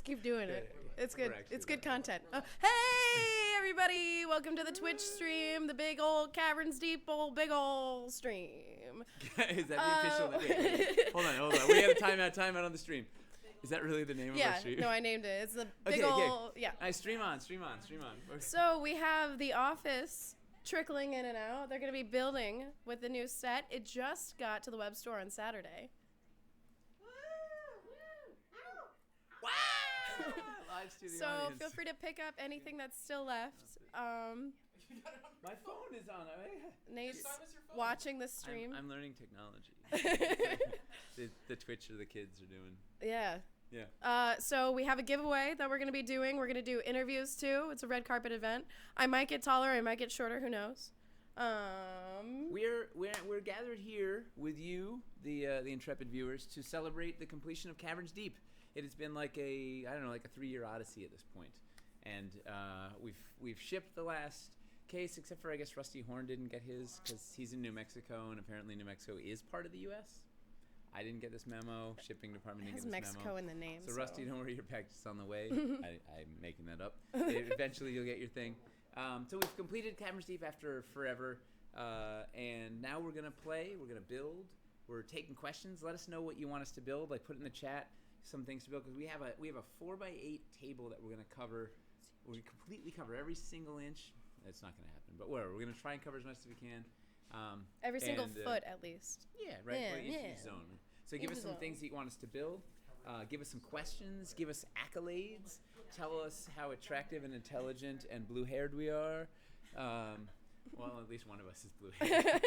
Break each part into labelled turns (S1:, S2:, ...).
S1: keep doing it. It's good. It's good
S2: Right.
S1: content. Hey, everybody! Welcome to the Twitch stream, the big old Caverns Deep old big old stream.
S2: Is that the official name? Wait. Hold on. We had a timeout on the stream. Is that really the name of our stream?
S1: No, I named it. It's the big
S2: Okay.
S1: old, yeah.
S2: All right, stream on. Okay.
S1: So we have The Office trickling in and out. They're going to be building with the new set. It just got to the web store on Saturday.
S2: Wow! Lives to the
S1: So
S2: audience.
S1: feel free to pick up anything that's still left.
S2: My phone is on.
S1: Nate's watching the stream.
S2: I'm learning technology. the Twitch or the kids are doing.
S1: Yeah.
S2: Yeah.
S1: So we have a giveaway that we're going to be doing. We're going to do interviews too. It's a red carpet event. I might get taller. I might get shorter. Who knows?
S2: We're gathered here with you, the intrepid viewers, to celebrate the completion of Caverns Deep. It has been like a 3-year odyssey at this point, and we've shipped the last case, except for I guess Rusty Horn didn't get his because he's in New Mexico, and apparently New Mexico is part of the U.S. I didn't get this memo. Shipping department didn't get this
S1: Mexico
S2: memo.
S1: in the name.
S2: So Rusty, don't worry, your package is on the way. I'm making that up. Eventually, you'll get your thing. So we've completed Caverns Deep after forever, and now we're gonna play. We're gonna build. We're taking questions. Let us know what you want us to build. Like, put in the chat some things to build, because we have a 4x8 table that we're gonna cover. We completely cover every single inch. That's not gonna happen, but whatever. We're gonna try and cover as much as we can.
S1: Every single foot, at least.
S2: Yeah, right.
S1: Yeah.
S2: Each zone. So give us some things that you want us to build. Give us some questions. Give us accolades. Tell us how attractive and intelligent and blue-haired we are. Well, at least one of us is blue-haired.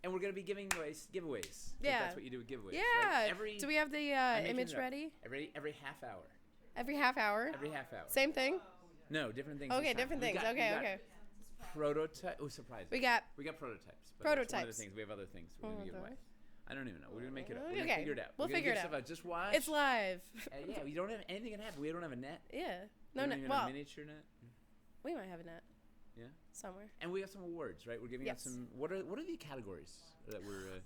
S2: And we're going to be giving giveaways.
S1: Yeah.
S2: That's what you do with giveaways.
S1: Yeah.
S2: Right?
S1: Do we have the image ready?
S2: Every half hour.
S1: Every half hour?
S2: Every half hour.
S1: Same thing?
S2: No, different things.
S1: Okay, different things. Okay.
S2: Prototype. Oh, surprise.
S1: We got
S2: prototypes. But
S1: prototypes.
S2: That's one of the things. We have other things we're going to give away. I don't even know. We're going to make it up. We're going
S1: Okay.
S2: to figure it out.
S1: We'll
S2: We're gonna
S1: figure
S2: give
S1: it
S2: stuff
S1: out.
S2: Just watch.
S1: It's live.
S2: Yeah, we don't have anything can happen. We don't have a net.
S1: Yeah.
S2: We don't even have a miniature net.
S1: We might have a net.
S2: Yeah.
S1: Somewhere.
S2: And we got some awards, right? We're giving out some. What are the categories that we're?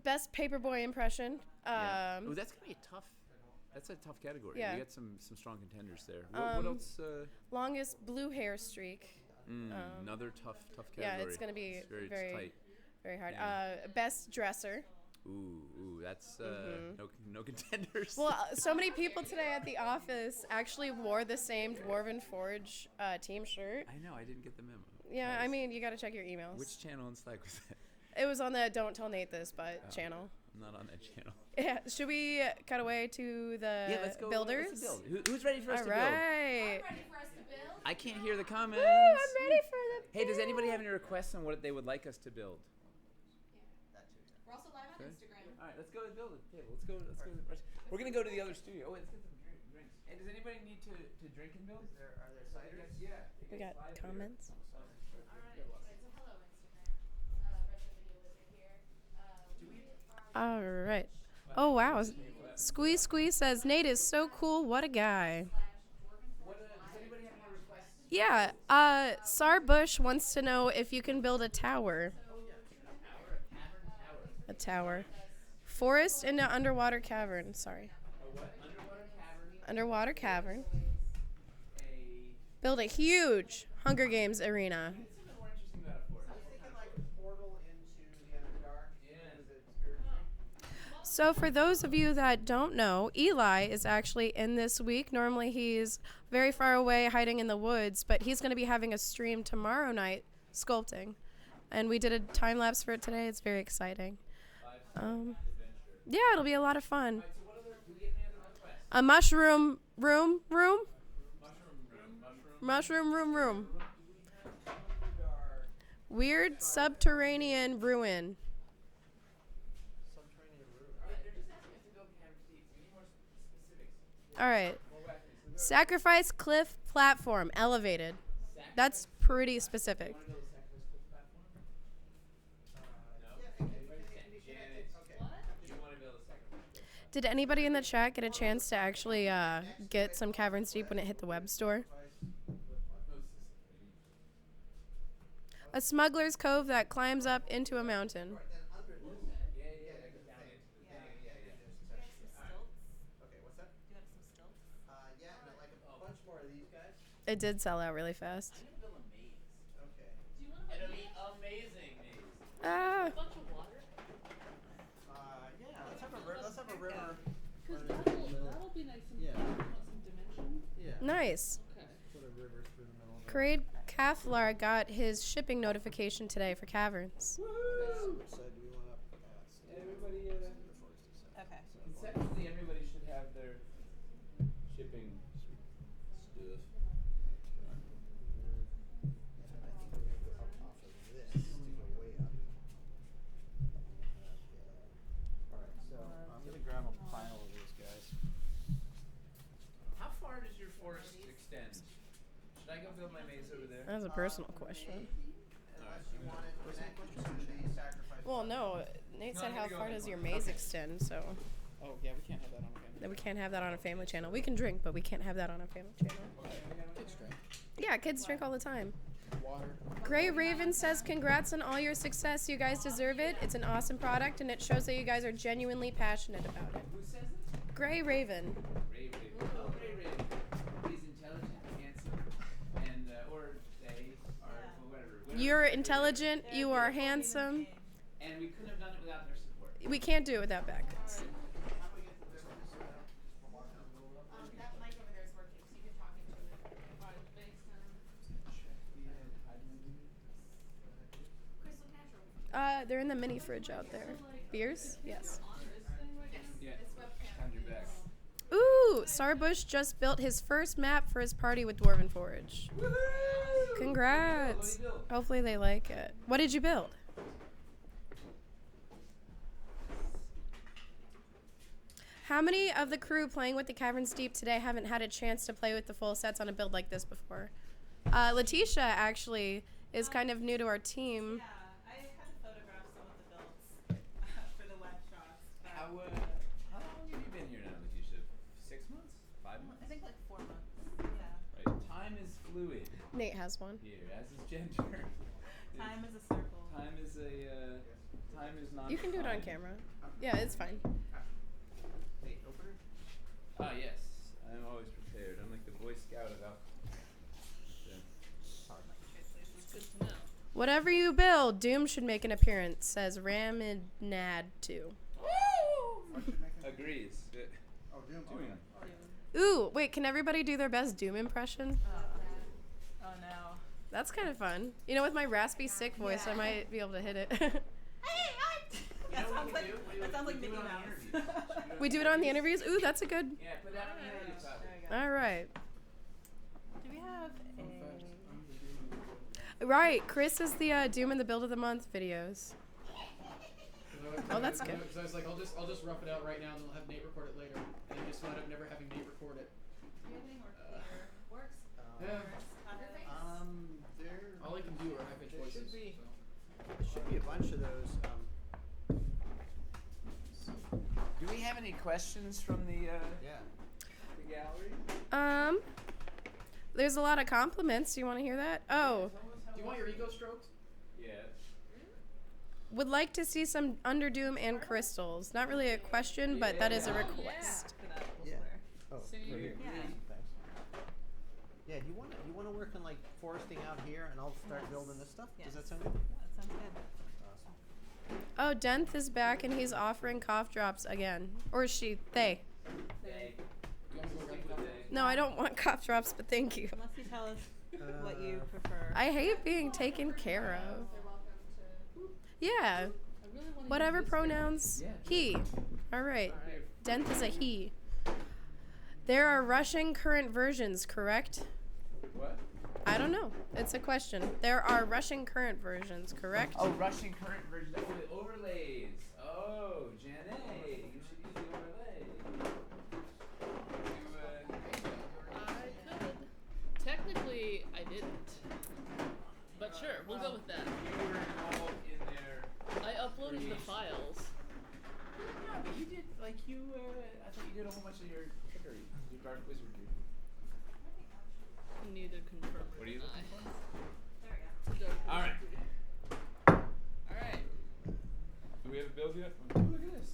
S1: Best paperboy impression.
S2: Yeah. Oh, that's gonna be a tough. That's a tough category.
S1: Yeah.
S2: We got some strong contenders there. What else?
S1: Longest blue hair streak.
S2: Another tough category.
S1: Yeah, it's gonna be very
S2: tight.
S1: very hard.
S2: Yeah.
S1: Best dresser.
S2: Ooh, that's no contenders.
S1: Well, so many people today at the office actually wore the same Dwarven Forge team shirt.
S2: I know. I didn't get the memo.
S1: Yeah, I mean, you got to check your emails.
S2: Which channel on Slack was that?
S1: It was on the Don't Tell Nate This But channel.
S2: I'm not on that channel.
S1: Yeah, should we cut away to the
S2: let's go.
S1: builders?
S2: Let's build. Who's ready for us to build?
S1: All right.
S3: I'm ready for us to build.
S2: I can't hear the comments.
S1: Woo, I'm ready for the
S2: Hey, does anybody have any requests on what they would like us to build?
S3: We're also live on Instagram.
S2: All right, let's go to the building table. Let's go. We're gonna go to the other studio. Oh, wait, let's get some drinks. Hey, does anybody need to drink and build? Are there ciders? Yeah.
S1: We got comments.
S3: All right. So hello Instagram. Retro Video Wizard here.
S1: All right. Oh, wow. Squeeze says, Nate is so cool. What a guy.
S2: Does anybody have any requests?
S1: Yeah. Sar Bush wants to know if you can build a tower. A tower. Forest into underwater cavern. Sorry. Underwater cavern. Build a huge Hunger Games arena. So for those of you that don't know, Eli is actually in this week. Normally he's very far away hiding in the woods, but he's going to be having a stream tomorrow night sculpting. And we did a time lapse for it today. It's very exciting. Yeah, it'll be a lot of fun. A mushroom room. Weird subterranean ruin. All right. Sacrifice cliff platform elevated. That's pretty specific. Did anybody in the chat get a chance to actually get some Caverns Deep when it hit the web store? A smuggler's cove that climbs up into a mountain.
S4: for? Are these guys?
S1: It did sell out really fast.
S2: I'm gonna build a maze.
S4: Okay.
S3: Do you want to
S2: It'll be amazing maze.
S1: Ah.
S3: a bunch of water?
S4: Yeah. Let's have a river.
S3: Because that'll be nice and
S4: Yeah.
S3: flat. You want some dimension?
S4: Yeah.
S1: Nice.
S3: Okay.
S4: Put a river through the middle of it.
S1: Craig Kaflar got his shipping notification today for Caverns.
S2: Woohoo!
S4: Which side do we want up?
S2: Everybody,
S5: Okay.
S2: conceptually, everybody should have their shipping stuff.
S4: I think we're gonna go up off of this to go way up. Alright, so I'm gonna grab a pile of these guys.
S2: How far does your forest extend? Should I go build my maze over there?
S1: That's a personal question.
S4: Unless you want it connected to the sacrifice.
S1: Well, no. Nate
S2: No,
S1: said,
S2: I'm
S1: how
S2: gonna go
S1: far
S2: that
S1: does
S2: far.
S1: your maze
S2: Okay.
S1: extend? So
S6: Oh yeah, we can't have that on a family.
S1: that we can't have that on a family channel. We can drink, but we can't have that on a family channel.
S6: Kids drink.
S1: Yeah, kids drink all the time.
S6: Water.
S1: Gray Raven says, congrats on all your success. You guys deserve it. It's an awesome product, and it shows that you guys are genuinely passionate about it.
S2: Who says it?
S1: Gray Raven.
S2: Ray Raven. Oh, Ray Raven. He's intelligent, handsome, and or they are or whatever.
S1: You're intelligent. You are handsome.
S2: And we couldn't have done it without their support.
S1: We can't do it without backers.
S3: That mic over there is working, so you can talk into it. Alright, thanks, Crystal Natural.
S1: They're in the mini fridge out there. Beers? Yes.
S3: On this thing right now?
S2: Yeah.
S3: It's webcam.
S2: Behind your back.
S1: Ooh, Sarbush just built his first map for his party with Dwarven Forge.
S2: Woohoo!
S1: Congrats.
S2: What did you build?
S1: Hopefully they like it. What did you build? How many of the crew playing with the Caverns Deep today haven't had a chance to play with the full sets on a build like this before? Letitia actually is kind of new to our team.
S5: Yeah, I had to photograph some of the builds for the web shots. But
S2: How long have you been here now, Letitia? 6 months? 5 months?
S5: I think like 4 months. Yeah.
S2: Right. Time is fluid
S1: Nate has one.
S2: here, as is gender.
S5: Time is a circle.
S2: Time is a time is not.
S1: You can do it on camera. Yeah, it's fine.
S4: Hey, opener?
S2: Ah, yes. I'm always prepared. I'm like the Boy Scout of alcohol.
S3: It's good to know.
S1: Whatever you build, Doom should make an appearance, says Raminad 2.
S2: Agrees.
S4: Oh, Doom.
S2: Doom.
S1: Ooh, wait, can everybody do their best Doom impression?
S5: Oh no.
S1: That's kind of fun. You know, with my raspy, sick voice, I might be able to hit it.
S5: That sounds like Mickey Mouse.
S1: We do it on the interviews? Ooh, that's a good...
S2: Yeah, put that on the interview topic.
S5: There we go.
S1: All right.
S5: Do we have a?
S1: Right, Chris is the Doom and the Build of the Month videos. Oh, that's good.
S6: Because I was like, I'll just rough it out right now, and we'll have Nate record it later. And I just wound up never having Nate record it.
S3: Do you have any more clear? Works?
S6: Yeah.
S4: There.
S6: All I can do are high pitched
S4: There
S6: voices.
S4: should be.
S6: So.
S4: There should be a bunch of those.
S2: Do we have any questions from the
S4: Yeah.
S2: gallery?
S1: There's a lot of compliments. You want to hear that? Oh,
S6: Do you want your ego stroked?
S2: Yeah.
S1: would like to see some Underdoom and crystals. Not really a question, but that is a request.
S5: For that
S4: Yeah.
S5: elsewhere.
S4: Oh,
S3: So you-
S4: right here.
S5: Yeah.
S4: Thanks. Yeah. Do you want to work on like foresting out here, and I'll start building this stuff? Does that sound good?
S5: That sounds good.
S4: Awesome.
S1: Oh, Denth is back and he's offering cough drops again. Or she, they.
S2: They.
S6: Do you want me to go grab
S2: Stick
S6: the
S2: with
S6: coffee?
S2: they.
S1: No, I don't want cough drops, but thank you.
S5: Unless you tell us what you prefer.
S1: I hate being taken care of.
S3: They're welcome to.
S1: Yeah,
S3: I really want to
S1: whatever pronouns.
S2: Yeah.
S1: He. All right.
S3: Alright.
S1: Denth is a he. There are Russian current versions, correct?
S2: What?
S1: I don't know. It's a question. There are Russian current versions, correct?
S2: Oh, Russian current version. Oh, the overlays. Oh, Janet, you should use the overlay.
S3: I could. Technically, I didn't. But sure, we'll go with that.
S2: You were involved in their.
S3: I uploaded the
S2: creation.
S3: files.
S2: Yeah, but you did like you. I thought you did a whole bunch of your trickery, your dark wizardry.
S3: Neither confirm or
S2: What are you
S3: deny.
S2: looking for?
S5: There we go.
S2: All right.
S3: Alright.
S2: Do we have a build yet? Ooh, look at this.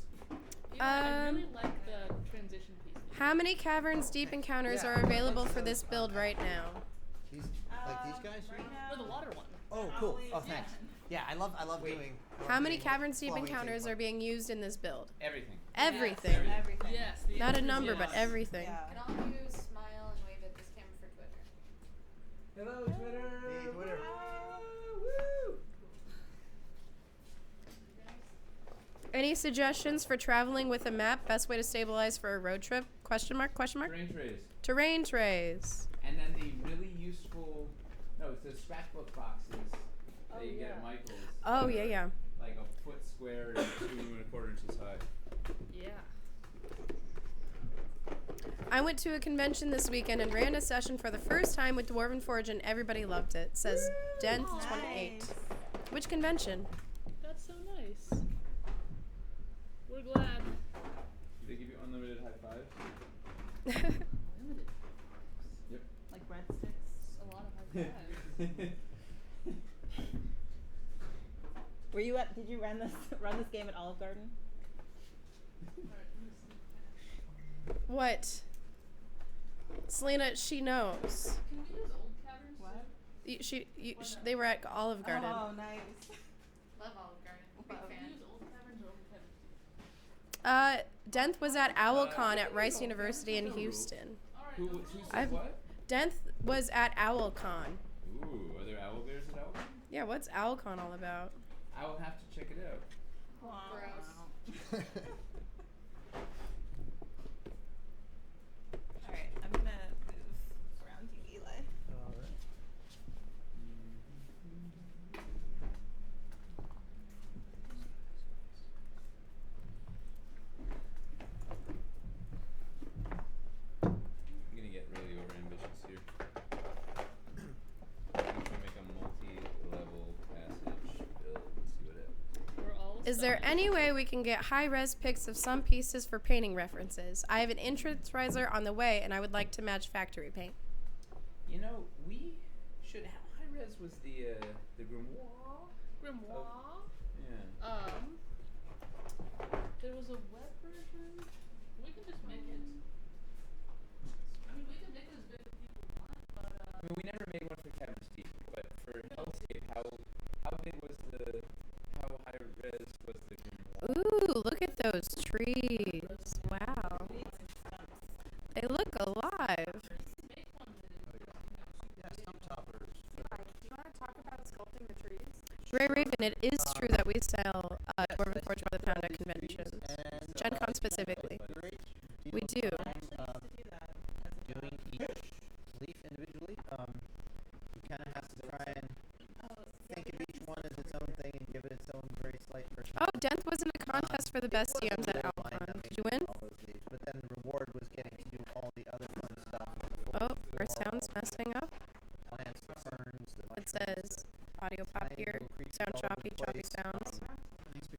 S3: I
S1: Um,
S3: really like the transition pieces.
S1: How many Caverns Deep encounters
S4: Yeah,
S1: are
S4: I'd like
S1: available
S4: to
S1: for
S4: know
S1: this
S4: about
S1: build
S4: that.
S1: right now?
S4: These guys.
S5: Right
S3: Or the
S5: now,
S3: water one.
S4: Oh, cool.
S5: probably
S4: Oh, thanks.
S5: one.
S4: Yeah, I love
S2: Wait.
S4: doing.
S1: How many Caverns Deep encounters are being used in this build?
S2: Everything.
S1: Everything.
S5: Everything.
S3: Yes. The
S1: Not a
S3: answer is
S1: number,
S3: yes.
S1: but everything.
S5: Yeah.
S7: Can all of you smile and wave at this camera for Twitter?
S2: Hello, Twitter.
S4: Hey, Twitter.
S2: Woo!
S1: Any suggestions for traveling with a map? Best way to stabilize for a road trip? Question mark? Question mark?
S2: Terrain trays.
S1: Terrain trays.
S2: And then the really useful, no, it's the scrapbook boxes that you get at Michael's.
S1: Oh,
S2: that
S1: yeah,
S2: are
S1: yeah.
S2: Like a foot square and 2.25 inches high.
S3: Yeah.
S1: I went to a convention this weekend and ran a session for the first time with Dwarven Forge, and everybody loved it. Says Dent28.
S5: Nice.
S1: Which convention?
S3: That's so nice. We're glad.
S2: Do they give you unlimited high fives?
S3: Limited.
S2: Yep.
S5: Like breadsticks.
S3: A lot of high fives.
S8: Were you at? Did you run this game at Olive Garden?
S3: Alright, let me see.
S1: What? Selena, she knows.
S3: Can we use old caverns?
S5: What?
S1: They were at Olive Garden.
S5: Oh, nice.
S7: Love Olive Garden. Big
S5: Love.
S3: Can we
S7: fan.
S3: use old caverns or old caverns?
S1: Denth was at OwlCon at Rice University in Houston.
S3: Alright.
S2: Who
S3: no
S2: said
S1: I've-
S2: what?
S1: Denth was at OwlCon.
S2: Ooh, are there owl bears at Owl?
S1: Yeah, what's OwlCon all about?
S2: I will have to check it out.
S7: Gross.
S5: Alright, I'm gonna move around you, Eli.
S4: All right.
S2: I'm gonna get really overambitious here. I'm gonna make a multi-level passage build and see what happens.
S3: We're all
S1: Is there
S3: stunning.
S1: any way we can get high-res pics of some pieces for painting references? I have an entrance riser on the way, and I would like to match factory paint.
S2: You know, we should. How high res was the grimoire?
S3: Grimoire?
S2: Yeah.
S3: There was a web version. We can just make it. I mean, we can make it as big as people want, but
S2: I mean, we never made one for Caverns Deep, but for Hellscape, how big was how high res was the grimoire?
S1: Ooh, look at those trees. Wow. They look alive.
S3: make one that
S4: Yeah, stump toppers.
S1: Ray Raven, it is true that we sell Dwarven Forge by the Pound at conventions.
S4: And
S1: Gen Con specifically.
S4: great.
S1: We do.
S4: Um, doing each leaf individually. You kind of have to try and think of each one as its own thing and give it its own very slight
S1: Oh,
S4: personality.
S1: Denth was in a contest for the best DMs at
S4: Outline
S1: OwlCon.
S4: that
S1: Did
S4: makes
S1: you win?
S4: all those leaves, but then the reward was getting to do all the other fun stuff.
S1: Oh, our sound's messing up.
S4: Plants, the ferns, the
S1: It
S4: mushrooms,
S1: says audio pop
S4: tiny
S1: here.
S4: little creatures
S1: Sound
S4: all over
S1: choppy,
S4: the
S1: choppy
S4: place.
S1: sounds.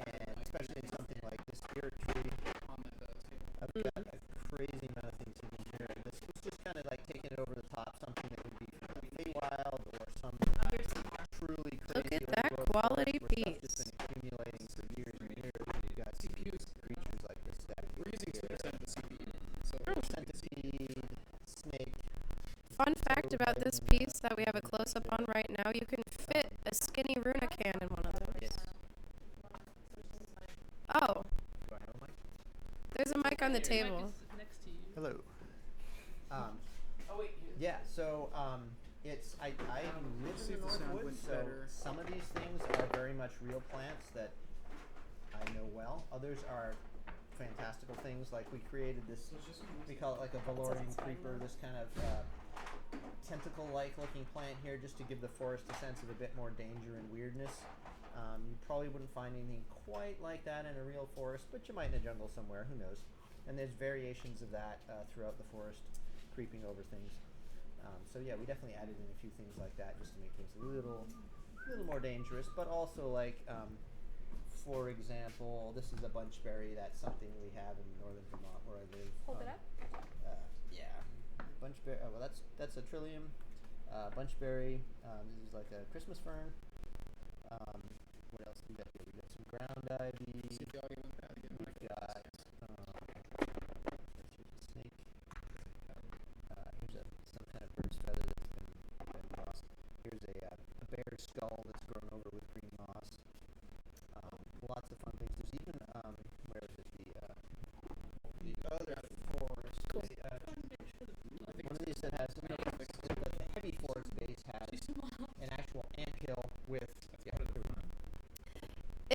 S4: And especially in something like the spirit tree,
S6: On the table.
S4: I've got a crazy amount of things hidden here. This was just kind of like taking it over the top, something that would be wild or some truly crazy.
S1: Look at that
S4: overgrowth
S1: quality
S4: forest where stuff
S1: piece.
S4: just been accumulating for years and years. You've got creatures like this stag
S6: We're using 2% of the CPU. So
S4: centipede, snake.
S1: Fun fact about this piece that we have a close-up on right now, you can fit a skinny Runa can in one of those.
S4: Yes.
S1: Oh,
S4: Do I have a mic?
S1: there's a mic on the
S3: Your mic
S1: table.
S3: is next to you.
S4: Hello.
S2: Oh wait, here.
S4: Yeah, so it's I live
S6: See
S4: in
S6: if
S4: the
S6: the sound
S4: Northwoods,
S6: went
S4: so
S6: better.
S4: some of these things are very much real plants that I know well. Others are fantastical things. Like we created this, we call it like a Valorian creeper, this kind of tentacle-like looking plant here, just to give the forest a sense of a bit more danger and weirdness. You probably wouldn't find anything quite like that in a real forest, but you might in a jungle somewhere. Who knows? And there's variations of that throughout the forest, creeping over things. So yeah, we definitely added in a few things like that just to make things a little more dangerous, but also like, for example, this is a bunchberry. That's something we have in northern Vermont where I live.
S7: Hold it up.
S4: Yeah, bunchberry. Oh, well, that's a trillium. Bunchberry. This is like a Christmas fern. What else do we got here? We got some ground ivy.
S6: see if the audio went bad again.
S4: We've got. Here's a snake.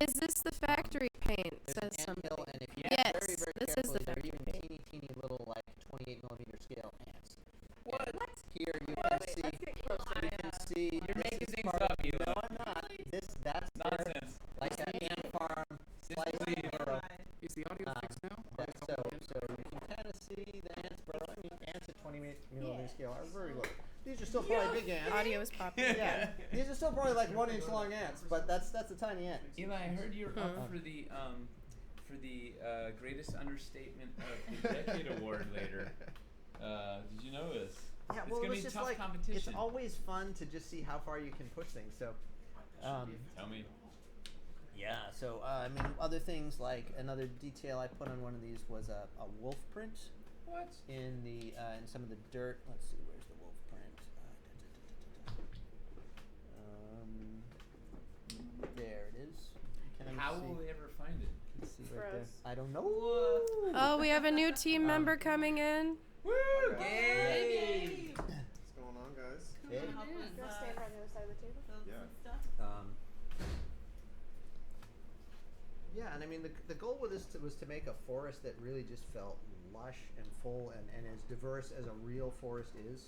S1: Is this the factory paint?
S4: There's
S1: Says
S4: an
S1: somebody.
S4: anthill, and if you
S1: Yes,
S4: look very, very
S1: this is
S4: carefully,
S1: the
S4: there are
S1: factory
S4: even
S1: paint.
S4: teeny little, like 28mm scale ants.
S2: What?
S4: And here you can see. You can see.
S2: You're
S4: this
S2: making
S4: is
S2: things
S4: part
S2: up,
S4: of-
S2: Eli.
S4: No, I'm not. That's their,
S2: Nonsense.
S4: like an ant farm, slightly burrow.
S6: Is the audio fixed now?
S4: So you can kind of see the ants burrow. I mean, ants at 20mm scale are very little. These are still probably big ants.
S1: Audio is popping.
S4: Yeah, these are still probably like 1 inch long ants, but that's a tiny ant.
S2: Eli, I heard you're up
S1: Huh.
S2: for the greatest understatement of the decade award later. Did you know this?
S4: Yeah,
S2: It's
S4: well,
S2: gonna
S4: it's
S2: be
S4: just
S2: tough
S4: like
S2: competition.
S4: it's always fun to just see how far you can push things. So,
S2: Tell me.
S4: yeah. So I mean, other things like another detail I put on one of these was a wolf print
S2: What?
S4: in the in some of the dirt. Let's see, where's the wolf print? There it is. Can
S2: How
S4: see,
S2: will they ever find it?
S4: can see right there.
S1: Gross.
S4: I don't know.
S1: Oh, we have a new team member coming in.
S2: Woo! Yay!
S9: What's going on, guys?
S4: Hey.
S7: Stand right on the other side of the table.
S9: Yeah.
S4: Yeah, and I mean the goal with this was to make a forest that really just felt lush and full and as diverse as a real forest is.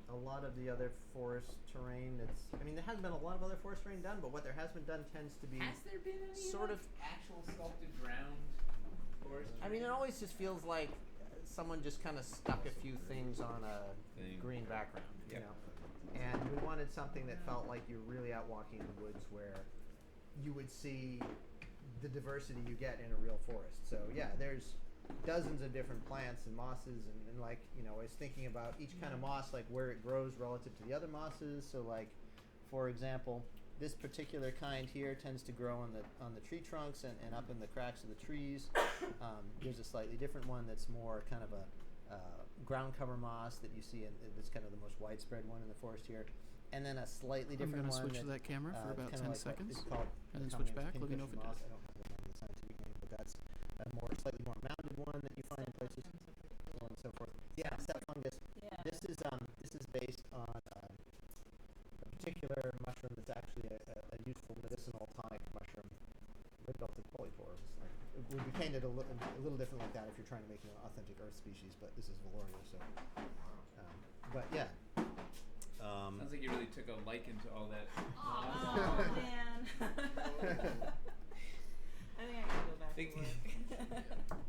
S4: A lot of the other forest terrain there hasn't been a lot of other forest terrain done, but what there has been done tends to be
S2: Has there been any
S4: sort of
S2: actual sculpted ground forest?
S4: I mean, it always just feels like someone just kind of stuck a few things on a green background, you
S2: Yep.
S4: know. And we wanted something that felt like you're really out walking in the woods where you would see the diversity you get in a real forest. So yeah, there's dozens of different plants and mosses and like, you know, I was thinking about each kind of moss, like where it grows relative to the other mosses. So like, for example, this particular kind here tends to grow on the tree trunks and up in the cracks of the trees. There's a slightly different one that's more kind of a ground cover moss that you see, and it's kind of the most widespread one in the forest here. And then a slightly
S6: I'm
S4: different
S6: going to
S4: one
S6: switch to that camera for about
S4: kinda
S6: 10
S4: like what
S6: seconds,
S4: is called
S6: and then
S4: the
S6: switch
S4: common
S6: back. Let me know if it
S4: pincushion moss.
S6: does.
S4: I don't remember the scientific name, but that's a slightly more mounded one that you find in places, so on and so forth. Yeah, steppe fungus.
S8: Yeah.
S4: This is based on a particular mushroom that's actually a useful medicinal tonic mushroom, Red-belted polypores. It would be painted a little different like that if you're trying to make an authentic Earth species, but this is Valoria, so. But yeah.
S2: Sounds like you really took a liking to all that.
S8: Oh man. I think I can go back
S2: Think-
S8: to work.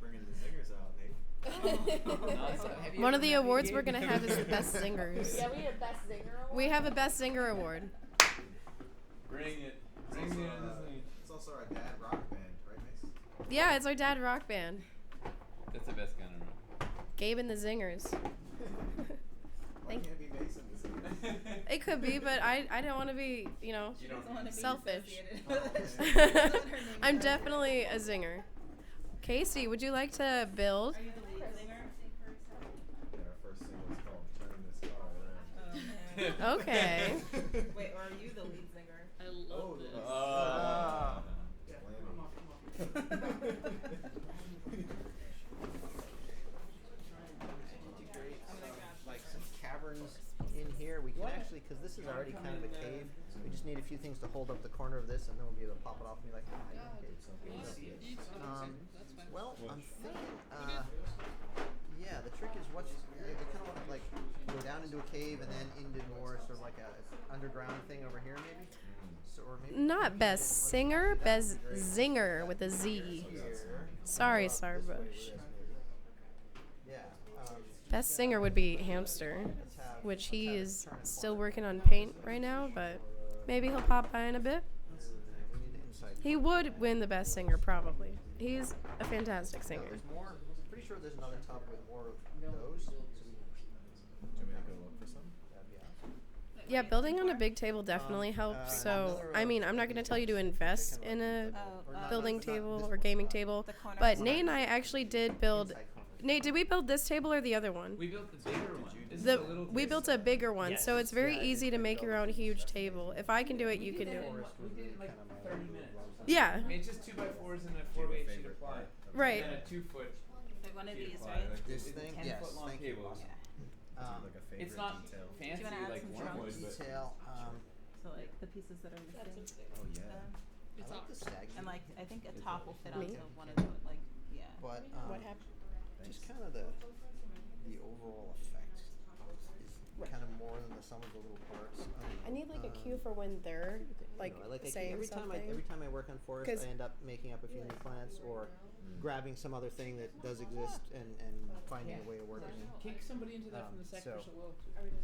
S9: Bringing the zingers out, Nate.
S1: One of the awards we're gonna have is the best singers.
S7: Yeah, we had best singer award.
S1: We have a best singer award.
S2: Bring it.
S9: It's
S2: Bring
S9: also,
S2: it.
S9: it's also our dad rock band, right, Mace?
S1: Yeah, it's our dad rock band.
S2: That's the best kind of rock.
S1: Gabe and the Zingers.
S9: Why can't it be Mason the singer?
S1: It could be, but I don't want to be,
S2: You don't.
S8: wanna be
S1: selfish.
S8: associated.
S1: I'm definitely a zinger. Casey, would you like to build?
S8: Are you the lead singer?
S9: Yeah, our first single is called Turning This Car Around.
S8: Oh man.
S1: Okay.
S8: Wait, or are you the lead singer?
S3: I love this.
S4: Like some caverns in here. We can actually, because this is already kind of a cave, we just need a few things to hold up the corner of this, and then we'll be able to pop it off and be like, ah, yeah, okay, it's okay. Well, I'm thinking, yeah, the trick is what's, they kind of want to like go down into a cave and then into more sort of like a underground thing over here, maybe. So, or maybe
S1: Not best singer, best zinger with a Z. Sorry, Starbush.
S4: Yeah.
S1: Best singer would be Hamster, which he is still working on paint right now, but maybe he'll pop by in a bit.
S4: We need the inside.
S1: He would win the best singer, probably. He's a fantastic singer.
S4: There's more. I'm pretty sure there's another tub with more of those. So we
S9: Do you want me to go look for some?
S4: that'd be awesome.
S1: Yeah, building on a big table definitely helps. So, I mean, I'm not going to tell you to invest in a building table or gaming table, but Nate and I actually did build. Nate, did we build this table or the other one?
S2: We built the bigger one. This is a little
S1: We
S2: bit-
S1: built a bigger one,
S2: Yes.
S1: so it's very easy to make your own huge table. If I can do it, you can do it.
S2: We did it in like 30 minutes.
S1: Yeah,
S2: I mean, it's just 2x4s and a 4x8 sheet of ply.
S1: right.
S2: And then a 2-foot
S8: Like one of
S2: sheet
S8: these,
S2: of ply.
S8: right?
S2: Like,
S4: This
S2: it's
S4: thing?
S2: 10
S4: Yes,
S2: foot long
S4: thank you.
S2: tables.
S9: Like a favorite
S2: It's not
S9: detail.
S2: fancy
S8: Do you wanna add
S2: like
S8: some
S2: wormwood,
S8: drums?
S2: but
S4: Detail.
S8: So like the pieces that are missing.
S9: Oh yeah.
S3: It's
S4: I like
S3: ours.
S4: the stag.
S8: And like I think a
S2: Is
S8: top
S2: that-
S8: will fit
S1: Me?
S8: onto one of the like yeah.
S4: But
S1: What happened?
S4: just kind of the overall effect is kind of more than the sum of the little parts.
S1: I need like a cue for when they're like
S4: I keep-
S1: saying
S4: every time
S1: something.
S4: every time I work on forest,
S1: 'Cause-
S4: I end up making up a few new plants or grabbing some other thing that does exist and finding a way of working it.
S6: Kick somebody into that from the
S4: so-
S6: sacrificial well.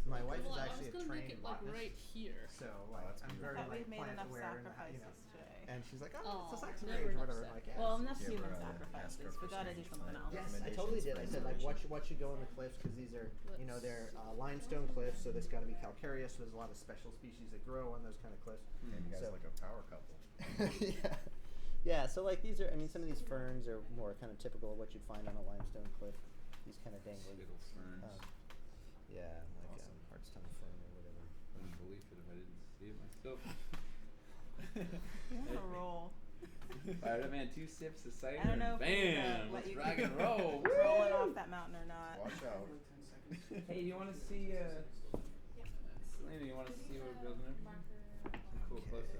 S4: My wife
S3: Well,
S4: is
S3: I
S4: actually
S3: was
S4: a
S3: gonna make
S4: trained
S3: it like
S4: botanist,
S3: right here.
S4: so
S9: that's
S4: I'm
S8: I
S4: very
S8: thought
S4: like
S8: we've made
S4: plant
S8: enough
S4: aware
S8: sacrifices
S4: and
S8: today.
S4: and she's like, oh,
S3: Oh,
S4: it's a sex
S3: never
S4: rage or
S3: enough
S4: whatever. I'm like, yeah.
S8: Well, enough
S9: Yeah,
S8: human
S9: we're,
S8: sacrifices.
S9: ask
S8: We gotta do something else.
S4: Yes, I totally did. I said like what should go in the cliffs because these are they're limestone cliffs, so there's got to be calcareous. So there's a lot of special species that grow on those kind of cliffs.
S9: And you guys
S4: So-
S9: like a power couple.
S4: yeah. Yeah, so like these are, I mean, some of these ferns are more kind of typical of what you'd find on a limestone cliff. These kind of dangly.
S2: Little ferns.
S4: Yeah, like
S2: Awesome.
S4: Hartstone fern or whatever.
S2: I wouldn't believe it if I didn't see it myself.
S8: You're on a roll.
S2: Spider-Man, 2 sips of cider.
S8: I don't know if we
S2: Bam!
S8: let
S2: Let's
S8: you
S2: rock
S8: keep
S2: and roll.
S8: rolling off that mountain or not.
S9: Watch out.
S2: Hey, you want to see? Selena, you want to see what we're building here? Cool close up.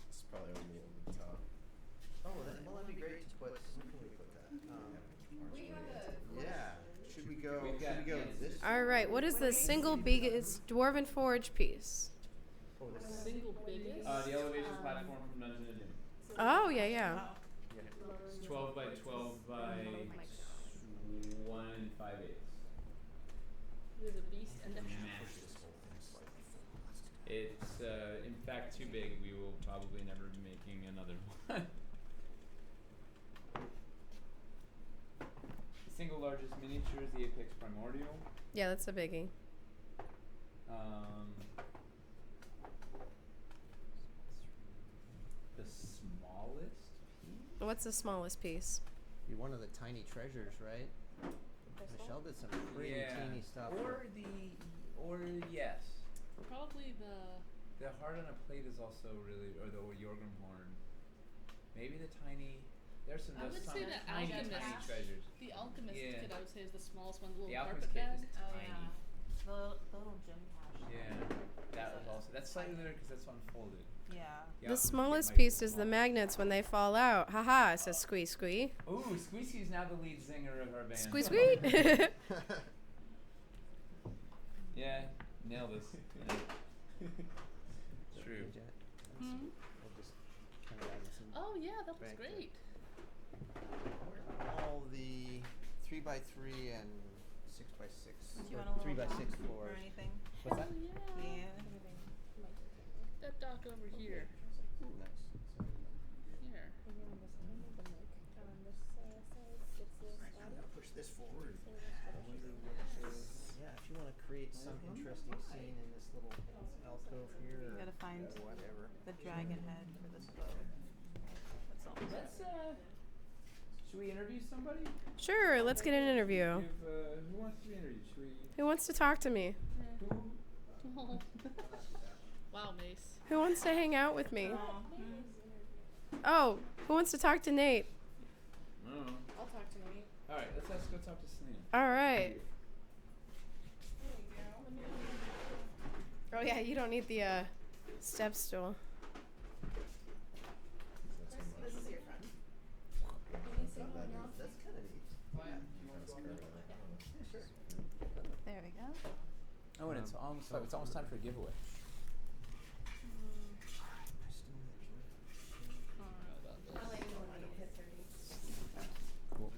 S9: It's probably only over the top.
S4: Oh, that'd be great to put. Where can we put that? Yeah. Should we go?
S2: We've got-
S4: this?
S1: All right, what is the single biggest dwarven forge piece?
S4: Oh, this is
S3: Single biggest.
S2: The elevation platform from Dungeon and Doom.
S1: Oh yeah, yeah.
S2: It's 12 by 12 by 1 5/8.
S3: There's a beast and a
S2: Massive. It's in fact too big. We will probably never be making another one. The single largest miniature is the Apex Primordial.
S1: Yeah, that's a biggie.
S2: The smallest piece?
S1: What's the smallest piece?
S4: be one of the tiny treasures, right? Michelle did some pretty teeny stuff.
S2: Or yes.
S3: Probably
S2: The heart on a plate is also really, or the Yorgrim horn. Maybe the tiny. There's some.
S3: I would
S2: some
S3: say the
S2: tiny, tiny
S3: alchemist.
S2: treasures.
S3: the alchemist
S2: Yeah.
S3: kit I would say is the smallest one, the little
S2: The
S3: carpet
S2: alchemist kit
S3: bag.
S2: is
S8: Oh
S2: tiny.
S8: yeah. The little gym cache.
S2: Yeah, that was also. That's slightly lighter because that's unfolded.
S8: Yeah.
S2: The
S1: The
S2: alchemist kit
S1: smallest
S2: might be
S1: piece is the
S2: small.
S1: magnets when they fall out. Haha, says Squee Squee.
S2: Ooh, Squeezy is now the lead singer of our band.
S1: Squee Squee.
S2: Yeah, nailed this. Yeah. True.
S3: Hmm?
S4: We'll just kind of add some
S3: Oh yeah, that was
S4: Back there.
S3: great.
S4: all the 3x3 and 6x6.
S8: Do you
S4: or
S8: want a little
S4: 3x6
S8: dock
S4: floors.
S8: or anything?
S4: What's that?
S3: Oh, yeah. That dock over here.
S4: Ooh, nice.
S3: Here.
S4: I'm gonna push this forward. Yeah, if you want to create some interesting scene in this little alcove here,
S8: You
S4: or
S8: gotta find
S4: whatever.
S8: the dragon head for this bow. That's all.
S2: Let's should we interview somebody?
S1: Sure, let's get an interview.
S2: Who wants to be interviewed? Should we?
S1: Who wants to talk to me?
S2: Who?
S3: Oh. Wow, Mace.
S1: Who wants to hang out with me?
S8: Oh,
S1: Oh, who wants to talk to Nate?
S2: I don't know.
S7: I'll talk to Nate.
S2: All right, let's go talk to Selena.
S1: All right. Oh yeah, you don't need the step stool.
S7: This is your friend.
S4: That's kind of neat. Yeah, sure.
S8: there we go.
S2: Oh, and it's almost time for a giveaway.
S7: I'll let you know when you hit 30.
S2: Cool.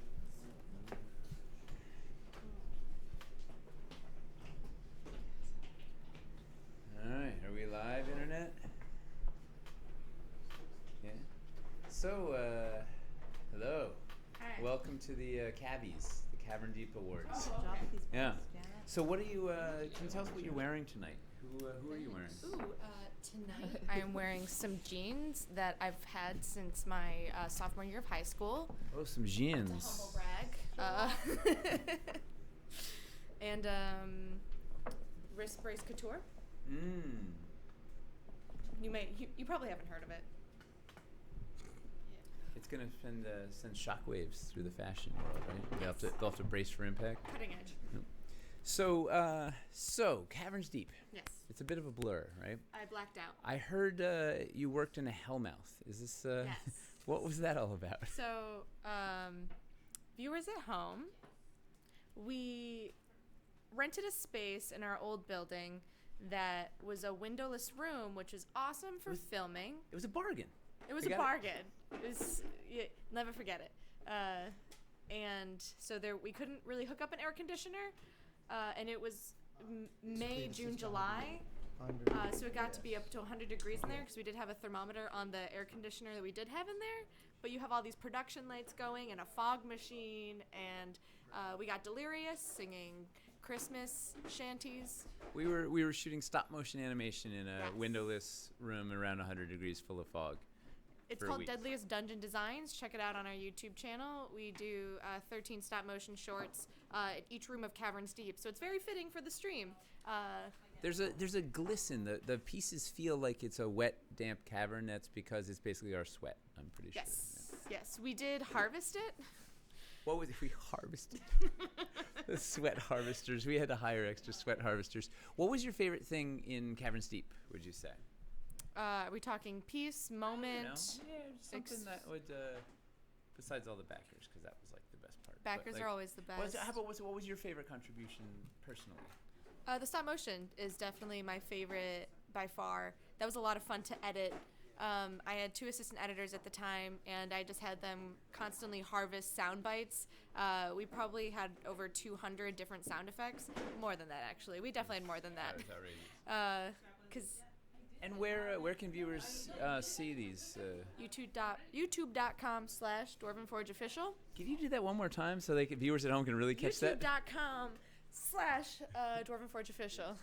S2: All right, are we live, internet? Yeah. So, hello.
S7: Hi.
S2: Welcome to the Cavies, the Cavern Deep Awards.
S7: Oh,
S8: Good job with these
S2: Yeah.
S8: books, Janet.
S2: So, what are you? Can you tell us what you're wearing tonight? Who are you wearing?
S10: Ooh, tonight I'm wearing some jeans that I've had since my sophomore year of high school.
S2: Oh, some
S10: It's
S2: jeans.
S10: a humble brag. And wrist brace couture.
S2: Mmm.
S10: You probably haven't heard of it.
S2: It's gonna send shockwaves through the fashion world, right? They'll have to brace for impact.
S10: Cutting edge.
S2: So Caverns Deep.
S10: Yes.
S2: It's a bit of a blur, right?
S10: I blacked out.
S2: I heard you worked in a hellmouth. Is this?
S10: Yes.
S2: What was that all about?
S10: So, viewers at home, we rented a space in our old building that was a windowless room, which is awesome for filming.
S2: It was a bargain.
S10: It was
S2: You
S10: a
S2: got it?
S10: bargain. It was, never forget it. And so we couldn't really hook up an air conditioner, and it was May,
S4: This
S10: June,
S4: is gonna
S10: July.
S4: Under
S10: So it got to be up to 100 degrees in there because we did have a thermometer on the air conditioner that we did have in there. But you have all these production lights going and a fog machine, and we got delirious singing Christmas shanties.
S2: We were shooting stop motion animation in a
S10: Yes.
S2: windowless room around 100 degrees, full of fog.
S10: It's
S2: for a
S10: called
S2: week.
S10: Deadliest Dungeon Designs. Check it out on our YouTube channel. We do 13 stop motion shorts at each room of Caverns Deep, so it's very fitting for the stream.
S2: There's a glisten. The pieces feel like it's a wet, damp cavern. That's because it's basically our sweat. I'm pretty sure.
S10: Yes, we did harvest it.
S2: What was it? We harvested the sweat harvesters. We had to hire extra sweat harvesters. What was your favorite thing in Caverns Deep? Would you say?
S10: Are we talking piece, moment?
S2: Something that would, besides all the backers, because that was like the best part. But,
S10: Backers
S2: like,
S10: are always the best.
S2: what was your favorite contribution personally?
S10: The stop motion is definitely my favorite by far. That was a lot of fun to edit. I had 2 assistant editors at the time, and I just had them constantly harvest sound bites. We probably had over 200 different sound effects. More than that, actually. We definitely had more than that.
S2: That was outrageous. And where can viewers see these?
S10: YouTube.com/DwarvenForgeOfficial.
S2: Can you do that one more time so viewers at home can really catch that?
S10: YouTube.com/DwarvenForgeOfficial.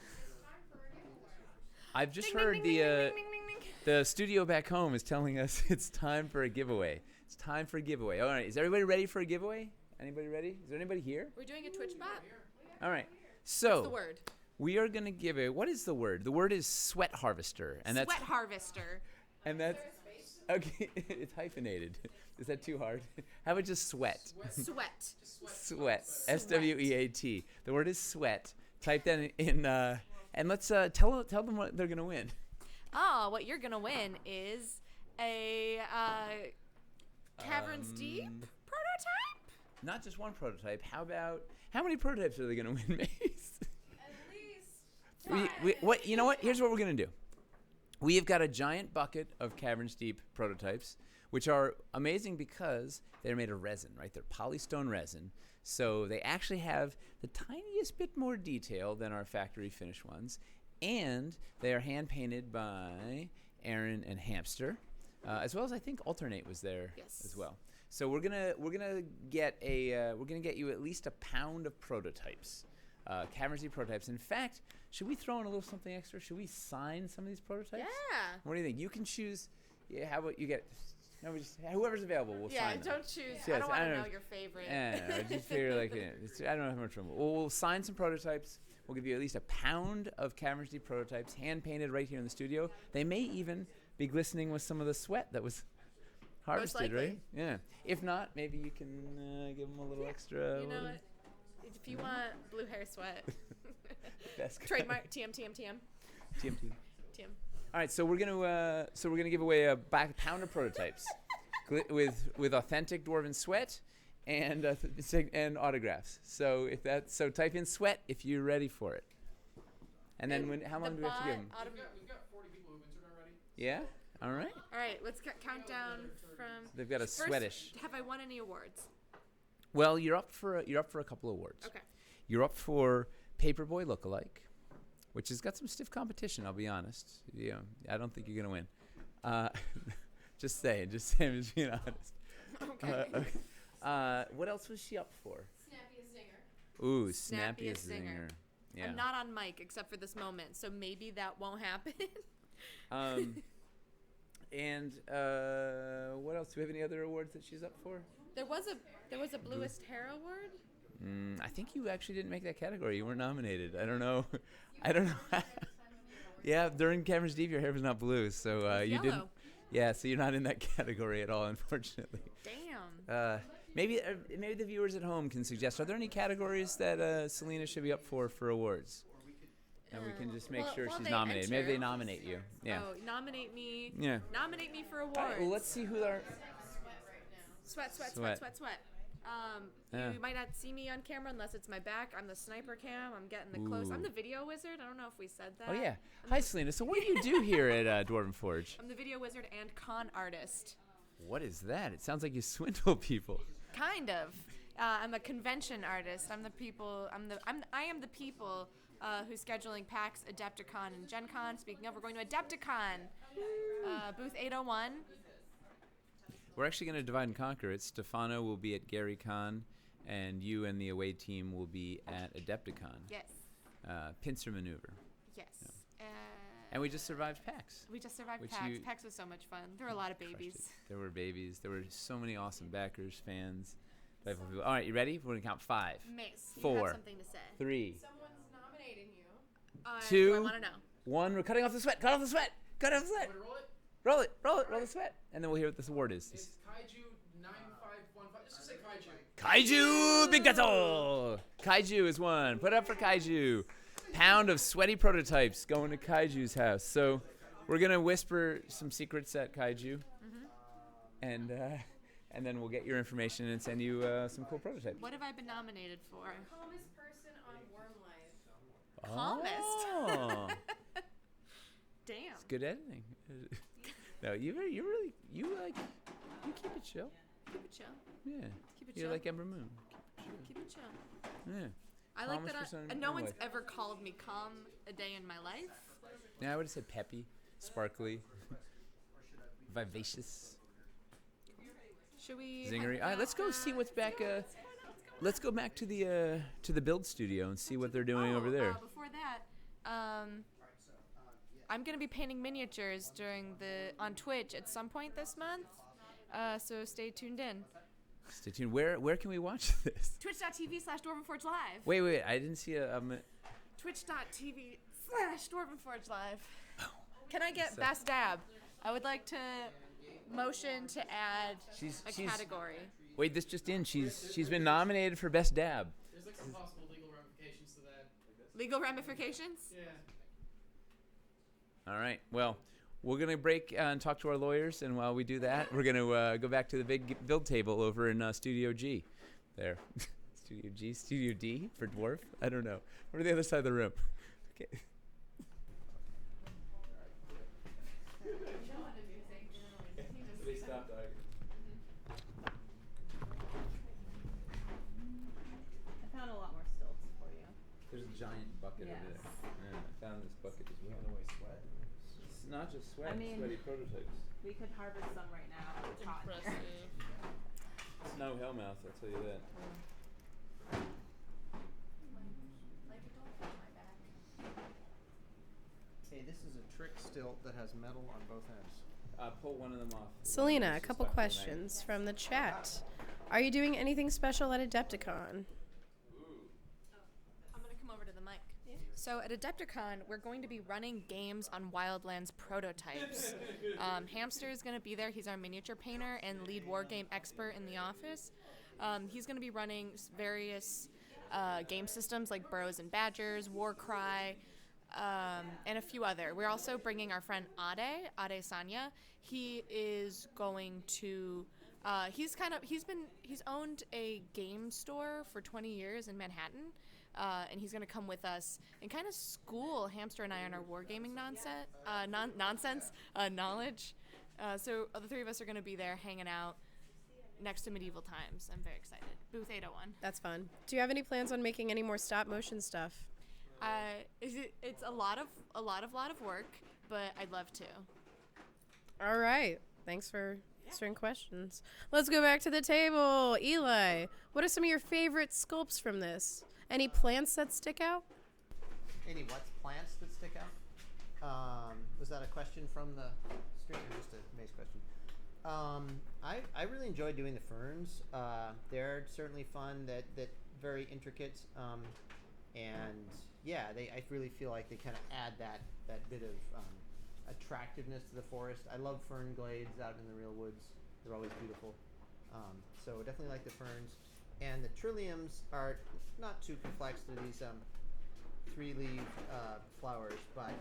S2: I've just heard the studio back home is telling us it's time for a giveaway. It's time for a giveaway. All right, is everybody ready for a giveaway? Anybody ready? Is there anybody here?
S10: We're doing a Twitch bot.
S2: All right. So
S10: What's the word?
S2: we are gonna give it. What is the word? The word is sweat harvester, and
S10: Sweat harvester.
S2: and that's okay. It's hyphenated. Is that too hard? How about just sweat?
S10: Sweat.
S2: Sweat. SWEAT. The word is sweat. Type that in and let's tell them what they're gonna win.
S10: Oh, what you're gonna win is a Caverns Deep prototype.
S2: Not just one prototype. How many prototypes are they gonna win, Mace?
S10: At least
S2: You know what? Here's what we're gonna do. We have got a giant bucket of Caverns Deep prototypes, which are amazing because they're made of resin, right? They're polystone resin, so they actually have the tiniest bit more detail than our factory finished ones, and they are hand painted by Aaron and Hamster, as well as I think Alternate was there as well. So we're gonna get you at least a pound of prototypes, Caverns Deep prototypes. In fact, should we throw in a little something extra? Should we sign some of these prototypes?
S10: Yeah.
S2: What do you think? You can choose. Yeah. How about you get? Whoever's available, we'll sign them.
S10: Don't choose.
S2: Yes,
S10: I don't want
S2: I
S10: to
S2: don't
S10: know
S2: know.
S10: your favorite.
S2: I just figure I don't have much room. We'll sign some prototypes. We'll give you at least a pound of Caverns Deep prototypes, hand painted right here in the studio. They may even be glistening with some of the sweat that was harvested,
S10: likely.
S2: right? Yeah. If not, maybe you can give them a little extra.
S10: You know what? If you want blue hair sweat,
S2: Best
S10: trademark TM.
S2: TM. All right, so we're gonna give away a pound of prototypes with authentic dwarven sweat and autographs. So type in sweat if you're ready for it. And then how long do we have to give them?
S6: We've got 40 people who've entered already.
S2: Yeah. All right.
S10: All right, let's count down from.
S2: They've got a
S10: First,
S2: sweatish.
S10: have I won any awards?
S2: Well, you're up for a couple of awards.
S10: Okay.
S2: You're up for Paperboy Lookalike, which has got some stiff competition. I'll be honest. I don't think you're gonna win. Just saying, just being honest.
S10: Okay.
S2: What else was she up for?
S1: Snappiest zinger.
S2: Ooh,
S10: Snappiest
S2: snappiest
S10: zinger.
S2: zinger. Yeah.
S10: I'm not on mic except for this moment, so maybe that won't happen.
S2: And what else? Do we have any other awards that she's up for?
S10: There was a bluest hair award.
S2: I think you actually didn't make that category. You weren't nominated. I don't know. Yeah, during Caverns Deep, your hair was not blue, so you
S10: yellow.
S2: didn't. Yeah, so you're not in that category at all, unfortunately.
S10: Damn.
S2: Maybe the viewers at home can suggest. Are there any categories that Selena should be up for awards? And we can just make sure she's nominated. Maybe they nominate you. Yeah.
S10: Oh, nominate me.
S2: Yeah.
S10: Nominate me for awards.
S2: All right, well, let's see who are.
S10: Sweat.
S2: Yeah.
S10: You might not see me on camera unless it's my back. I'm the sniper cam. I'm getting the close. I'm the video wizard. I don't know if we said that.
S2: Oh yeah. Hi, Selena. So what do you do here at Dwarven Forge?
S10: I'm the video wizard and con artist.
S2: What is that? It sounds like you swindle people.
S10: Kind of. I'm a convention artist. I am the people who's scheduling PAX, Adepticon, and Gen Con. Speaking of, we're going to Adepticon, booth 801.
S2: We're actually going to divide and conquer it. Stefano will be at Gary Con, and you and the away team will be at Adepticon.
S10: Yes.
S2: Pincer maneuver.
S10: Yes.
S2: Yeah. And we just survived PAX.
S10: We just survived PAX. PAX was so much fun. There were a lot of babies.
S2: There were babies. There were so many awesome backers, fans. Delightful people. All right, you ready? We're going to count 5.
S10: Mace,
S2: 4.
S10: You have something to say.
S2: 3.
S1: Someone's nominating you.
S2: 2.
S10: Do I want to know?
S2: 1. We're cutting off the sweat. Cut off the sweat. Cut off the sweat. Roll it. Roll the sweat. And then we'll hear what this award is.
S6: It's Kaiju 9515. Just say Kaiju.
S2: Kaiju Bigato! Kaiju is 1. Put up for Kaiju. Pound of sweaty prototypes going to Kaiju's house. So we're going to whisper some secrets at Kaiju. And then we'll get your information and send you some cool prototypes.
S10: What have I been nominated for?
S1: Calmest person on Worm Life.
S10: Calmest? Damn.
S2: It's good editing. No, you keep it chill.
S10: Keep it chill.
S2: Yeah.
S10: Keep it
S2: You're
S10: chill.
S2: like Ember Moon.
S10: Keep it chill.
S2: Yeah.
S10: I like
S2: Calmest
S10: that
S2: person in
S10: no
S2: your
S10: one's
S2: life.
S10: ever called me calm a day in my life.
S2: Yeah, I would have said peppy, sparkly, vivacious,
S10: Should we?
S2: zingery. All right, let's go see what's back. Let's go back to the build studio and see what they're doing over there.
S10: Before that, I'm gonna be painting miniatures on Twitch at some point this month. So stay tuned in.
S2: Stay tuned. Where can we watch this?
S10: Twitch.tv/DwarvenForge Live.
S2: Wait. I didn't see a.
S10: Twitch.tv/DwarvenForge Live. Can I get best dab? I would like to motion to add
S2: She's-
S10: category.
S2: Wait, this just in. She's been nominated for best dab.
S6: There's like some possible legal ramifications to that.
S10: Legal ramifications?
S6: Yeah.
S2: All right. Well, we're going to break and talk to our lawyers. And while we do that, we're going to go back to the big build table over in Studio G. There. Studio G? Studio D for dwarf? I don't know. We're on the other side of the room. Okay. They stopped arguing.
S8: I found a lot more stilts for you.
S2: There's a giant bucket over there. Yeah, I found this bucket as well. It's not just sweat,
S8: I mean-
S2: sweaty prototypes.
S8: We could harvest some right now. It's hot in here.
S10: Impressive.
S2: It's no hellmouth, I'll tell you that.
S4: Hey, this is a trick stilt that has metal on both ends.
S2: Pull one of them off.
S1: Selena, a
S2: Just
S1: couple
S2: stuck the knife.
S1: questions from the chat. Are you doing anything special at Adepticon?
S10: I'm going to come over to the mic. So at Adepticon, we're going to be running games on Wildlands prototypes. Hamster is going to be there. He's our miniature painter and lead war game expert in the office. He's going to be running various game systems like Burrows and Badgers, Warcry, and a few other. We're also bringing our friend Ade Sanya. He is going to he's owned a game store for 20 years in Manhattan. And he's going to come with us and kind of school Hamster and I on our wargaming knowledge. So the three of us are going to be there hanging out next to Medieval Times. I'm very excited. Booth 801.
S1: That's fun. Do you have any plans on making any more stop motion stuff?
S10: It's a lot of work, but I'd love to.
S1: All right. Thanks for answering questions. Let's go back to the table. Eli, what are some of your favorite sculpts from this? Any plants that stick out?
S4: Any what's plants that stick out? Was that a question from the stream or just a Maze question? I really enjoy doing the ferns. They're certainly fun. That very intricate. And yeah, I really feel like they kind of add that bit of attractiveness to the forest. I love fern glades out in the real woods. They're always beautiful. So definitely like the ferns. And the trilliums are not too complex. They're these 3-leaf flowers, but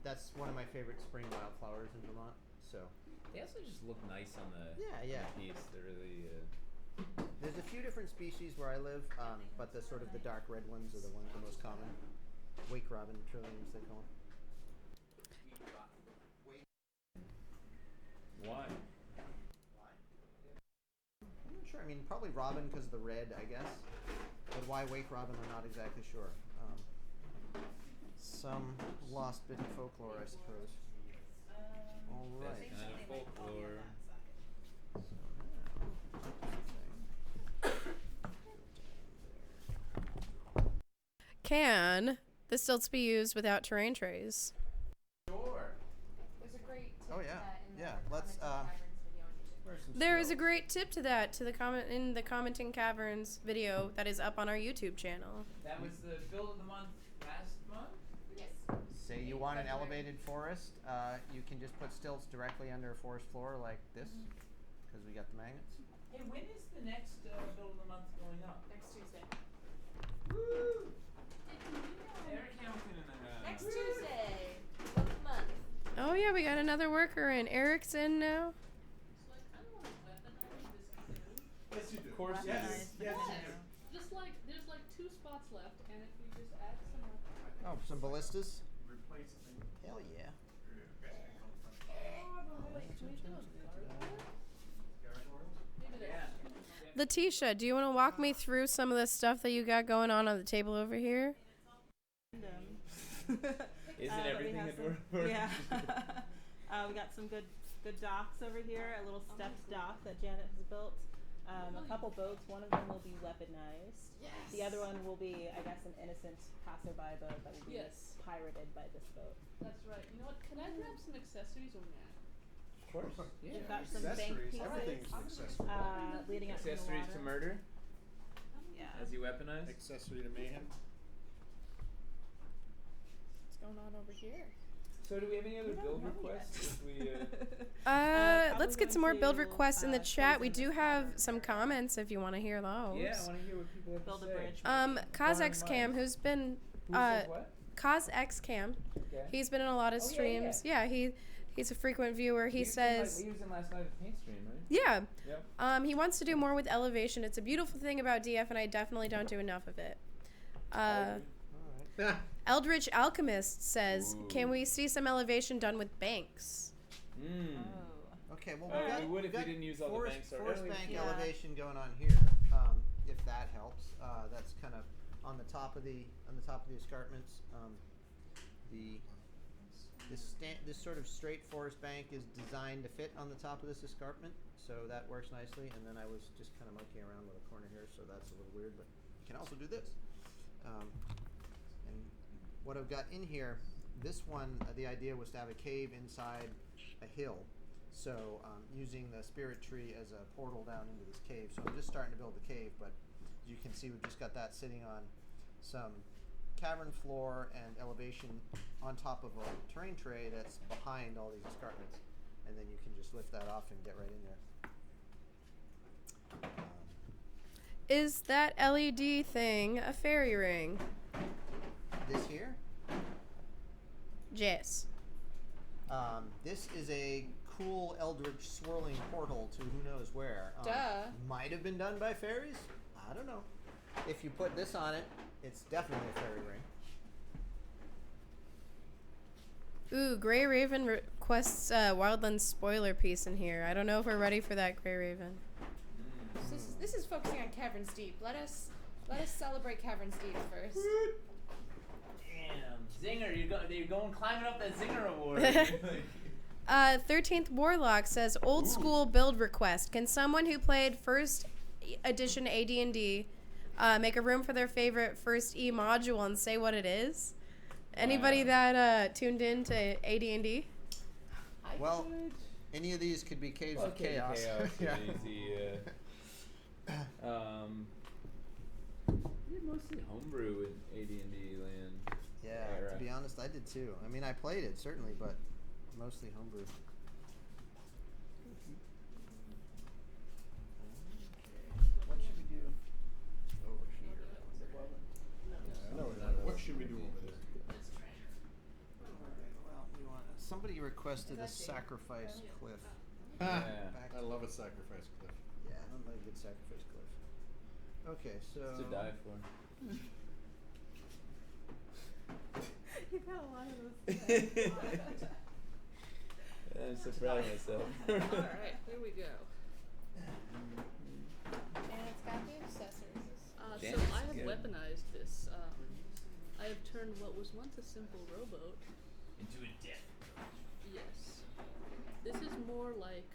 S4: that's one of my favorite spring wildflowers in Vermont. So
S2: They also just look nice on the
S4: yeah.
S2: piece. They're really.
S4: There's a few different species where I live, but the sort of the dark red ones are the most common. Wake robin trilliums, they call them.
S2: Why?
S4: I'm not sure. I mean, probably robin because of the red, I guess. But why wake robin, I'm not exactly sure. Some lost bit of folklore, I suppose. All right.
S2: That's kind of folklore.
S1: Can the stilts be used without terrain trays?
S2: Sure.
S10: There's a great tip
S4: Oh,
S10: to
S4: yeah.
S10: that in
S4: Yeah,
S10: the
S4: let's,
S10: Commenting Caverns video on YouTube.
S4: Where's some
S1: There is a
S4: stilts?
S1: great tip to that to the comment in the Commenting Caverns video that is up on our YouTube channel.
S2: That was the build of the month last month.
S10: Yes.
S4: Say you want an elevated forest, you can just put stilts directly under a forest floor like this, because we got the magnets.
S2: Hey, when is the next build of the month going up?
S10: Next Tuesday.
S2: Woo! Eric Hamilton in the
S10: Next Tuesday of the month.
S1: Oh yeah, we got another worker in. Eric's in now.
S3: So I kind of want to weaponize this canoe.
S9: Yes, you do.
S2: Of course you
S9: Yes.
S2: do.
S9: Yes, you
S3: Yes.
S9: do.
S3: Just like there's like 2 spots left, and if we just add some up.
S4: Oh, some ballistas?
S9: Replacing.
S4: Hell yeah.
S3: Maybe
S2: Yeah.
S1: Letitia, do you want to walk me through some of the stuff that you got going on the table over here?
S2: Isn't
S8: we
S2: everything
S8: have
S2: at
S8: some-
S2: work?
S8: Yeah. We got some good docks over here. A little stepped dock that Janet has built. A couple boats. One of them will be weaponized.
S3: Yes.
S8: The other one will be, I guess, an innocent passerby boat that will be
S3: Yes.
S8: pirated by this boat.
S3: That's right. You know what? Can I grab some accessories or not?
S2: Of course. Yeah.
S8: We've got some bank
S9: Accessories.
S8: pieces
S9: Everything's an accessory.
S8: leading up
S2: Accessories
S8: to
S2: to
S8: the water.
S2: murder
S8: Yeah.
S2: as you weaponize.
S9: Accessory to mayhem.
S1: What's going on over here?
S2: So do we have any other
S8: We don't
S2: build
S8: know
S2: requests?
S8: yet.
S2: If we,
S1: Let's
S8: probably
S1: get some more
S8: going
S1: build
S8: to,
S1: requests in the chat. We
S8: close in
S1: do
S8: this
S1: have
S8: cavern
S1: some
S8: area.
S1: comments if you want to hear those.
S2: yeah, I want to hear what people have
S8: Build
S2: to
S8: a
S2: say.
S8: bridge.
S1: Kazx Cam, who's been
S2: Who says what?
S1: Kazx Cam,
S2: Okay.
S1: he's been in a lot of
S2: Oh, yeah,
S1: streams. Yeah, he's a frequent viewer. He
S2: was in
S1: says,
S2: he was in last night at the paint stream, right?
S1: yeah,
S2: Yep.
S1: he wants to do more with elevation. It's a beautiful thing about DF, and I definitely don't do enough of it.
S4: Alright.
S1: Eldritch Alchemist says,
S2: Ooh.
S1: can we see some elevation done with banks?
S2: Mm.
S8: Oh.
S4: Okay, well,
S2: Oh,
S4: we got,
S2: we would if we
S4: got
S2: didn't use all the
S4: forest,
S2: banks
S4: forest
S2: already.
S4: bank
S8: Yeah.
S4: elevation going on here, if that helps. That's kind of on the top of the escarpments. This sort of straight forest bank is designed to fit on the top of this escarpment, so that works nicely. And then I was just kind of monkeying around with a corner here, so that's a little weird, but you can also do this. And what I've got in here, this one, the idea was to have a cave inside a hill. So using the spirit tree as a portal down into this cave. So I'm just starting to build the cave, but as you can see, we've just got that sitting on some cavern floor and elevation on top of a terrain tray that's behind all these escarpments. And then you can just lift that off and get right in there.
S1: Is that LED thing a fairy ring?
S4: This here,
S1: Yes.
S4: this is a cool eldritch swirling portal to who knows where.
S10: Duh.
S4: Might have been done by fairies. I don't know. If you put this on it, it's definitely a fairy ring.
S1: Ooh, Grey Raven requests Wildlands spoiler piece in here. I don't know if we're ready for that, Grey Raven.
S10: So this is focusing on Caverns Deep. Let us celebrate Caverns Deep first.
S2: Damn, Zinger, you're going climbing up that Zinger award.
S1: 13th Warlock says, old school build request. Can someone who played first edition AD&D make a room for their favorite first E module and say what it is? Anybody that tuned in to AD&D?
S4: Well, any of these could be caves of chaos.
S2: Yeah. Easy. You're mostly homebrew in AD&D land.
S4: Yeah,
S2: Era.
S4: to be honest, I did too. I mean, I played it certainly, but mostly homebrew. requested a sacrifice cliff.
S9: Ah,
S4: Back
S9: I
S4: to-
S9: love a sacrifice cliff.
S4: Yeah, I don't like a good sacrifice cliff. Okay, so.
S2: To die for.
S8: You got a lot of those today.
S2: I'm so proud of myself.
S3: Alright, here we go.
S7: And it's got the accessories.
S3: So
S2: Janet's
S3: I have
S2: good.
S3: weaponized this. I have turned what was once a simple rowboat.
S2: Into a death.
S3: Yes. This is more like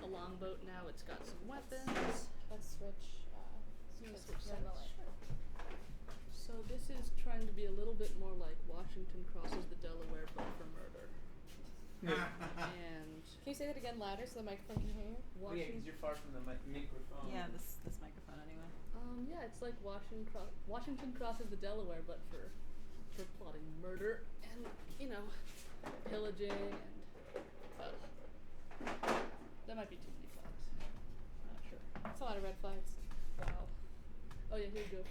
S3: a longboat now. It's got some weapons.
S7: Let's switch.
S3: You wanna
S7: switch
S3: switch
S7: to the
S3: sides?
S7: light.
S3: So this is trying to be a little bit more like Washington crosses the Delaware, but for murder. And
S7: Can you say that again louder so the microphone can hear you?
S2: Yeah, because
S3: Washington.
S2: you're far from the microphone.
S8: Yeah, this microphone anyway.
S3: Yeah, it's like Washington crosses the Delaware, but for plotting murder and pillaging and that might be too many flags. I'm not sure.
S7: That's a lot of red flags.
S3: Wow. Oh yeah, here you go.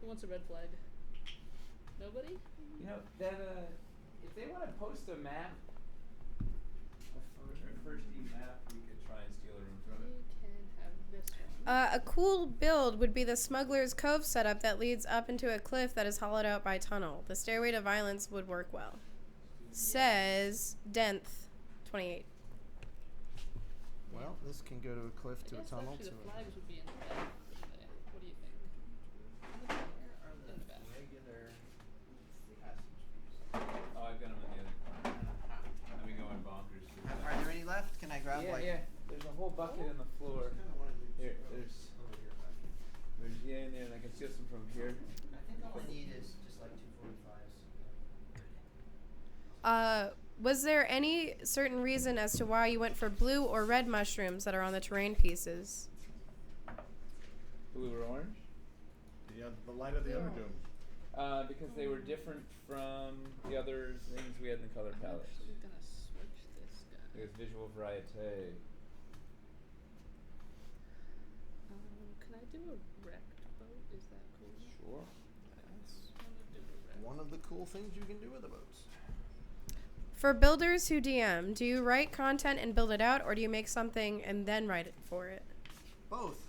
S3: Who wants a red flag? Nobody?
S2: You know that if they want to post a map, a first map, we could try and steal a room from
S3: We
S2: it.
S3: can have this one.
S1: A cool build would be the Smuggler's Cove setup that leads up into a cliff that is hollowed out by a tunnel. The Stairway to Violence would work well. Says Denth 28.
S4: Well, this can go to a cliff
S3: I
S4: to a
S3: guess
S4: tunnel
S3: actually
S4: to
S3: the
S4: a
S3: flags would be in the back. Wouldn't they? What do you think? In the back.
S4: regular passage
S2: Oh, I've got them in the other. I've been going bonkers.
S4: Are there any left? Can I grab like?
S2: Yeah. There's a whole bucket on the floor. Here, there's in there, and I can steal some from here.
S4: I think all I need is just like 245s.
S1: Was there any certain reason as to why you went for blue or red mushrooms that are on the terrain pieces?
S2: Blue or orange?
S9: The light of the Underdoom.
S2: Because they were different from the other things we had in the color
S3: I'm
S2: palette.
S3: actually gonna switch this guy.
S2: There's visual variety.
S3: Can I do a wrecked boat? Is that cool?
S2: Sure.
S3: I'm gonna do a wrecked.
S4: One of the cool things you can do with the boats.
S1: For builders who DM, do you write content and build it out, or do you make something and then write it for it?
S4: Both.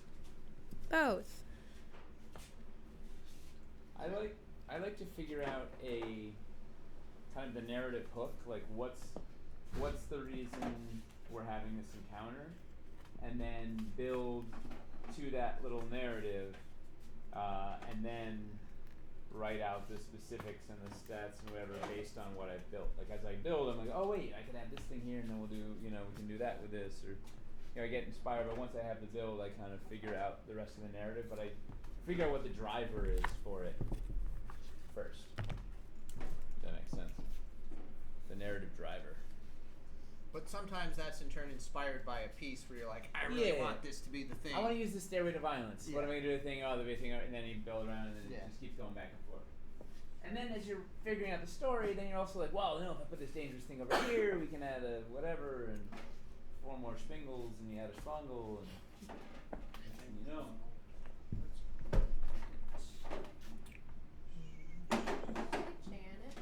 S1: Both.
S2: I like to figure out a kind of the narrative hook, like what's the reason we're having this encounter, and then build to that little narrative, and then write out the specifics and the stats and whatever based on what I've built. Like as I build, I'm like, oh wait, I can add this thing here, and then we'll do, we can do that with this, or I get inspired. But once I have the build, I kind of figure out the rest of the narrative. But I figure out what the driver is for it first. If that makes sense. The narrative driver.
S4: But sometimes that's in turn inspired by a piece where you're like, I really
S2: Yeah.
S4: want this to be the thing.
S2: I want to use the Stairway to Violence. What am I gonna do? The thing, the big thing, and then you build around, and then
S4: Yeah.
S2: it just keeps going back and forth. And then as you're figuring out the story, then you're also like, well, if I put this dangerous thing over here, we can add a whatever, and 4 more spingles, and you add a spangle, and
S7: Janet.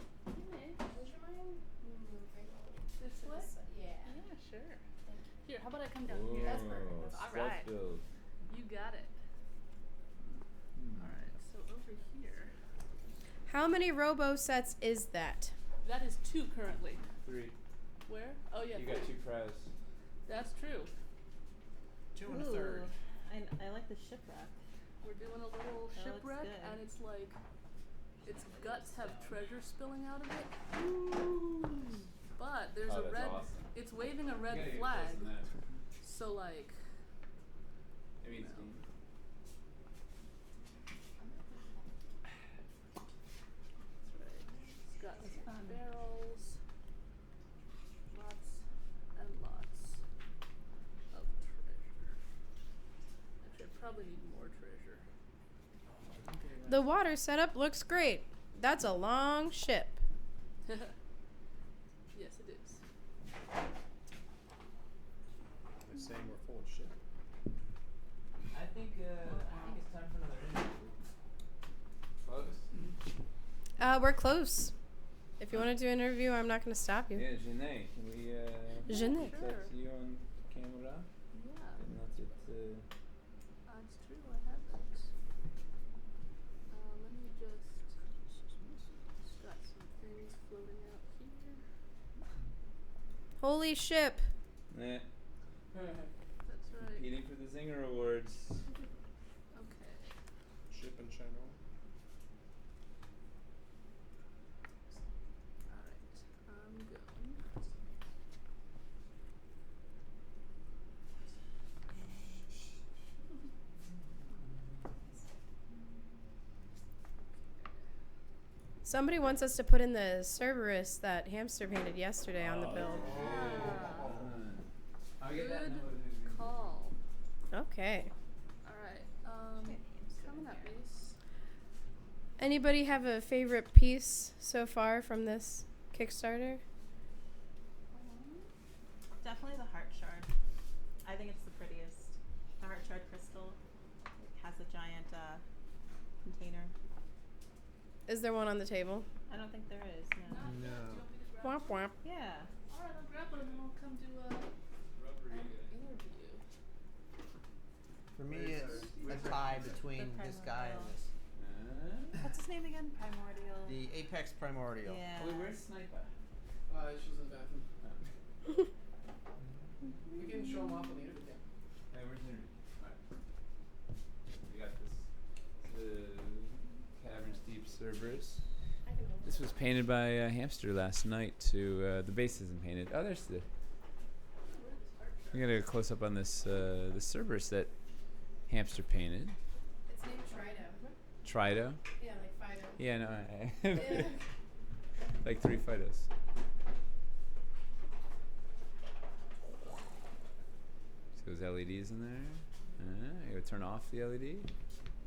S7: Hey, would you mind moving
S3: This
S7: to
S3: way?
S7: this side? Yeah.
S3: Yeah, sure.
S7: Thank you.
S3: Here, how about I come down
S2: Whoa,
S3: here?
S7: That's perfect. That's
S3: Alright.
S2: self-build.
S3: You got it. Alright, so over here.
S1: How many robo sets is that?
S3: That is 2 currently.
S2: 3.
S3: Where? Oh yeah.
S2: You got 2
S3: three.
S2: crows.
S3: That's true.
S4: 2 and a third.
S8: I like the shipwreck.
S3: We're doing a little
S8: That looks
S3: shipwreck,
S8: good.
S3: and it's like its guts have treasure spilling out of it. But there's
S2: Oh,
S3: a
S2: that's
S3: red.
S2: awesome.
S3: It's waving a
S2: You
S3: red
S2: gotta get
S3: flag.
S2: close to that.
S3: So like.
S2: I mean, it's
S3: No. That's right. It's got
S8: That's
S3: some
S8: fun.
S3: barrels. Lots and lots of treasure. Actually, I probably need more treasure.
S1: The water setup looks great. That's a long ship.
S3: Yes, it is.
S9: They're saying we're full of shit.
S2: I think it's time for another interview. Close.
S1: We're close. If you want to do an interview, I'm not going to stop you.
S2: Yeah, Janae, can we
S1: Janae.
S2: talk to you on camera?
S3: Yeah.
S2: And not it,
S3: It's true, I have that. Let me just got some things floating out here.
S1: Holy ship.
S2: Nah,
S3: That's right.
S2: competing for the Zinger Awards.
S3: Okay.
S9: Ship and channel.
S3: Alright. I'm going.
S1: Somebody wants us to put in the Cerberus that Hamster painted yesterday on the build.
S2: I'll get that
S3: Good
S2: note.
S3: call.
S1: Okay.
S3: Alright. Coming up, base.
S1: Anybody have a favorite piece so far from this Kickstarter?
S8: Definitely the heart shard. I think it's the prettiest. The heart shard crystal. It has a giant container.
S1: Is there one on the table?
S8: I don't think there is. No.
S3: Do you
S4: No.
S3: want me to grab
S1: Womp womp.
S8: Yeah.
S3: Alright, I'll grab one and then I'll come do an interview.
S4: For me, it's a tie between this guy and this.
S8: What's his name again? Primordial.
S4: The Apex Primordial.
S8: Yeah.
S2: Wait, where's Sniper?
S6: She's in the bathroom. We can show him off on the interview.
S2: Hey, where's Henry? Alright. We got this. The Caverns Deep Cerberus. This was painted by Hamster last night to, the base isn't painted. Oh, there's the... We got a close up on this, the Cerberus that Hamster painted.
S1: It's named Trido.
S2: Trido.
S1: Yeah, like Fido.
S2: Yeah, no,
S1: Yeah.
S2: like 3 Fidos. So those LEDs in there. You gotta turn off the LED, and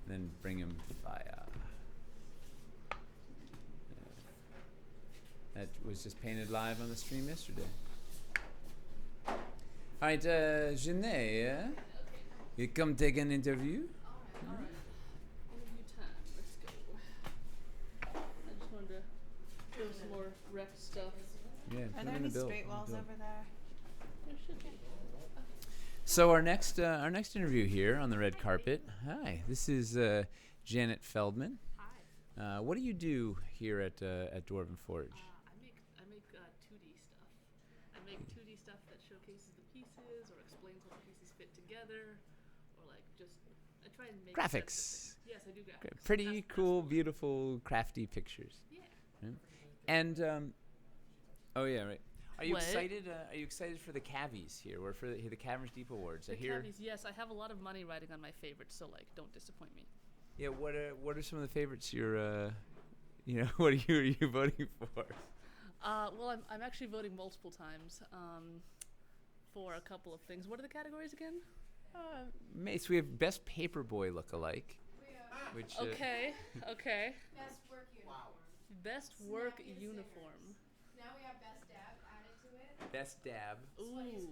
S2: then bring him fire. That was just painted live on the stream yesterday. All right, Janae, you come take an interview?
S3: Alright. Interview time. Let's go. I just wanted to show some more rec stuff.
S2: Yeah.
S8: Are
S2: put
S8: there
S2: in
S8: any
S2: the build,
S8: straight
S2: put in the
S8: walls
S2: build.
S8: over there?
S3: There should be.
S2: So our next interview here on the red carpet. Hi, this is Janet Feldman.
S3: Hi.
S2: What do you do here at Dwarven Forge?
S3: I make 2D stuff. I make 2D stuff that showcases the pieces or explains how the pieces fit together, or like just I try and make sense of
S2: Graphics.
S3: things. Yes, I do graphics.
S2: Pretty
S3: That's
S2: cool,
S3: one.
S2: beautiful, crafty pictures.
S3: Yeah.
S2: Yeah. And oh yeah, right. Are you
S3: What?
S2: excited? Are you excited for the Cavies here, or for the Caverns Deep Awards?
S3: The
S2: I hear.
S3: Cavies, yes, I have a lot of money riding on my favorites, so like, don't disappoint me.
S2: Yeah. What are some of the favorites you're what are you voting for?
S3: Well, I'm actually voting multiple times for a couple of things. What are the categories again?
S2: So we have best paperboy lookalike, which
S3: Okay, okay.
S1: Best work uniform.
S3: Best work uniform.
S1: Now we have best dab added to it.
S2: best dab.
S3: Ooh.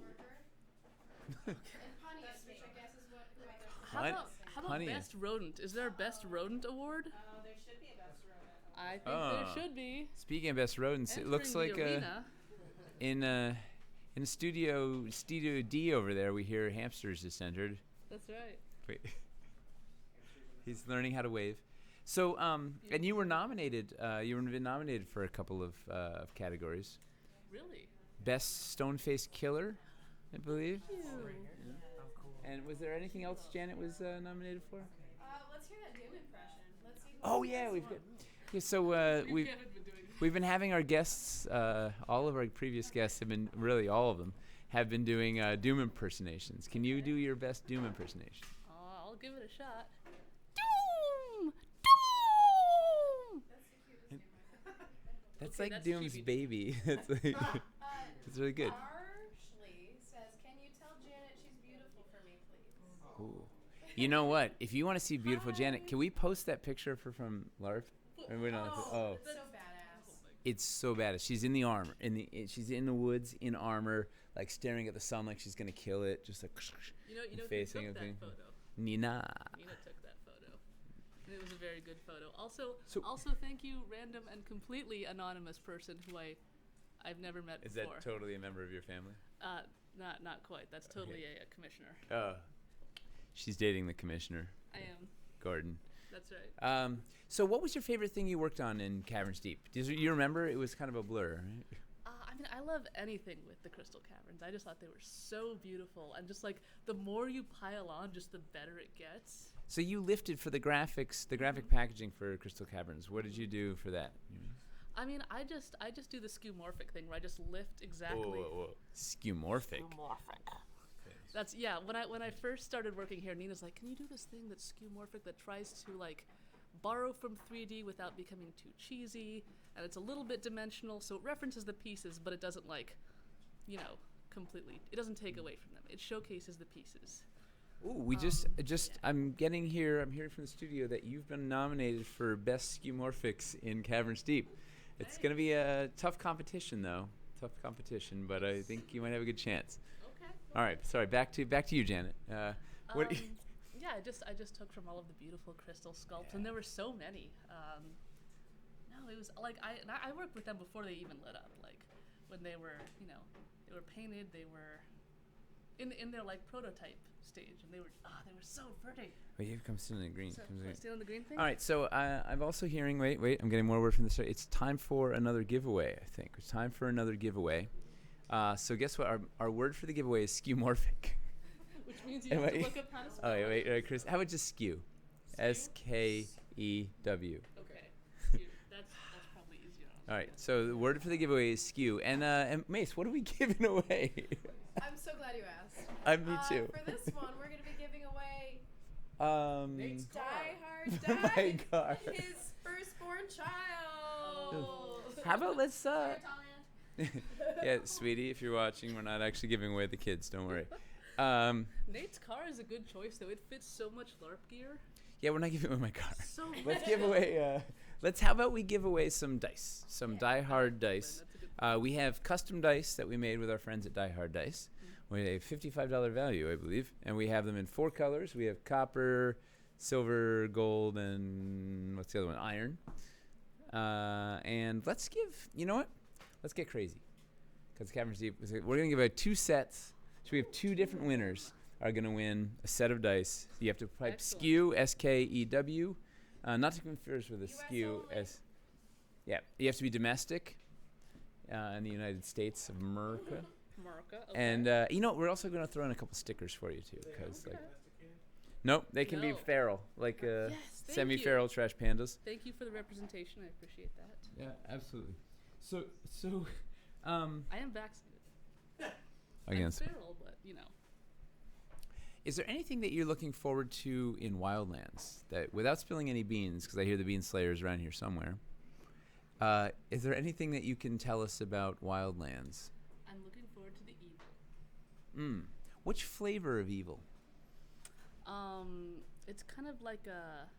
S1: And punniest, which I guess is what whoever.
S3: How
S2: Hun-
S3: about
S2: honey.
S3: best rodent? Is there a best rodent award?
S8: Oh, there should be a best rodent.
S3: I think
S2: Ah.
S3: there should be.
S2: Speaking of best rodents, it looks
S3: Entering
S2: like
S3: the arena.
S2: in Studio D over there, we hear hamsters just entered.
S3: That's right.
S2: Wait. He's learning how to wave. So, and you were nominated. You were been nominated for a couple of categories.
S3: Really?
S2: Best stone-faced killer, I believe.
S3: Ew.
S2: And was there anything else Janet was nominated for?
S1: Let's hear that Doom impression. Let's see.
S2: Oh yeah, we've got. Yeah, so
S3: We
S2: we've
S3: haven't been doing
S2: we've been having our guests. All of our previous guests have been really all of them have been doing Doom impersonations. Can you do your best Doom impersonation?
S3: I'll give it a shot. Doom! Doom!
S2: That's
S3: Okay,
S2: like
S3: that's
S2: Doom's
S3: cheesy.
S2: baby. That's like it's really good.
S1: Ashley says, "Can you tell Janet she's beautiful for me, please?"
S2: Ooh. You know what? If you want to see beautiful Janet, can we post that picture of her from LARP? Or we don't have to- oh,
S1: It's so badass.
S2: it's so bad. She's in the armor, she's in the woods in armor, like staring at the sun, like she's gonna kill it, just like
S3: You know who
S2: facing
S3: took
S2: everything.
S3: that photo?
S2: Nina.
S3: Nina took that photo. And it was a very good photo. Also,
S2: So-
S3: thank you, random and completely anonymous person who I've never met
S2: Is
S3: before.
S2: that totally a member of your family?
S3: Not quite. That's totally a commissioner.
S2: She's dating the commissioner,
S3: I am.
S2: Gordon.
S3: That's right.
S2: So what was your favorite thing you worked on in Caverns Deep? Do you remember? It was kind of a blur, right?
S3: I mean, I love anything with the crystal caverns. I just thought they were so beautiful, and just like the more you pile on, just the better it gets.
S2: So you lifted for the graphics, the graphic packaging for Crystal Caverns. What did you do for that?
S3: I mean, I just do the skeuomorphic thing where I just lift exactly.
S2: Whoa. Skeuomorphic.
S3: That's when I first started working here, Nina's like, "Can you do this thing that's skeuomorphic that tries to like borrow from 3D without becoming too cheesy, and it's a little bit dimensional, so it references the pieces, but it doesn't like, completely. It doesn't take away from them. It showcases the pieces."
S2: Ooh, we I'm hearing from the studio that you've been nominated for Best Skeuomorphics in Caverns Deep. It's going to be a tough competition, though. But I think you might have a good chance.
S3: Okay.
S2: All right, sorry. Back to you, Janet. What?
S3: Yeah, I just took from all of the beautiful crystal sculpts, and there were so many. No, it was like I worked with them before they even lit up. Like when they were, they were painted, they were in their like prototype stage, and they were so pretty.
S2: Wait, you come sit on the green.
S3: So,
S2: Come sit.
S3: stay on the green thing.
S2: All right, so I'm also hearing. Wait, I'm getting more word from the start. It's time for another giveaway. I think it's time for another giveaway. So guess what? Our word for the giveaway is skeuomorphic.
S3: Which means you have to look up how to spell it.
S2: Wait, Chris. How about just skew? SKEW.
S3: Okay. That's probably easier.
S2: All right. So the word for the giveaway is skew. And Mace, what are we giving away?
S1: I'm so glad you asked.
S2: Me too.
S1: For this one, we're going to be giving away
S6: Nate's car.
S1: Die Hard
S2: My God.
S1: his firstborn child.
S2: How about let's
S7: Talia.
S2: yeah, sweetie, if you're watching, we're not actually giving away the kids. Don't worry.
S3: Nate's car is a good choice, though. It fits so much LARP gear.
S2: Yeah, we're not giving away my car.
S3: So
S2: Let's give away. How about we give away some dice, some Die Hard dice. We have custom dice that we made with our friends at Die Hard Dice, with a $55 value, I believe, and we have them in 4 colors. We have copper, silver, gold, and what's the other one? Iron. And let's give. You know what? Let's get crazy, because Caverns Deep. We're gonna give away 2 sets. So we have 2 different winners are gonna win a set of dice. You have to type
S3: Excellent.
S2: skew, SKEW, not to confuse with a skew
S1: only.
S2: as. Yeah, you have to be domestic in the United States of America.
S3: America. Okay.
S2: And we're also going to throw in a couple stickers for you too, because nope, they can be
S3: No.
S2: feral, like
S3: Yes, thank
S2: semi-feral trash pandas.
S3: Thank you for the representation. I appreciate that.
S2: Yeah, absolutely. So
S3: I am vaccinated.
S2: against.
S3: I'm feral, but
S2: Is there anything that you're looking forward to in Wildlands that, without spilling any beans, because I hear the Bean Slayers around here somewhere? Is there anything that you can tell us about Wildlands?
S3: I'm looking forward to the evil.
S2: Which flavor of evil?
S3: It's kind of like a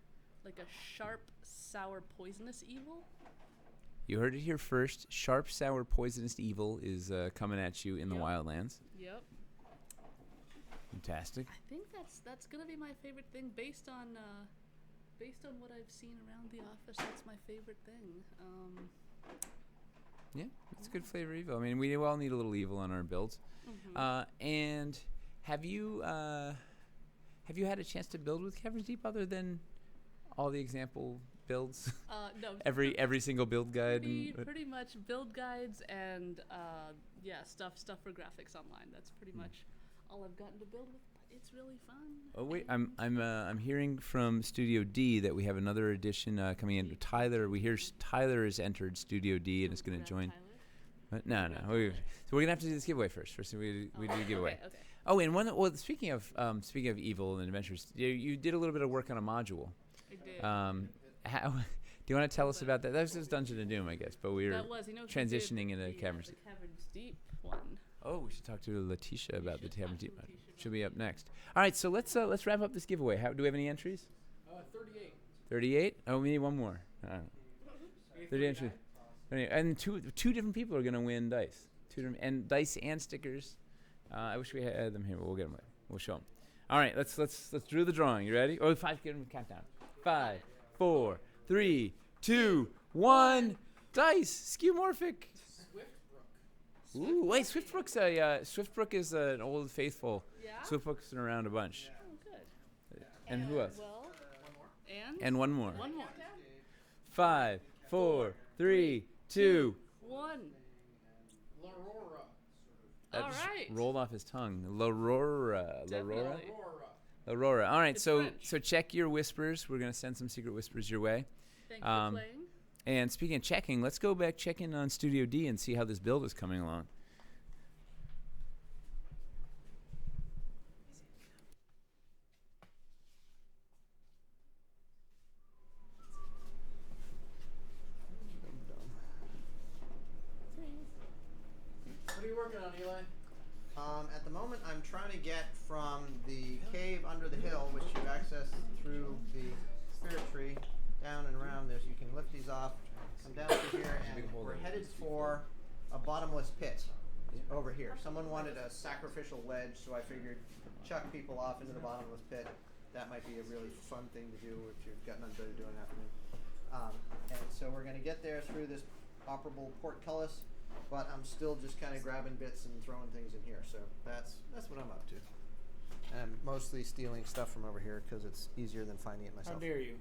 S3: sharp, sour, poisonous evil.
S2: You heard it here first. Sharp, sour, poisonous evil is coming at you in the
S3: Yep.
S2: Wildlands.
S3: Yep.
S2: Fantastic.
S3: I think that's gonna be my favorite thing based on what I've seen around the office. That's my favorite thing.
S2: Yeah, it's a good flavor evil. I mean, we all need a little evil on our builds. And have you had a chance to build with Caverns Deep other than all the example builds?
S3: No.
S2: every single build guide.
S3: Pretty much build guides and stuff for graphics online. That's pretty much all I've gotten to build with. But it's really fun.
S2: Oh wait, I'm hearing from Studio D that we have another edition coming in. Tyler, we hear Tyler has entered Studio D and is going to join.
S3: Tyler?
S2: But no. So we're gonna have to do this giveaway first. First we do the giveaway.
S3: Okay.
S2: Oh, and speaking of evil and adventures, you did a little bit of work on a module.
S3: I did.
S2: How do you want to tell us about that? That was just Dungeon and Doom, I guess, but we were
S3: That was,
S2: transitioning into Caverns
S3: the
S2: Deep.
S3: Caverns Deep one.
S2: Oh, we should talk to Letitia about the Caverns Deep.
S3: Letitia
S2: She'll be up next. All right, so let's wrap up this giveaway. Do we have any entries?
S6: 38.
S2: 38. Oh, we need one more. 30 entries. And two different people are gonna win dice. And dice and stickers. I wish we had them here, but we'll get them later. We'll show them. All right, let's do the drawing. You ready? Oh, 5. Give them a countdown. 5, 4, 3, 2, 1. Dice. Skeuomorphic. Ooh, wait, Swiftbrook is an old faithful.
S3: Yeah?
S2: Swiftbrook's been around a bunch.
S3: Oh, good.
S2: And who else?
S3: Well, and?
S2: And one more.
S3: One more.
S2: 5, 4, 3, 2.
S3: 1.
S6: L'aurora.
S2: That
S3: All
S2: just
S3: right.
S2: rolled off his tongue. L'aurora.
S3: Definitely.
S2: Aurora. All right,
S3: It's
S2: so
S3: French.
S2: check your whispers. We're gonna send some secret whispers your way.
S3: Thanks for playing.
S2: And speaking of checking, let's go back check in on Studio D and see how this build is coming along.
S6: What are you working on, Eli?
S4: At the moment, I'm trying to get from the cave under the hill, which you access through the spirit tree, down and around this. You can lift these off, come down through here, and we're headed for a bottomless pit over here. Someone wanted a sacrificial ledge, so I figured chuck people off into the bottomless pit. That might be a really fun thing to do if you've got nothing better to do in the afternoon. And so we're going to get there through this operable portcullis. But I'm still just kind of grabbing bits and throwing things in here, so that's what I'm up to. And I'm mostly stealing stuff from over here because it's easier than finding it myself.
S11: How dare you?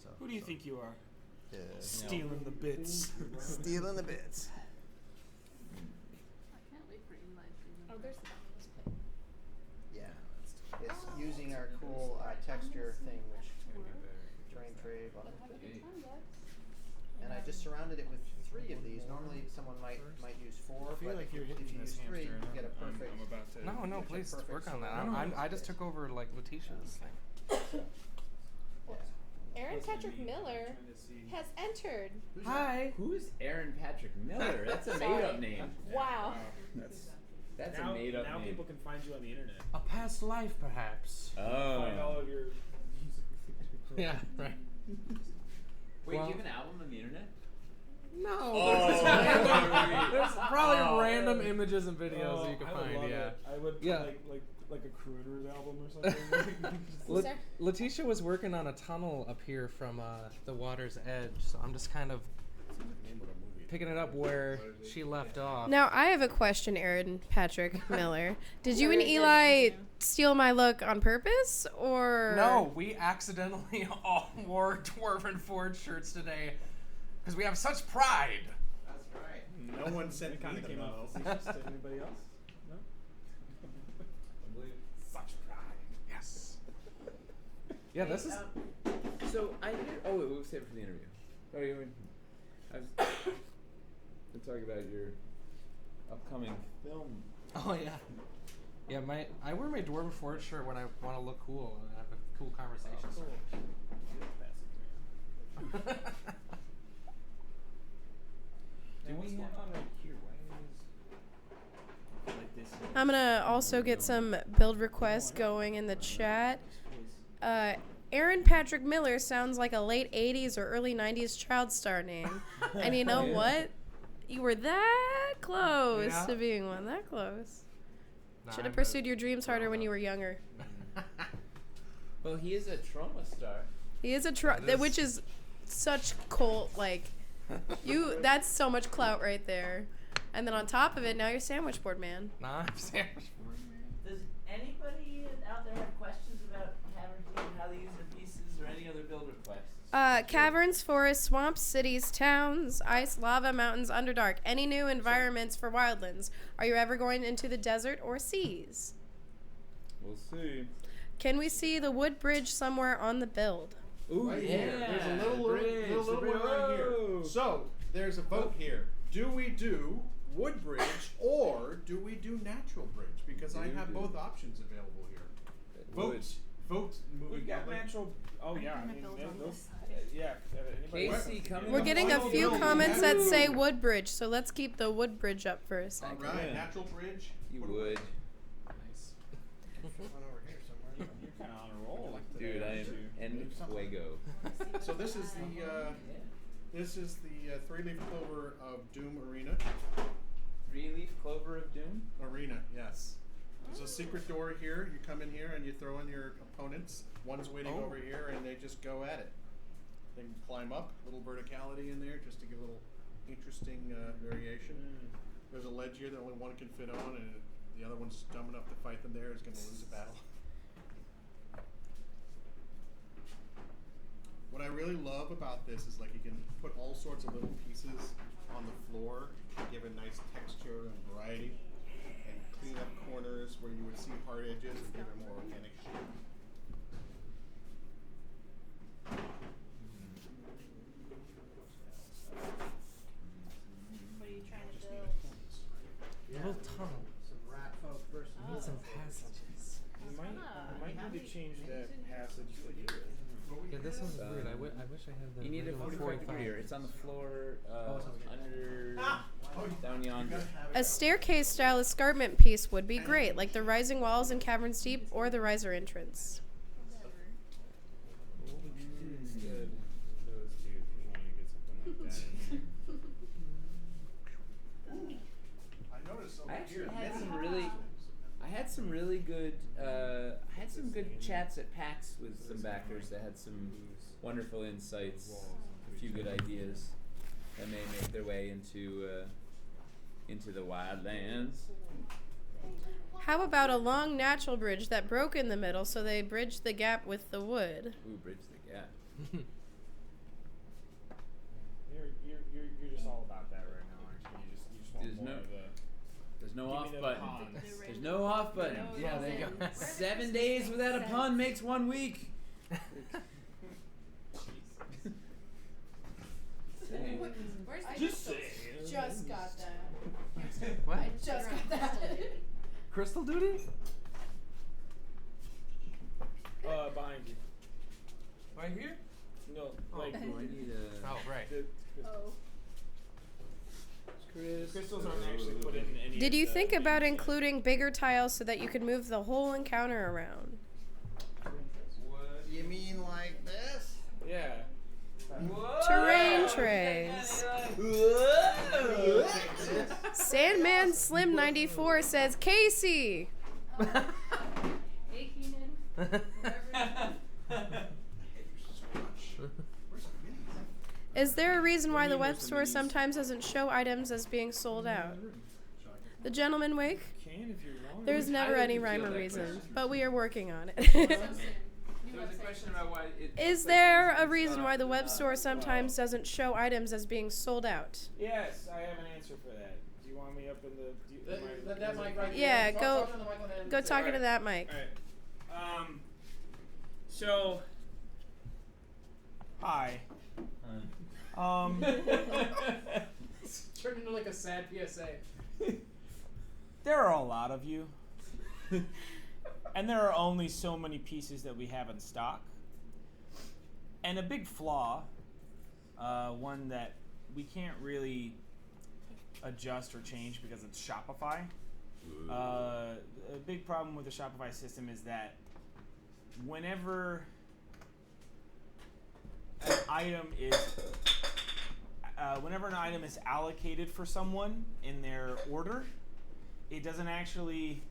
S4: So,
S11: Who do you think you are?
S4: Stealing
S11: the bits.
S4: Stealing the bits.
S3: I can't wait for Eli to. Oh, there's the bottomless pit.
S4: Yeah, it's using our cool texture thing, which terrain tray, bottomless pit. And I just surrounded it with 3 of these. Normally, someone might use 4,
S11: I feel
S4: but
S11: like you're
S4: if
S11: hitting
S4: you
S11: this
S4: use 3, you
S11: hamster.
S4: get a perfect.
S11: I'm about to.
S12: No,
S4: Which
S12: please
S4: is perfect
S12: work on that.
S4: solution.
S12: I just took over like Letitia's thing.
S4: Yeah.
S1: Aaron Patrick Miller has entered.
S12: Hi.
S2: Who's Aaron Patrick Miller? That's a made-up name.
S1: Wow.
S2: That's
S11: now,
S2: a made-up
S11: now
S2: name.
S11: people can find you on the internet.
S12: A past life, perhaps.
S11: Find all
S2: Oh.
S11: of your music.
S12: Yeah, right.
S2: Wait,
S12: Well-
S2: do you have an album on the internet?
S12: No.
S2: Oh.
S12: There's probably random images and videos
S11: Oh,
S12: that you can
S11: I would
S12: find.
S11: love
S12: Yeah.
S11: it. I would
S12: Yeah.
S11: like a Crooner's album or something.
S12: Letitia was working on a tunnel up here from the water's edge, so I'm just kind of picking it up where she left off.
S1: Now I have a question, Aaron Patrick Miller. Did you and Eli steal my look on purpose, or
S12: No, we accidentally all wore Dwarven Forge shirts today because we have such pride.
S4: That's right.
S9: No one sent
S11: It kind
S9: me
S11: of
S9: the
S11: came
S9: memo.
S11: off facetious to anybody else. No.
S12: Such pride. Yes. Yeah, this is.
S2: So I hear. Oh, wait, we'll save it for the interview. Oh, you mean? I was. We're talking about your upcoming film.
S12: Oh yeah. Yeah, I wear my Dwarven Forge shirt when I want to look cool and have a cool conversation.
S11: Do we have on right here? Why is like this?
S1: I'm gonna also get some build requests going in the chat. Aaron Patrick Miller sounds like a late 80s or early 90s child star name. And you know what? You were that close
S12: Yeah.
S1: to being one. That close.
S12: Nah,
S1: Should
S12: I'm
S1: have
S12: a-
S1: pursued your dreams harder when you were younger.
S2: Well, he is a trauma star.
S1: He is a
S12: That is-
S1: which is such cult, like, that's so much clout right there. And then on top of it, now you're sandwich board man.
S12: Nah, I'm sandwich.
S2: Does anybody out there have questions about Caverns and how they use their pieces or any other build requests?
S1: Caverns, forests, swamps, cities, towns, ice, lava, mountains, underdark. Any new environments for wildlands? Are you ever going into the desert or seas?
S2: We'll see.
S1: Can we see the wood bridge somewhere on the build?
S2: Ooh,
S9: Right
S2: yeah.
S9: here. There's a little
S2: bridge.
S9: one right here.
S2: Whoa.
S9: So there's a vote here. Do we do wood bridge or do we do natural bridge? Because I have both options available here.
S2: Wood.
S9: Vote moving
S11: We've got
S9: forward.
S11: natural. Oh yeah, I mean, those, yeah. Anybody
S2: Casey coming.
S1: We're
S2: on.
S1: getting a
S9: Whoa,
S1: few
S9: whoa,
S1: comments that
S9: whoa.
S1: say wood bridge, so let's keep the wood bridge up for a
S9: All
S1: second.
S9: right,
S2: Yeah.
S9: natural bridge.
S2: You
S9: What-
S2: would.
S11: Nice.
S4: One over here somewhere.
S11: You're kind of on a roll.
S2: Dude, I am en fuego.
S9: So this is the 3-leaf clover of Doom Arena.
S2: 3-leaf clover of doom.
S9: Arena, yes. There's a secret door here. You come in here and you throw in your opponents. One's waiting over here, and they just go at it. They can climb up, a little verticality in there just to give a little interesting variation. There's a ledge here that only one can fit on, and the other one's dumb enough to fight them there is going to lose a battle. What I really love about this is like you can put all sorts of little pieces on the floor to give a nice texture and variety, and clean up corners where you would see hard edges and give it more organic shape.
S8: What are you trying to
S9: Just
S8: build?
S9: need a cornice.
S12: Little tunnel.
S4: Some rat folk versus
S8: Oh.
S12: Need some passages.
S11: You might need to change that passage to here.
S12: Yeah, this one's weird. I wish I had the.
S2: You need a
S12: original
S2: 45 degree here. It's on the floor under down yonder.
S1: A staircase style escarpment piece would be great, like the rising walls in Caverns Deep or the riser entrance.
S11: Those two, if you want to get something like that.
S9: I noticed over
S2: I actually
S9: here.
S2: had some really good I had some good chats at PAX with some backers that had some wonderful insights, a few good ideas that may make their way into the wildlands.
S1: How about a long natural bridge that broke in the middle so they bridged the gap with the wood?
S2: Ooh, bridge the gap.
S11: You're just all about that right now, aren't you? You just want
S2: There's
S11: more
S2: no-
S11: of the.
S2: There's no
S11: Give me
S2: off
S11: the
S2: button.
S11: pun.
S2: There's no off button.
S8: No
S12: Yeah, there you go.
S2: 7 days without a pun makes 1 week.
S7: Where's the
S11: Just
S7: crystals?
S11: saying.
S7: Just got that.
S12: What?
S7: I just got that.
S12: Crystal duty?
S11: Behind you.
S12: Right here?
S11: No,
S12: Oh.
S11: like
S2: I need a
S12: Oh, right.
S11: the
S8: Oh.
S11: crystals aren't actually put in any.
S1: Did
S11: of
S1: you
S11: the
S1: think about
S11: things yet.
S1: including bigger tiles so that you could move the whole encounter around?
S11: What?
S4: You mean like this?
S11: Yeah.
S1: Terrain trays.
S2: Whoa.
S1: Sandman Slim 94 says, Casey!
S7: Hey, Keenan.
S1: Is there a reason why the web store sometimes doesn't show items as being sold out? The gentleman wake?
S11: Can if you want.
S1: There's never
S2: I
S1: any
S2: didn't
S1: rhyme
S2: feel
S1: or
S2: that
S1: reason,
S2: question.
S1: but we are working on
S7: So
S1: it.
S7: soon. New
S2: There was a
S7: website.
S2: question about why it
S1: Is there a reason why the web store sometimes doesn't show items as being sold out?
S11: Yes, I have an answer for that. Do you want me up in the?
S6: That mic right
S1: Yeah,
S6: there.
S1: go-
S6: Talk on the mic on that end.
S1: Go talk
S11: Alright.
S1: into that mic.
S11: Alright. So. Hi.
S6: It's turned into like a sad PSA.
S11: There are a lot of you. And there are only so many pieces that we have in stock. And a big flaw, one that we can't really adjust or change because it's Shopify. A big problem with the Shopify system is that whenever an item is allocated for someone in their order, it doesn't actually.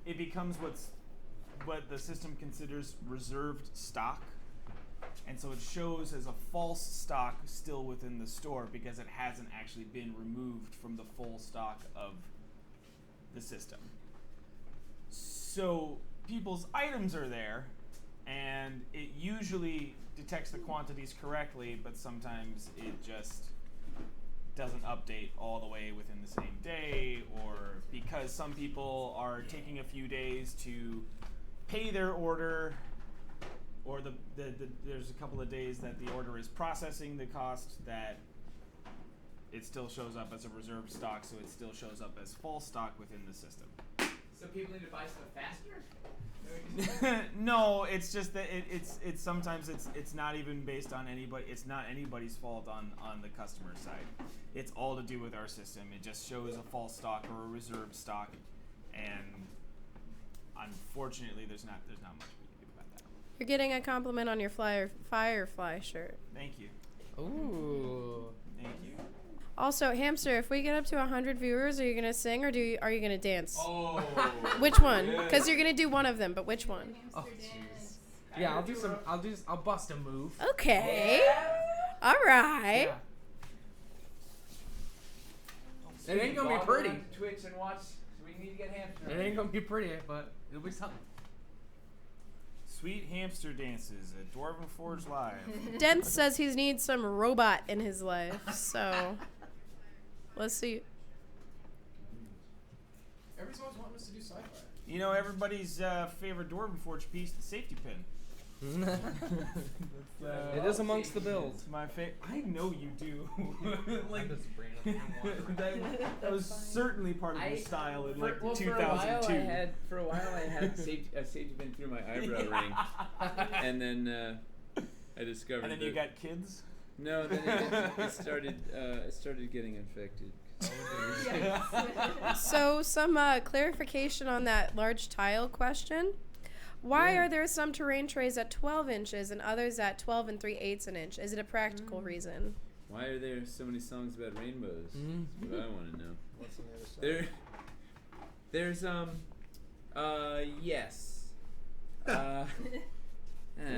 S11: It becomes what the system considers reserved stock, and so it shows as a false stock still within the store because it hasn't actually been removed from the full stock of the system. So people's items are there, and it usually detects the quantities correctly, but sometimes it just doesn't update all the way within the same day, or because some people are taking a few days to pay their order, or there's a couple of days that the order is processing the cost, that it still shows up as a reserved stock, so it still shows up as full stock within the system.
S2: So people need to buy stuff faster?
S11: No, it's just that it's sometimes it's not even based on anybody. It's not anybody's fault on the customer side. It's all to do with our system. It just shows a false stock or a reserved stock, and unfortunately, there's not much we can do about that.
S1: You're getting a compliment on your Firefly shirt.
S11: Thank you.
S12: Ooh.
S11: Thank you.
S1: Also, Hamster, if we get up to 100 viewers, are you gonna sing or are you gonna dance?
S2: Oh.
S1: Which one? Because you're gonna do one of them, but which one?
S12: Oh, jeez. Yeah, I'll bust a move.
S1: Okay. All right.
S12: Yeah. It ain't gonna be pretty.
S2: Twitch and watch. We need to get hamster.
S12: It ain't gonna be pretty, but it'll be something.
S11: Sweet hamster dances at Dwarven Forge Live.
S1: Dent says he needs some robot in his life, so let's see.
S6: Everybody's always wanting us to do sci-fi.
S11: You know everybody's favorite Dwarven Forge piece, the safety pin.
S12: It is amongst the builds.
S11: It's my favorite. I know you do. Like that was certainly part of the style in like 2002.
S2: For a while, I had a safety pin through my eyebrow ring, and then I discovered.
S11: And then you got kids.
S2: No, then it started getting infected.
S1: So some clarification on that large tile question. Why are there some terrain trays at 12 inches and others at 12 and 3/8 an inch? Is it a practical reason?
S2: Why are there so many songs about rainbows? That's what I want to know.
S4: What's on the other side?
S2: There's yes.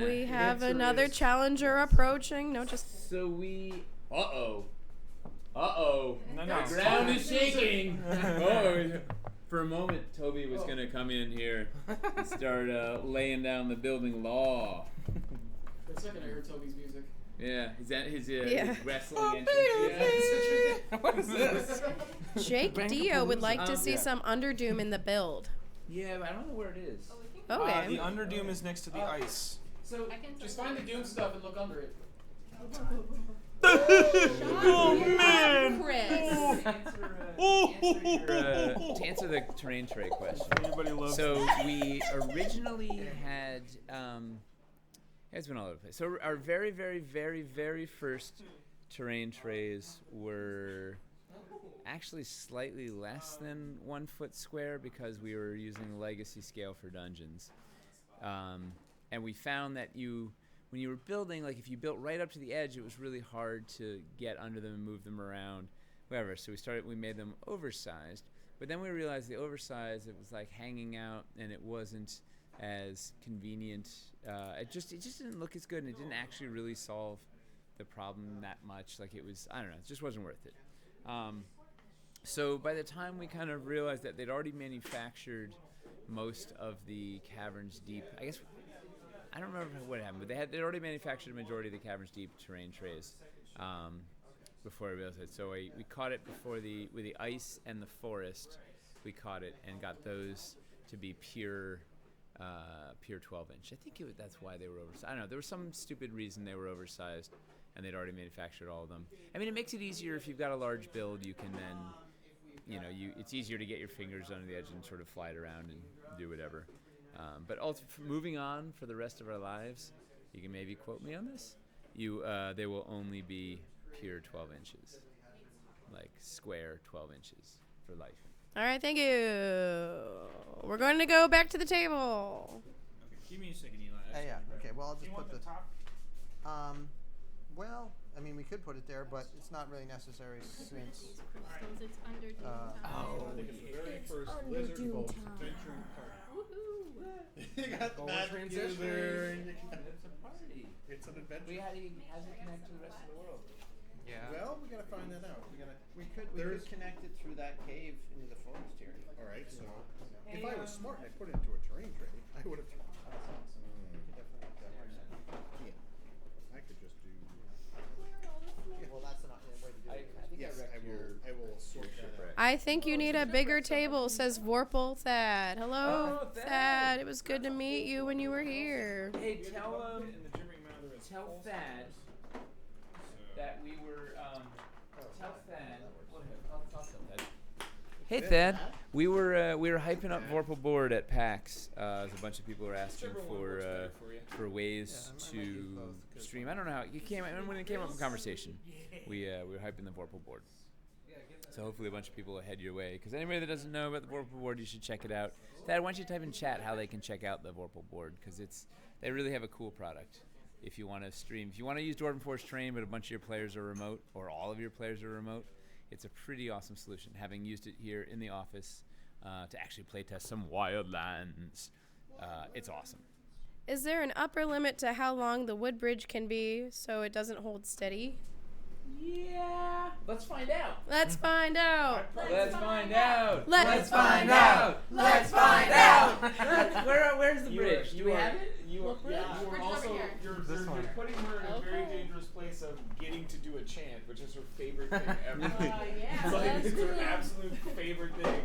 S1: We have
S2: answer
S1: another
S2: is-
S1: challenger approaching. No, just
S2: So we. Uh-oh. Uh-oh.
S11: No,
S2: The ground is shaking. Oh. For a moment, Toby was going to come in here and start laying down the building law.
S6: For a second, I heard Toby's music.
S2: Yeah, is that his
S1: Yeah.
S2: wrestling entrance?
S12: What is this?
S1: Jake Dio would like to see some Underdoom in the build.
S2: Yeah, but I don't know where it is.
S1: Okay.
S11: The Underdoom is next to the ice.
S6: So just find the Doom stuff and look under it.
S11: Oh man!
S2: To answer the terrain tray question.
S11: Everybody loves
S2: So we originally had it's been all over the place. So our very, very, very, very first terrain trays were actually slightly less than 1 foot square because we were using legacy scale for dungeons. And we found that when you were building, like if you built right up to the edge, it was really hard to get under them and move them around, whatever. So we made them oversized. But then we realized the oversized, it was like hanging out and it wasn't as convenient. It just didn't look as good, and it didn't actually really solve the problem that much. Like it was, I don't know, it just wasn't worth it. So by the time we kind of realized that they'd already manufactured most of the Caverns Deep, I guess, I don't remember what happened, but they'd already manufactured a majority of the Caverns Deep terrain trays before we built it. So we caught it with the ice and the forest. We caught it and got those to be pure 12-inch. I think that's why they were oversized. I don't know. There was some stupid reason they were oversized, and they'd already manufactured all of them. I mean, it makes it easier if you've got a large build. You can then, it's easier to get your fingers under the edge and sort of fly it around and do whatever. But moving on for the rest of our lives, you can maybe quote me on this. They will only be pure 12 inches, like square 12 inches for life.
S1: All right, thank you. We're going to go back to the table.
S11: Okay, give me a second, Eli.
S4: Yeah. Okay. Well, I'll just
S11: Do you
S4: put
S11: want the top?
S4: Well, I mean, we could put it there, but it's not really necessary since.
S3: It's under
S9: I think it's the very first Blizzard Bolt adventuring party. You got the magic user.
S2: It's a party.
S9: It's an adventure.
S2: How does it connect to the rest of the world?
S12: Yeah.
S9: Well, we gotta find that out.
S4: We could connect it through that cave into the forest here.
S9: All right. So, if I was smart and I put it into a terrain tray, I would have.
S4: We could definitely make that more sense.
S9: Yeah. I could just do.
S4: Well, that's not the way to do
S2: I
S4: it.
S2: think
S9: Yes,
S2: I wrecked
S9: I will sort that out.
S1: I think you need a bigger table, says Vorpal Thad. Hello,
S2: Oh, Thad.
S1: Thad. It was good to meet you when you were here.
S2: Hey, tell
S11: And the Gibbering Mother is
S2: tell
S11: full
S2: Thad
S11: size.
S2: that we were tell Thad. I'll tell Thad. Hey Thad, we were hyping up Vorpal Board at PAX. As a bunch of people were asking
S11: Whichever one works better for you.
S2: for ways to stream. I don't know how when it came up in conversation. We were hyping the Vorpal Board. So hopefully a bunch of people will head your way. Because anybody that doesn't know about the Vorpal Board, you should check it out. Thad, why don't you type in chat how they can check out the Vorpal Board? Because they really have a cool product. If you want to stream, if you want to use Dwarven Force Train, but a bunch of your players are remote, or all of your players are remote, it's a pretty awesome solution. Having used it here in the office to actually playtest some Wildlands, it's awesome.
S1: Is there an upper limit to how long the wood bridge can be so it doesn't hold steady?
S2: Yeah. Let's find out.
S1: Let's find out.
S2: Let's find out.
S1: Let's
S2: find out. Let's find out. Where's the
S11: You
S2: bridge?
S11: are-
S2: Do
S11: you
S2: we
S11: are-
S2: have it?
S11: You are,
S3: What
S11: yeah,
S3: bridge?
S11: you are
S10: Bridge
S11: also
S10: over here.
S11: you're
S12: This one.
S11: putting her in a very
S3: Okay.
S11: dangerous place of getting to do a chant, which is her favorite thing ever.
S7: Yeah.
S11: It's like
S3: That's
S11: it's her
S3: good.
S11: absolute favorite thing,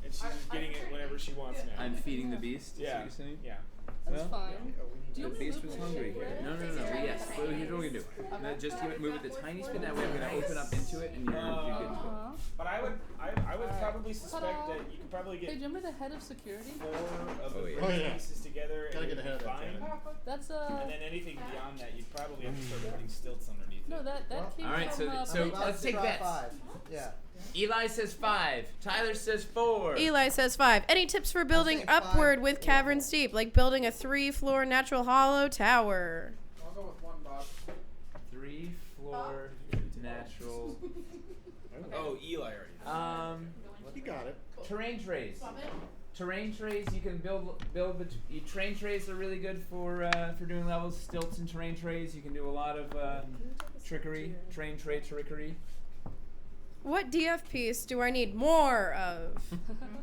S11: and she's just getting it whenever she wants now.
S2: I'm feeding the beast. Is
S11: Yeah.
S2: what you're saying?
S11: Yeah.
S3: That's
S2: Well,
S3: fine.
S2: The
S3: Do you want me to
S2: beast
S3: move
S2: was
S3: the
S2: hungry
S3: ship
S2: here.
S3: around?
S2: No. Yes. Well, here's what we're gonna do. No, just give it, move it the tiniest bit. That way I'm gonna open up into it, and you're good to go.
S3: Uh-huh.
S11: But I would probably suspect
S3: Ta-da.
S11: that you could probably
S3: Hey,
S11: get
S3: do you remember the head of security?
S11: 4 of the
S2: Oh, yeah.
S11: bridge
S9: Oh, yeah.
S11: pieces together,
S9: Gotta
S11: and
S9: get
S11: you'd
S9: ahead
S11: be
S9: of that,
S11: fine.
S9: Ken.
S3: That's
S11: And then anything beyond that, you'd probably have to start putting stilts underneath
S3: no,
S11: it.
S3: that
S4: Well,
S3: came
S2: all right,
S3: from
S2: so
S3: Play
S4: About
S2: let's
S4: to
S2: take
S4: try
S2: bets.
S4: 5. Yeah.
S2: Eli says 5. Tyler says 4.
S1: Eli says 5. Any tips for building
S4: say 5.
S1: upward with Caverns Deep, like building a 3-floor natural hollow tower?
S6: I'll go with 1, Bob.
S2: 3-floor natural.
S11: Oh, Eli already.
S9: You got it.
S2: Terrain trays. Terrain trays you can build. Terrain trays are really good for doing levels. Stilts and terrain trays. You can do a lot of trickery. Terrain tray trickery.
S1: What DF piece do I need more of?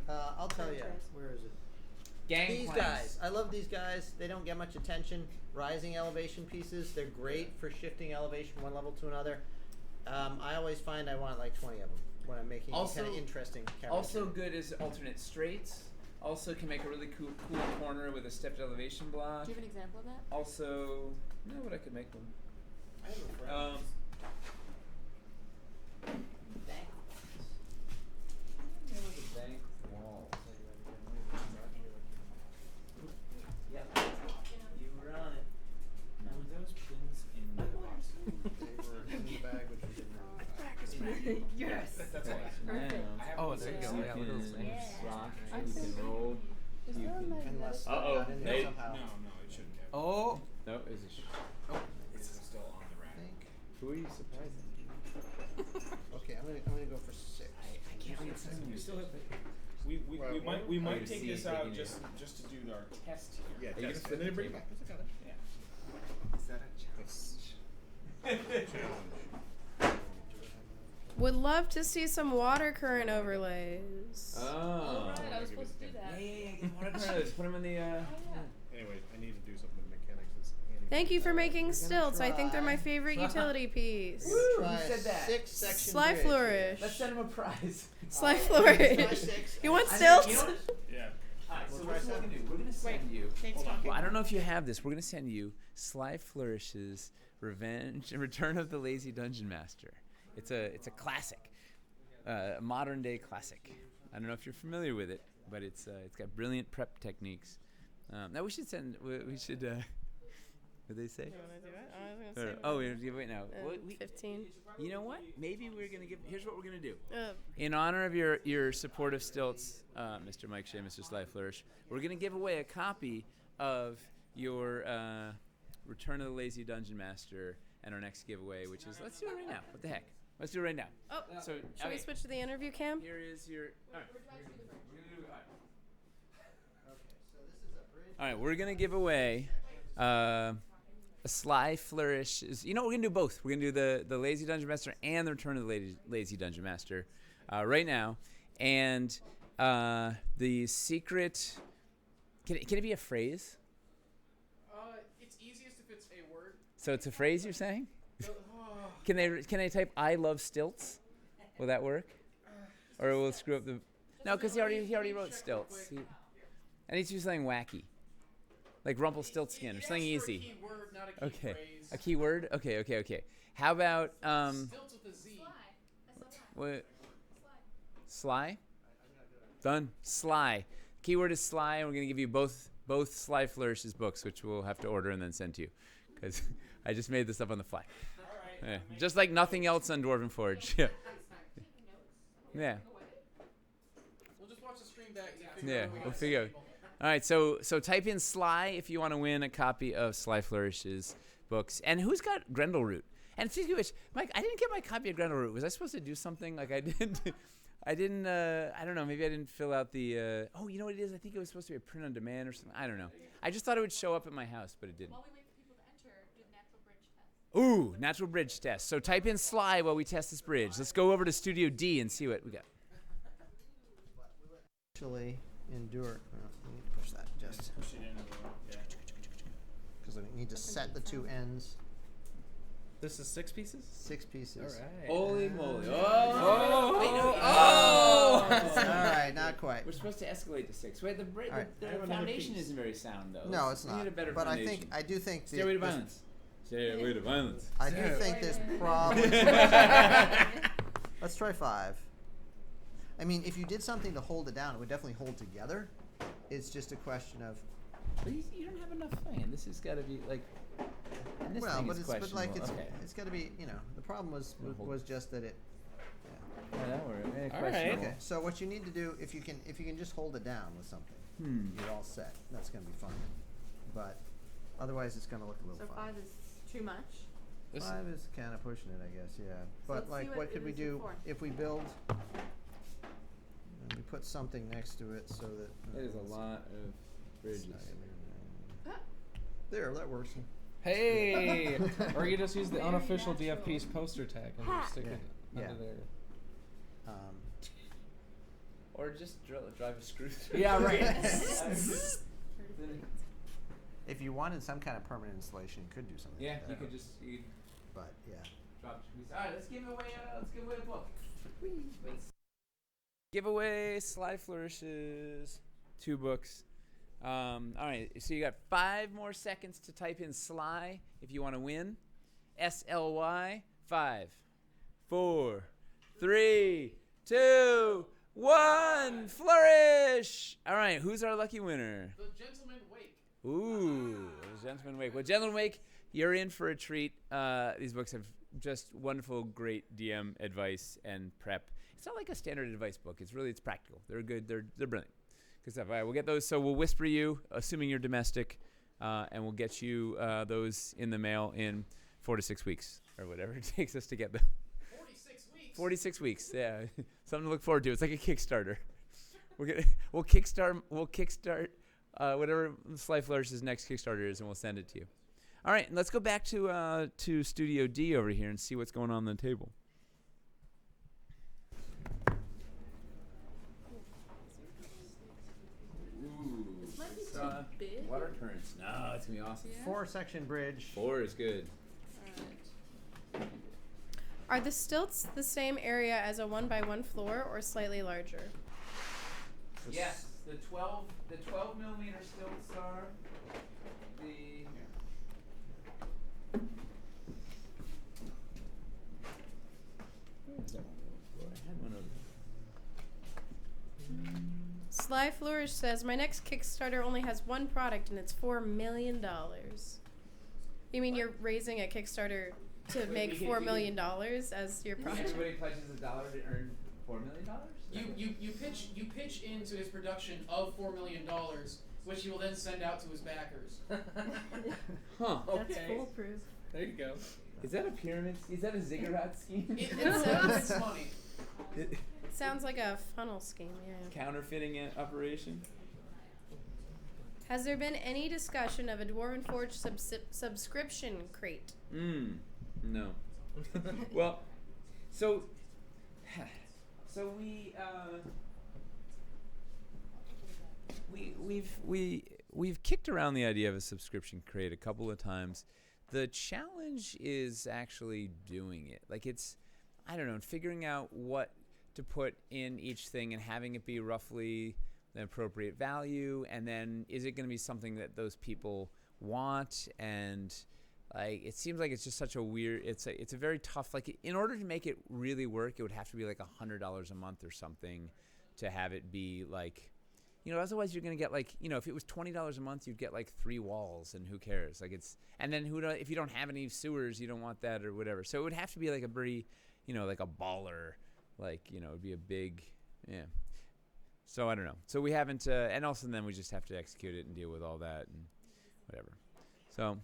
S4: I'll tell you. Where is it? These
S2: Gangplanks.
S4: guys. I love these guys. They don't get much attention. Rising elevation pieces. They're great for shifting elevation one level to another. I always find I want like 20 of them when I'm making
S2: Also-
S4: kind of interesting characters.
S2: Also good is alternate straights. Also can make a really cool corner with a stepped elevation block.
S10: Do you have an example of that?
S2: Also, no, but I could make one.
S11: I have a friend.
S2: There was a bank wall. Yep. You were on it.
S11: Were those pins in the box?
S9: They were in the bag, which we didn't really.
S8: Yes.
S11: That's all.
S2: Now,
S11: I have
S12: Oh,
S11: one
S12: there you
S11: six.
S12: go.
S2: you
S12: Yeah,
S2: can
S12: look at those things.
S2: rock,
S3: I
S2: you
S3: think-
S2: can roll.
S3: Is
S2: You
S3: there a
S2: can-
S3: magnetic?
S4: Unless they're
S2: Uh-oh.
S4: not in there
S2: Hey.
S4: somehow.
S11: No, it shouldn't have.
S12: Oh,
S2: No, is it?
S11: It's still on the rack.
S2: Who are you surprising?
S4: Okay, I'm gonna go for 6.
S2: I can't read
S11: We still have. We
S9: Well,
S11: we
S2: I
S11: might
S2: would
S11: take
S2: see
S11: this
S2: it
S11: out
S2: taking
S11: just to do our test here.
S9: Yeah,
S2: Are you
S9: yes.
S2: gonna flip
S9: And then
S2: the
S9: bring it
S2: table?
S9: back. Yes, I got it.
S11: Yeah.
S12: is that a challenge?
S9: Challenge.
S1: Would love to see some water current overlays.
S2: Oh.
S3: Right, I was supposed to do that.
S2: Yeah. Get water currents. Put them in the.
S9: Anyway, I need to do something with mechanics. It's Andy.
S1: Thank you for making
S4: We're gonna
S1: stilts. I think they're my
S4: try-
S1: favorite utility piece.
S4: We're
S2: Woo,
S4: gonna
S2: who
S4: try
S2: said that?
S4: 6 section
S1: Sly
S4: bridge.
S1: flourish.
S2: Let's send him a prize.
S1: Sly
S4: Try
S1: flourish.
S4: 6.
S1: You want
S2: I think-
S1: stilts?
S2: you know what?
S11: Yeah.
S2: Alright, so
S11: We'll
S2: what
S11: try
S2: we're gonna do? We're gonna send you.
S8: Nate's talking.
S2: Well, I don't know if you have this. We're gonna send you Sly Flourish's Return of the Lazy Dungeon Master. It's a classic, a modern day classic. I don't know if you're familiar with it, but it's got brilliant prep techniques. Now we should send. We should. What did they say?
S1: You wanna do it? I was gonna say
S2: Oh, wait now. Well,
S1: 15.
S2: you know what? Maybe we're gonna give. Here's what we're gonna do.
S1: Uh,
S2: In honor of your support of Stilts, Mr. Mike Shea, Mr. Sly Flourish, we're going to give away a copy of your Return of the Lazy Dungeon Master and our next giveaway, which is, let's do it right now. What the heck? Let's do it right now.
S1: oh,
S2: So,
S1: should we switch to the interview cam?
S2: here is your. All right. All right, we're going to give away a Sly Flourish. You know, we're going to do both. We're going to do the Lazy Dungeon Master and the Return of the Lazy Dungeon Master right now. And the secret. Can it be a phrase?
S6: It's easiest if it's a word.
S2: So it's a phrase you're saying? Can they type "I love stilts"? Will that work? Or will it screw up the? No, because he already wrote stilts. And he's just something wacky, like Rumpelstiltskin or something easy.
S6: A keyword, not a key
S2: Okay,
S6: phrase.
S2: a keyword. Okay. How about
S6: Stilts with a Z.
S2: what? Sly. Done. Sly. Keyword is Sly, and we're gonna give you both Sly Flourish's books, which we'll have to order and then send to you, because I just made this up on the fly. Yeah. Just like nothing else on Dwarven Forge. Yeah. Yeah.
S6: We'll just watch the stream back. And
S2: Yeah.
S6: out what we
S2: We'll
S6: got
S2: figure out.
S6: set.
S2: All right. So type in Sly if you want to win a copy of Sly Flourish's books. And who's got Grendel Root? And speaking of which, Mike, I didn't get my copy of Grendel Root. Was I supposed to do something like I did? I didn't. I don't know. Maybe I didn't fill out the. Oh, you know what it is? I think it was supposed to be a print on demand or something. I don't know. I just thought it would show up at my house, but it didn't.
S10: While we wait for people to enter, do the natural bridge test.
S2: Ooh, natural bridge test. So type in Sly while we test this bridge. Let's go over to Studio D and see what we got.
S4: Actually endure. Let me push that just
S11: Push it in a little. Yeah.
S4: because I need to set the two ends.
S12: This is 6 pieces?
S4: 6 pieces.
S12: All right.
S2: Holy moly!
S12: Oh!
S4: All right, not quite.
S2: We're supposed to escalate to 6. Wait, the
S4: All right.
S2: the foundation isn't very sound though.
S4: No, it's
S2: We
S4: not.
S2: need a better
S4: But
S2: foundation.
S4: I do think
S2: Stairway to
S4: this-
S2: violence. Stairway to violence.
S4: I do think there's probably. Let's try 5. I mean, if you did something to hold it down, it would definitely hold together. It's just a question of.
S2: But you don't have enough fan. This has got to be like. And this
S4: Well,
S2: thing
S4: but
S2: is
S4: it's
S2: questionable. Okay.
S4: it's got to be, you know, the problem was just that it.
S2: Yeah, that worked.
S12: All right.
S2: Questionable.
S4: Okay, so what you need to do, if you can just hold it down with something, you're all set. That's gonna be fine. But otherwise, it's gonna look a little
S10: So
S4: funny.
S10: 5 is too much.
S4: 5 is kind of pushing it, I guess. Yeah. But
S10: let's see
S4: like,
S10: what
S4: what could
S10: it
S4: we
S10: is
S4: do
S10: before.
S4: if we build? And we put something next to it so that.
S2: It is a lot of bridges.
S4: There, that works.
S12: Hey! Or you just use the unofficial DFP's poster tag and just stick it
S4: Yeah.
S12: under there.
S2: Or just drive a screw through.
S12: Yeah, right.
S4: If you wanted some kind of permanent installation, you could do something.
S2: Yeah,
S4: like
S2: you
S4: that.
S2: could just
S4: But yeah.
S2: drop. All right, let's give away a book. Giveaway Sly Flourishes, 2 books. All right, so you got 5 more seconds to type in Sly if you want to win. SLY. 5, 4, 3, 2, 1. Flourish. All right, who's our lucky winner?
S6: The Gentleman Wake.
S2: Ooh, the Gentleman Wake. Well, Gentleman Wake, you're in for a treat. These books have just wonderful, great DM advice and prep. It's not like a standard advice book. It's practical. They're good. They're brilliant. Good stuff. All right, we'll get those. So we'll whisper you, assuming you're domestic, and we'll get you those in the mail in 4 to 6 weeks or whatever it takes us to get them.
S6: 46 weeks.
S2: 46 weeks. Yeah, something to look forward to. It's like a Kickstarter. We'll kickstart whatever Sly Flourish's next Kickstarter is, and we'll send it to you. All right, let's go back to Studio D over here and see what's going on the table. Ooh,
S10: This might be too big.
S2: water currents. No, it's gonna be awesome.
S10: Yeah.
S4: 4-section bridge.
S2: 4 is good.
S10: Alright.
S1: Are the stilts the same area as a 1x1 floor or slightly larger?
S2: Yes, the 12 millimeter stilts are the. Where is that one? I had one over there.
S1: Sly Flourish says, my next Kickstarter only has one product and it's $4 million. You mean you're raising a Kickstarter to
S2: Wait,
S1: make
S2: we can-
S1: $4
S2: we
S1: million as your project?
S2: Everybody pledges $1 to earn $4 million.
S6: You pitch into his production of $4 million, which he will then send out to his backers.
S2: Huh.
S1: That's
S12: Okay.
S1: foolproof.
S12: There you go.
S2: Is that a pyramid? Is that a ziggurat scheme?
S6: It's funny.
S1: Sounds like a funnel scheme, yeah.
S2: Counterfeiting operation?
S1: Has there been any discussion of a Dwarven Forge subscription crate?
S2: No. Well, so we've kicked around the idea of a subscription crate a couple of times. The challenge is actually doing it. Like I don't know, figuring out what to put in each thing and having it be roughly the appropriate value, and then is it going to be something that those people want? And like, it seems like it's just such a weird. It's a very tough. Like, in order to make it really work, it would have to be like $100 a month or something to have it be like, otherwise you're going to get like, if it was $20 a month, you'd get like 3 walls, and who cares? Like, and then if you don't have any sewers, you don't want that or whatever. So it would have to be like a pretty, like a baller, like, it'd be a big, yeah. So I don't know. So we haven't, and also then we just have to execute it and deal with all that and whatever. So,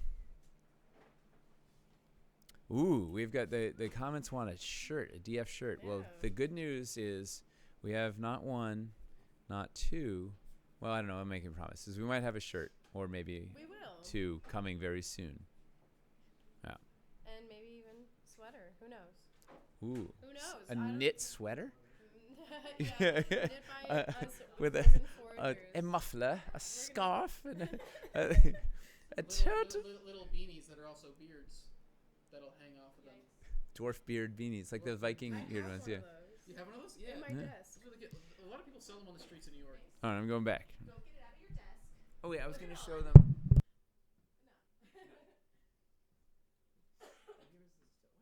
S2: we've got the comments want a shirt, a DF shirt. Well, the good news is We have not one, not two. Well, I don't know. I'm making promises. We might have a shirt, or maybe
S1: We will.
S2: two coming very soon. Yeah.
S1: And maybe even sweater. Who knows?
S2: Ooh.
S1: Who knows?
S2: A
S1: I don't-
S2: knit sweater?
S1: Yeah, knit by us
S2: With
S1: urban
S2: a
S1: foragers.
S2: muffler, a scarf, and a
S6: Little,
S2: tote.
S6: little beanies that are also beards that'll hang off of them.
S2: Dwarf beard beanies, like the Viking
S1: I
S2: beard
S1: have
S2: ones.
S1: one
S2: Yeah.
S1: of those
S6: You have one of those? Yeah.
S1: in my
S2: Yeah.
S1: desk.
S6: It's really good. A lot of people sell them on the streets in New York.
S2: All right, I'm going back.
S10: Go get it out of your desk.
S2: Oh wait, I was gonna show them.
S6: Why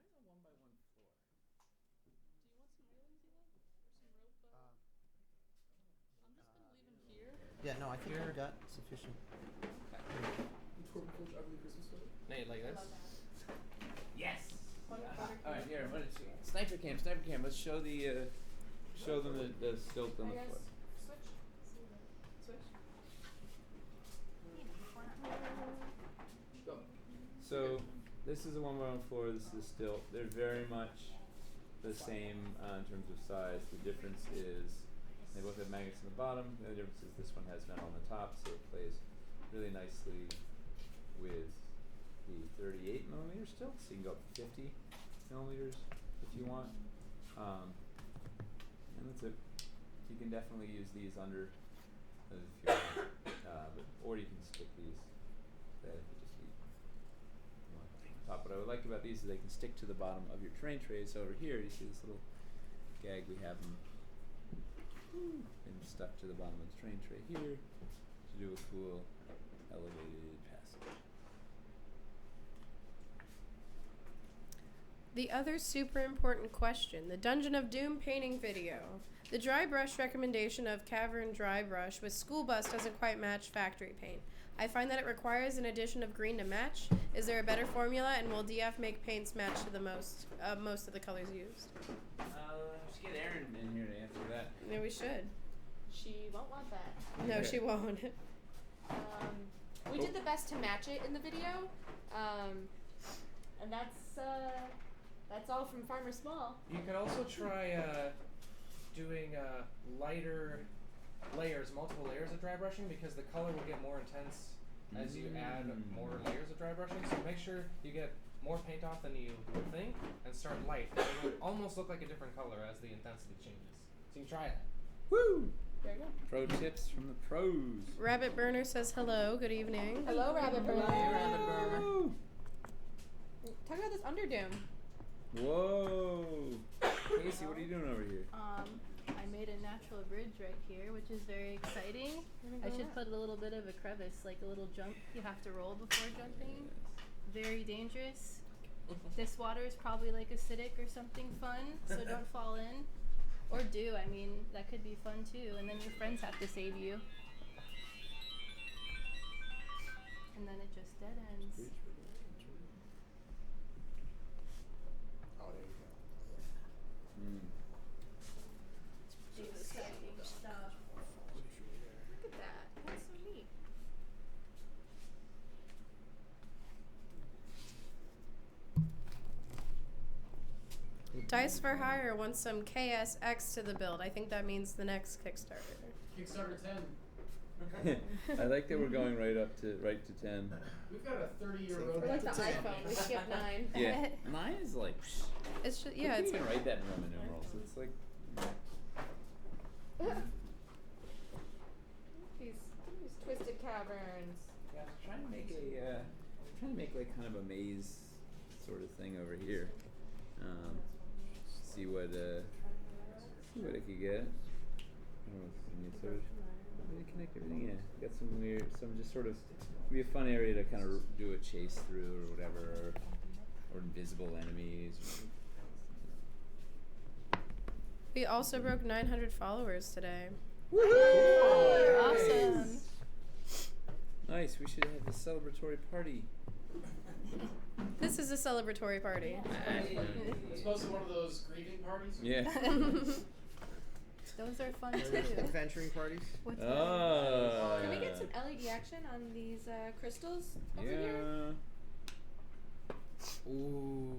S6: is it 1 by 1 floor?
S3: Do you want some railings, Eli? Or some rope? I'm just gonna leave them here.
S4: Yeah, no, I think we got sufficient.
S6: Ugly Christmas sweater?
S12: Nate, like this?
S2: Yes. All right, here. I'm gonna sniper cam. Sniper cam. Let's show the show them the stilt on the floor.
S10: Switch.
S6: Go.
S2: So this is a 1 by 1 floor. This is a stilt. They're very much the same in terms of size. The difference is they both have magnets in the bottom. The other difference is this one has metal on the top, so it plays really nicely with the 38 millimeter stilt. So you can go up to 50 millimeters if you want. And that's it. You can definitely use these under if you want, or you can stick these. That would just be on top. What I would like about these is they can stick to the bottom of your train tray. So over here, you see this little gag. We have them stuck to the bottom of the train tray here to do a cool elevated passage.
S1: The other super important question, the Dungeon of Doom painting video. The dry brush recommendation of Cavern dry brush with school bus doesn't quite match factory paint. I find that it requires an addition of green to match. Is there a better formula, and will DF make paints match to the most of the colors used?
S2: Let's get Erin in here to answer that.
S1: Yeah, we should.
S10: She won't want that.
S1: No, she won't.
S10: We did the best to match it in the video, and that's all from Farmer Small.
S12: You could also try doing lighter layers, multiple layers of dry brushing, because the color will get more intense as you add more layers of dry brushing. So make sure you get more paint off than you would think and start light. It will almost look like a different color as the intensity changes. So you can try that.
S2: Woo!
S10: There you go.
S2: Pro tips from the pros.
S1: Rabbit Burner says hello. Good evening.
S10: Hello, Rabbit Burner.
S4: Hey, Rabbit Burner.
S10: Talk about this Underdoom.
S2: Whoa! Casey, what are you doing over here?
S7: I made a natural bridge right here, which is very exciting. I should put a little bit of a crevice, like a little jump. You have to roll before jumping. Very dangerous. This water is probably like acidic or something fun, so don't fall in. Or do, I mean, that could be fun too. And then your friends have to save you. And then it just dead ends.
S9: Oh, there you go.
S7: Exciting stuff.
S10: Look at that. That's so neat.
S1: Dice for Hire wants some KSX to the build. I think that means the next Kickstarter.
S6: Kickstarter 10.
S2: I like that we're going right to 10.
S6: We've got a 30-year
S9: We're
S6: road.
S10: We're like the iPhone. We skip 9.
S2: Yeah, 9 is like.
S1: It's just
S2: Who
S1: yeah,
S2: can
S1: it's
S2: even write that in Roman numerals. It's like.
S10: These twisted caverns.
S2: Yeah, I'm trying to make like kind of a maze sort of thing over here. See what I could get. I don't know if it's sort of really connect everything. Yeah, got some just sort of be a fun area to kind of do a chase through or whatever, or invisible enemies.
S1: We also broke 900 followers today.
S2: Woohoo!
S7: Awesome.
S2: Nice. We should have a celebratory party.
S1: This is a celebratory party.
S6: It's mostly one of those grieving parties.
S2: Yeah.
S7: Those are fun
S4: Are
S7: too.
S4: these adventuring parties?
S7: What's
S2: Oh.
S10: Can we get some LED action on these crystals over
S2: Yeah.
S10: here?
S12: Ooh.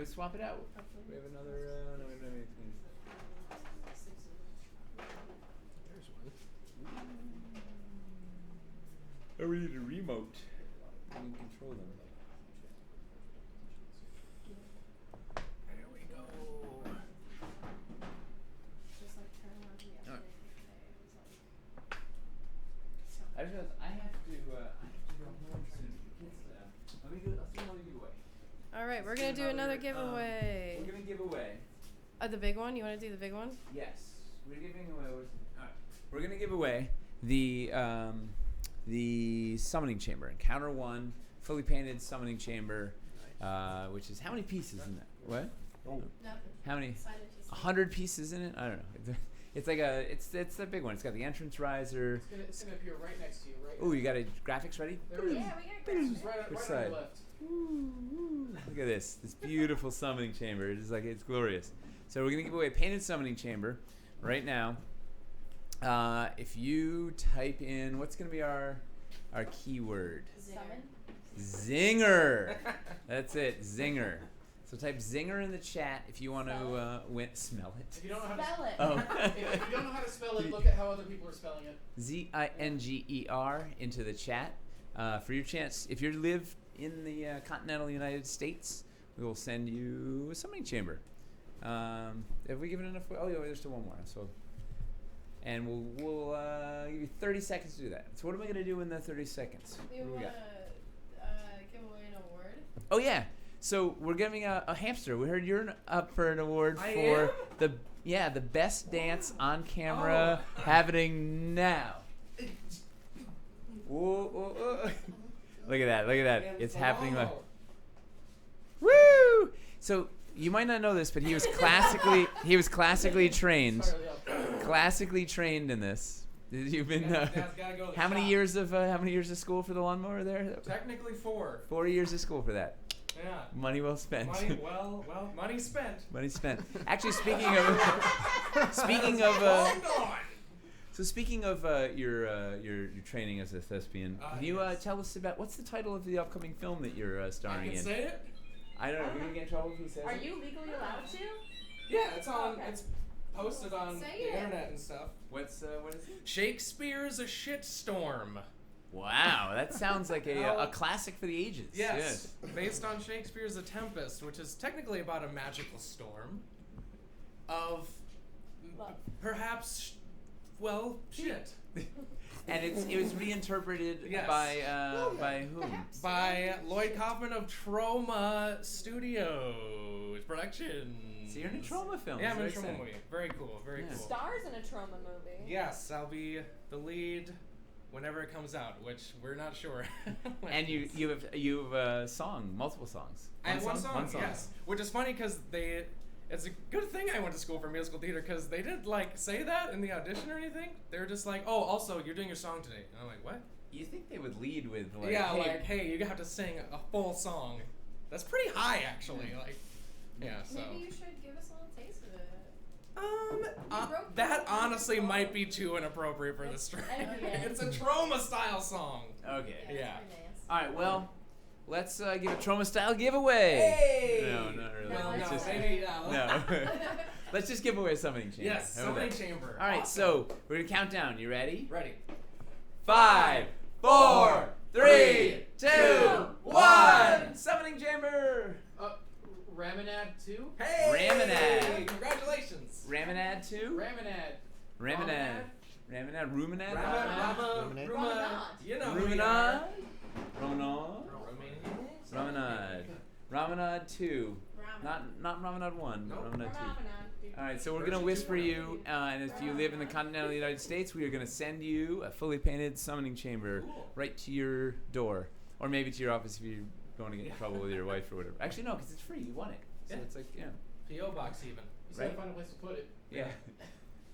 S2: we swap it out. We have another. No, we don't have anything.
S12: There's one.
S2: Oh, we need a remote. We can control them.
S12: There we go.
S2: I just realized I have to go home soon. Let's do another giveaway.
S1: All right, we're gonna do another giveaway.
S2: We're gonna give away.
S1: The big one. You want to do the big one?
S2: Yes, we're giving away. Alright. We're gonna give away the summoning chamber, Encounter 1, fully painted summoning chamber, which is how many pieces in that? What?
S9: Oh.
S2: How many? 100 pieces in it? I don't know. It's like it's a big one. It's got the entrance riser.
S6: It's gonna appear right next to you, right?
S2: Ooh, you got a graphics ready?
S6: There it is.
S7: Yeah, we got graphics.
S6: It's right
S2: Which
S6: on
S2: side?
S6: your left.
S2: Look at this beautiful summoning chamber. It's glorious. So we're gonna give away a painted summoning chamber right now. If you type in what's gonna be our keyword?
S7: Summon.
S2: Zinger. That's it, zinger. So type zinger in the chat if you want to smell it.
S6: If you don't know how to
S7: Spell it.
S2: Oh.
S6: if you don't know how to spell it, look at how other people are spelling it.
S2: Zinger into the chat for your chance. If you live in the continental United States, we will send you a summoning chamber. Have we given enough? Oh, yeah, there's still one more. So, and we'll give you 30 seconds to do that. So what am I gonna do in the 30 seconds?
S1: You
S2: What do we
S1: want
S2: got?
S1: to give away an award?
S2: Oh yeah. So we're giving a hamster. We heard you're up for an award
S12: I
S2: for
S12: am?
S2: the best dance on camera happening now. Whoa, whoa, whoa. Look at that! Look at that! It's happening like. Woo! So you might not know this, but he was classically trained. Classically trained in this. You've been
S12: Dad's gotta go to the
S2: how many
S12: shop.
S2: years of school for the lawnmower there?
S12: Technically 4.
S2: 4 years of school for that.
S12: Yeah.
S2: Money well spent.
S12: Money money spent.
S2: Money spent. Actually, speaking of your training as a thespian, can you tell us about what's the title of the upcoming film that you're
S12: I
S2: starring
S12: can
S2: in?
S12: say it?
S2: I don't know. Are we gonna get in trouble if he says
S8: Are
S2: it?
S8: you legally allowed to?
S12: Yeah, it's on.
S8: Okay.
S12: It's posted on
S1: Say
S12: the
S1: it.
S12: internet and stuff.
S2: What is it?
S12: Shakespeare's A Shitstorm.
S2: Wow, that sounds like a classic for the ages.
S12: Yes, based on Shakespeare's A Tempest, which is technically about a magical storm of
S8: Love.
S12: perhaps, shit.
S2: And it was reinterpreted
S12: Yes.
S2: by whom?
S12: By Lloyd Kaufman of Troma Studios Productions.
S2: So you're in a trauma film.
S12: Yeah, I'm in a
S2: Very
S12: trauma
S2: exciting.
S12: movie. Very cool, very
S2: Yeah.
S12: cool.
S8: Stars in a trauma movie.
S12: Yes, I'll be the lead whenever it comes out, which we're not sure. when
S2: And
S12: it is.
S2: you have a song, multiple songs.
S12: I have one song, yes. Which is funny because it's a good thing I went to school for musical theater because they didn't say that in the audition or anything. They were just like, oh, also you're doing your song today. And I'm like, what?
S2: You think they would lead with
S12: Hey, you have to sing a full song. That's pretty high actually. So.
S1: Maybe you should give us a little taste of it.
S12: That honestly might be too inappropriate for this track. It's a trauma style song.
S2: Okay.
S12: Yeah.
S2: All right. Well, let's give a trauma style giveaway.
S12: Hey!
S2: No, not really.
S12: Well,
S2: Let's
S12: no,
S2: just-
S12: maybe
S2: no. Let's just give away a summoning chamber.
S12: Yes,
S2: How about
S12: summoning
S2: that?
S12: chamber.
S2: All right.
S12: Awesome.
S2: So we're gonna count down. You ready?
S12: Ready.
S2: 5, 4, 3, 2, 1. Summoning chamber.
S6: Ramanad 2?
S12: Hey!
S2: Ramanad.
S12: Congratulations.
S2: Ramanad 2.
S6: Ramanad.
S2: Ramanad. Ruminad.
S4: Ruminate.
S12: You know.
S2: Ruminad. Ramanad. Ramanad 2. Not Ramanad 1, but Ramanad 2. All right, so we're gonna whisper you, and if you live in the continental United States, we are gonna send you a fully painted summoning chamber right to your door, or maybe to your office if you're going to get in trouble with your wife or whatever. Actually, no, because it's free. You want it, so
S12: Yeah.
S2: it's like
S12: P.O. box even.
S6: You still gotta find a place to put it.
S2: yeah.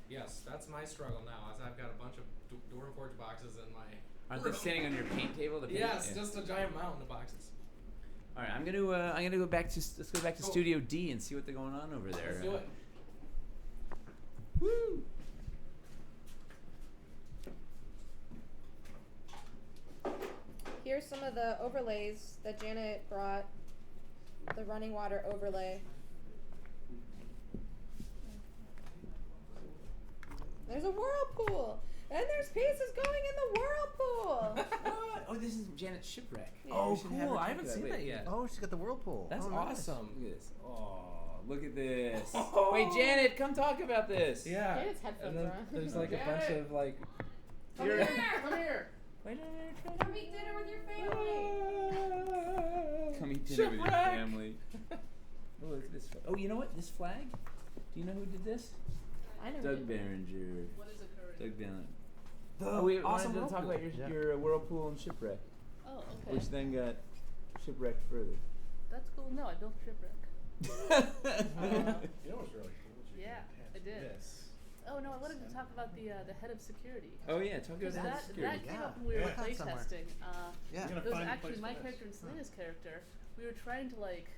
S12: Yes, that's my struggle now. As I've got a bunch of Door and Forge boxes in my.
S2: Aren't they sitting on your paint table? To paint?
S12: Yes,
S2: Yeah.
S12: just a giant mountain of boxes.
S2: All right, I'm gonna go back to let's go back to
S12: Cool.
S2: Studio D and see what's going on over there.
S12: Let's do it.
S2: Woo!
S1: Here's some of the overlays that Janet brought.
S10: the running water overlay. There's a whirlpool, and there's pieces going in the whirlpool.
S2: What? Oh, this is Janet's shipwreck.
S11: Oh,
S2: We should have her
S11: cool. I
S2: talk
S11: haven't
S2: to
S11: seen that yet.
S4: Oh, she's got the whirlpool.
S12: That's
S4: oh, nice.
S12: awesome.
S2: Look at this. Oh, look at this.
S11: Oh.
S2: Wait, Janet, come talk about this.
S12: Yeah.
S3: Janet's headphones
S12: And then
S3: are on.
S12: there's like a bunch of like.
S2: Come here.
S12: Come here.
S2: Wait,
S10: Come eat dinner with your family.
S2: Come eat dinner with your
S12: Shipwreck.
S2: family. Oh, look at this. Oh, you know what? This flag? Do you know who did this?
S10: I know.
S2: Doug Behringer.
S3: What is occurring?
S2: Doug Behringer.
S11: The
S2: Oh, we
S11: awesome
S2: wanted to talk
S11: whirlpool.
S2: about your whirlpool and shipwreck,
S3: Oh, okay.
S2: which then got shipwrecked further.
S3: That's cool. No, I built a shipwreck.
S9: You know what's really cool? is you
S3: Yeah,
S9: can
S3: I did.
S9: This.
S3: Oh no, I wanted to talk about the head of security.
S2: Oh yeah, talk about
S3: Because
S2: that
S3: that
S2: security.
S3: came
S4: Yeah.
S3: up when we were
S4: Yeah.
S3: play
S4: Somewhere.
S3: testing.
S4: Yeah.
S9: You're gonna
S3: It was
S9: find a
S3: actually
S9: place
S3: my
S9: for
S3: character and
S9: this.
S3: Selena's character. We were trying to like.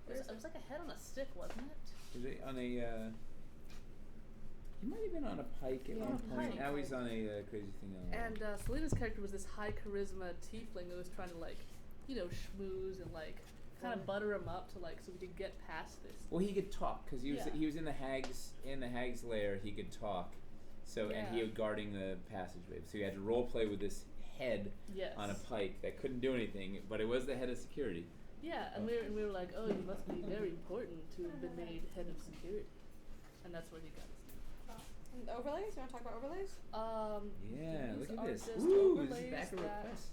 S3: It was like a head on a stick, wasn't it?
S2: Was it on a? He might have been on a pike at
S3: Yeah,
S2: one
S3: on a
S2: point.
S3: pike.
S2: Now he's on a crazy thing on.
S3: And Selena's character was this high charisma tiefling who was trying to like, schmooze and like kind of butter him up to like so we could get past this.
S2: Well, he could talk because he was
S3: Yeah.
S2: he was in the hag's lair. He could talk, so and he
S3: Yeah.
S2: was guarding the passageway. So you had to role play with this head
S3: Yes.
S2: on a pike that couldn't do anything, but it was the head of security.
S3: Yeah, and we were like, oh, you must be very important to have been made head of security, and that's where he got his name.
S10: The overlays? You want to talk about overlays?
S2: Yeah,
S3: These
S2: look
S3: are
S2: at this.
S3: just
S2: Ooh, this is
S3: overlays
S2: back of
S3: that,
S2: request.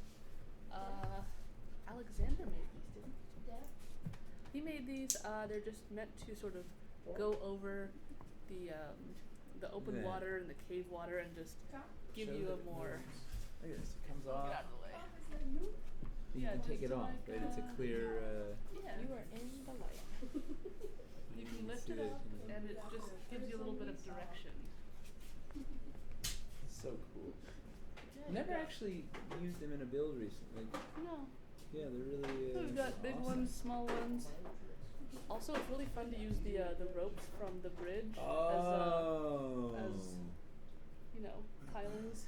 S3: Alexander made these, didn't he? Yeah. He made these. They're just meant to sort of go over the open
S2: Yeah.
S3: water and the cave water and just give
S2: Show
S3: you
S2: the
S3: a more.
S2: Look at this. It comes off.
S3: Get out of the way.
S2: You
S3: Yeah,
S2: can take
S3: just
S2: it
S3: to
S2: off,
S3: like,
S2: right? It's a clear.
S3: Yeah.
S10: You are in the light.
S3: You can lift
S2: see
S3: it
S2: that
S3: up,
S2: kind of-
S3: and it just gives you a little bit of direction.
S2: So cool.
S3: Yeah,
S2: Never
S3: yeah.
S2: actually used them in a build recently.
S3: No.
S2: Yeah, they're really.
S3: We've got big
S2: awesome.
S3: ones, small ones. Also, it's really fun to use the ropes from the bridge
S2: Oh.
S3: as pilings.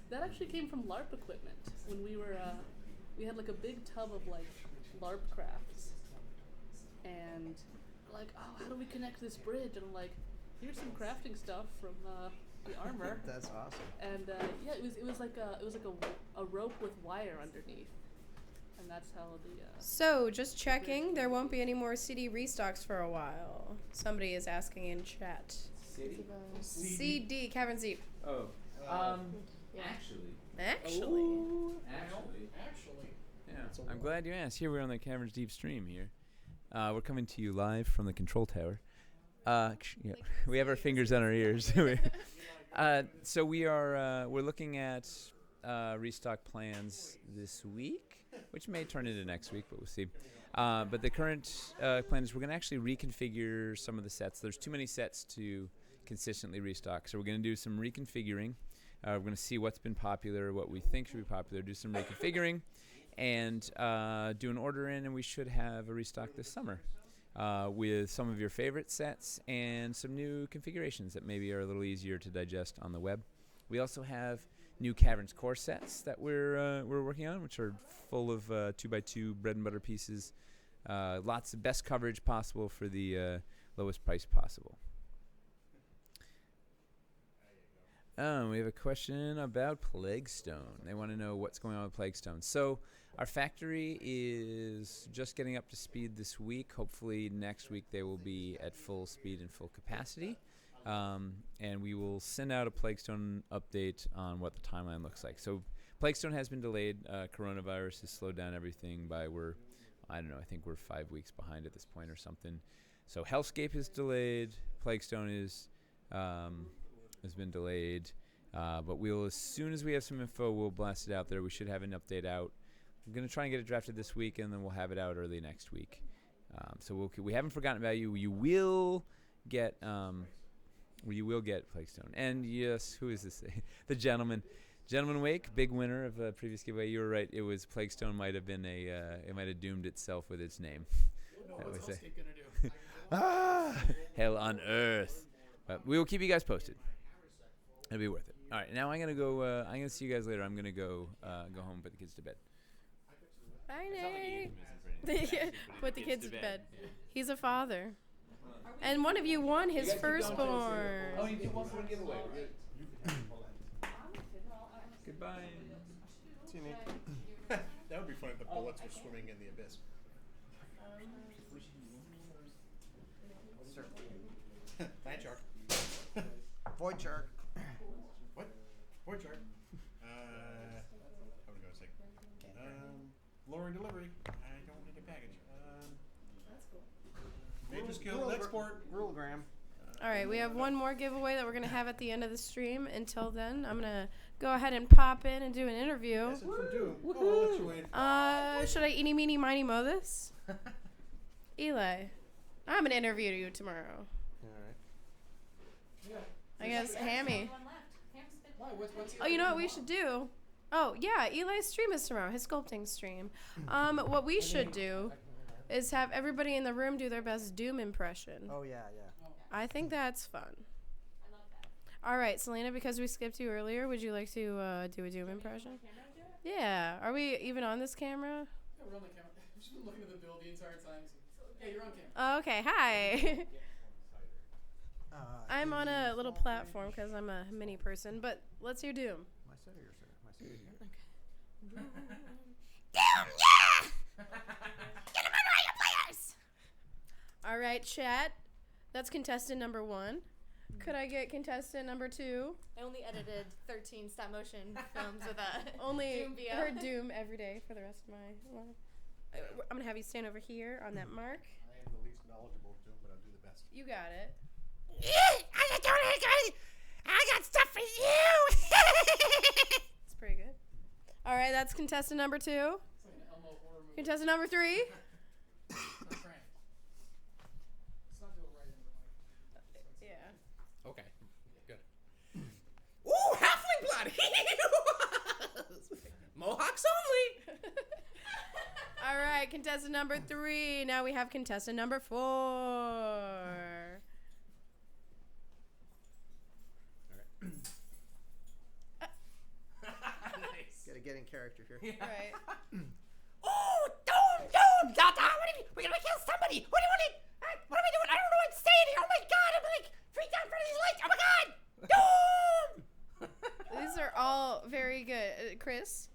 S3: That actually came from LARP equipment. When we were, we had like a big tub of like LARP crafts, and like, oh, how do we connect this bridge? And I'm like, here's some crafting stuff from the armor.
S4: That's awesome.
S3: And yeah, it was like a rope with wire underneath, and that's how the.
S1: So, just checking, there won't be any more CD restocks for a while. Somebody is asking in chat.
S2: City?
S1: CD, Caverns Deep.
S2: Oh.
S3: Yeah.
S2: Actually.
S1: Actually.
S12: Actually.
S2: Yeah. I'm glad you asked. Here we're on the Caverns Deep stream here. We're coming to you live from the control tower. Yeah, we have our fingers on our ears. So we're looking at restock plans this week, which may turn into next week, but we'll see. But the current plan is we're going to actually reconfigure some of the sets. There's too many sets to consistently restock, so we're going to do some reconfiguring. We're going to see what's been popular, what we think should be popular, do some reconfiguring, and do an order in, and we should have a restock this summer with some of your favorite sets and some new configurations that maybe are a little easier to digest on the web. We also have new Caverns core sets that we're working on, which are full of 2x2 bread and butter pieces, lots of best coverage possible for the lowest price possible. We have a question about Plaguestone. They want to know what's going on with Plaguestone. So our factory is just getting up to speed this week. Hopefully next week they will be at full speed and full capacity. And we will send out a Plaguestone update on what the timeline looks like. So Plaguestone has been delayed. Coronavirus has slowed down everything by I think we're 5 weeks behind at this point or something. So Hellscape is delayed. Plaguestone has been delayed, but we'll, as soon as we have some info, we'll blast it out there. We should have an update out. I'm going to try and get it drafted this week, and then we'll have it out early next week. So we haven't forgotten about you. You will get Plaguestone. And yes, who is this? The Gentleman Wake, big winner of a previous giveaway. You were right. It was Plaguestone. Might have been it might have doomed itself with its name.
S6: What's Hellscape gonna do?
S2: Hell on earth. But we will keep you guys posted. It'll be worth it. All right, now I'm gonna go. I'm gonna see you guys later. I'm gonna go home, put the kids to bed.
S1: Bye,
S2: It's not like a
S1: Nate.
S2: euphemism for anything. It's actually
S1: Put the kids to bed.
S2: Yeah.
S1: He's a father. And one of you won his
S2: You guys keep going till it's
S1: firstborn.
S2: Oh, you do one more giveaway. We're good. Goodbye.
S4: See you, Nate.
S9: That would be funny if the bullets were swimming in the abyss. Night shark.
S4: Void shark.
S9: What? Void shark. How was I going to say? Lowering delivery. I don't need a package.
S3: That's cool.
S9: Major skill export.
S4: Rulegram.
S1: All right, we have one more giveaway that we're going to have at the end of the stream. Until then, I'm going to go ahead and pop in and do an interview.
S9: Message from Doom. Oh, what you waiting for?
S1: Should I eeny, meeny, miny, mo this? Eli, I'm going to interview you tomorrow.
S4: All right.
S1: I guess Hammy.
S6: Why? What's
S1: Oh, you know what we should do? Oh, yeah, Eli's stream is tomorrow, his sculpting stream. What we should do is have everybody in the room do their best Doom impression.
S4: Oh yeah.
S1: I think that's fun.
S3: I love that.
S1: All right, Selena, because we skipped you earlier, would you like to do a Doom impression? Yeah. Are we even on this camera?
S6: Yeah, we're on the camera. I've just been looking at the build the entire time. So, yeah, you're on camera.
S1: Okay, hi. I'm on a little platform because I'm a mini person, but let's hear Doom.
S4: My side or your side? My side or your
S10: Doom, yeah! Get him on your players!
S1: All right, chat. That's contestant number 1. Could I get contestant number 2?
S10: I only edited 13 stop motion films with a
S1: Only
S10: Doom VO.
S1: heard Doom every day for the rest of my life. I'm going to have you stand over here on that mark.
S9: I am the least knowledgeable of Doom, but I'll do the best.
S1: You got it.
S10: I got stuff for you!
S1: It's pretty good. All right, that's contestant number 2.
S6: It's like an Elmo horror movie.
S1: Contestant number 3.
S6: I'm trying. Let's not do it right into the mic.
S1: Yeah.
S12: Okay. Good.
S11: Ooh, halfling blood! Mohawks only!
S1: All right, contestant number 3. Now we have contestant number 4.
S11: Nice.
S4: Gotta get in character here.
S11: Yeah.
S1: Right.
S10: Oh, Doom! We're gonna kill somebody! What do you want to... What am I doing? I don't know what to say to you! Oh my god, I'm like freaked out in front of these lights! Oh my god! Doom!
S1: These are all very good. Chris,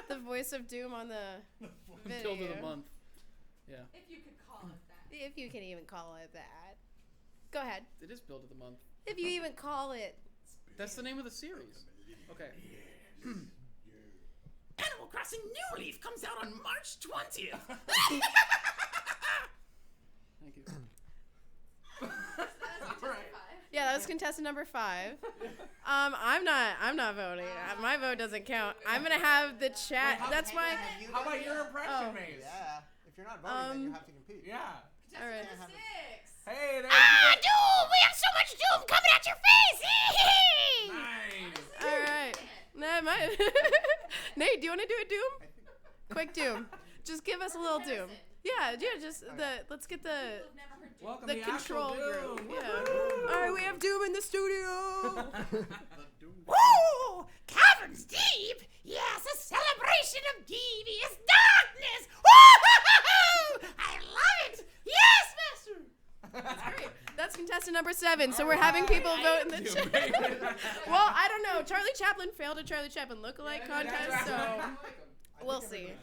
S1: the voice of Doom on the video.
S6: Build of the month. Yeah.
S3: If you could call it that.
S1: If you can even call it that. Go ahead.
S6: It is build of the month.
S1: If you even call it.
S6: That's the name of the series. Okay.
S10: Animal Crossing New Leaf comes out on March 20th.
S6: Thank you.
S1: Yeah, that was contestant number 5. I'm not voting. My vote doesn't count. I'm gonna have the chat. That's why.
S11: How about your impression, Maze?
S4: Yeah. If you're not voting, then you have to compete.
S11: Yeah.
S1: All right.
S11: Hey, there's
S10: Doom! We have so much Doom coming at your face!
S11: Nice.
S1: All right. Nah, Nate, do you want to do a Doom? Quick Doom. Just give us a little Doom. Yeah. Just let's get the
S11: Welcome
S1: the
S11: to
S1: control
S11: actual
S1: group.
S11: Doom.
S1: Yeah. All right, we have Doom in the studio.
S10: Woo! Caverns deep! Yes, a celebration of devious darkness! Woo! I love it! Yes, Master!
S1: That's great. That's contestant number 7. So we're having people vote in the chat. Well, I don't know. Charlie Chaplin failed a Charlie Chaplin lookalike contest, so we'll see.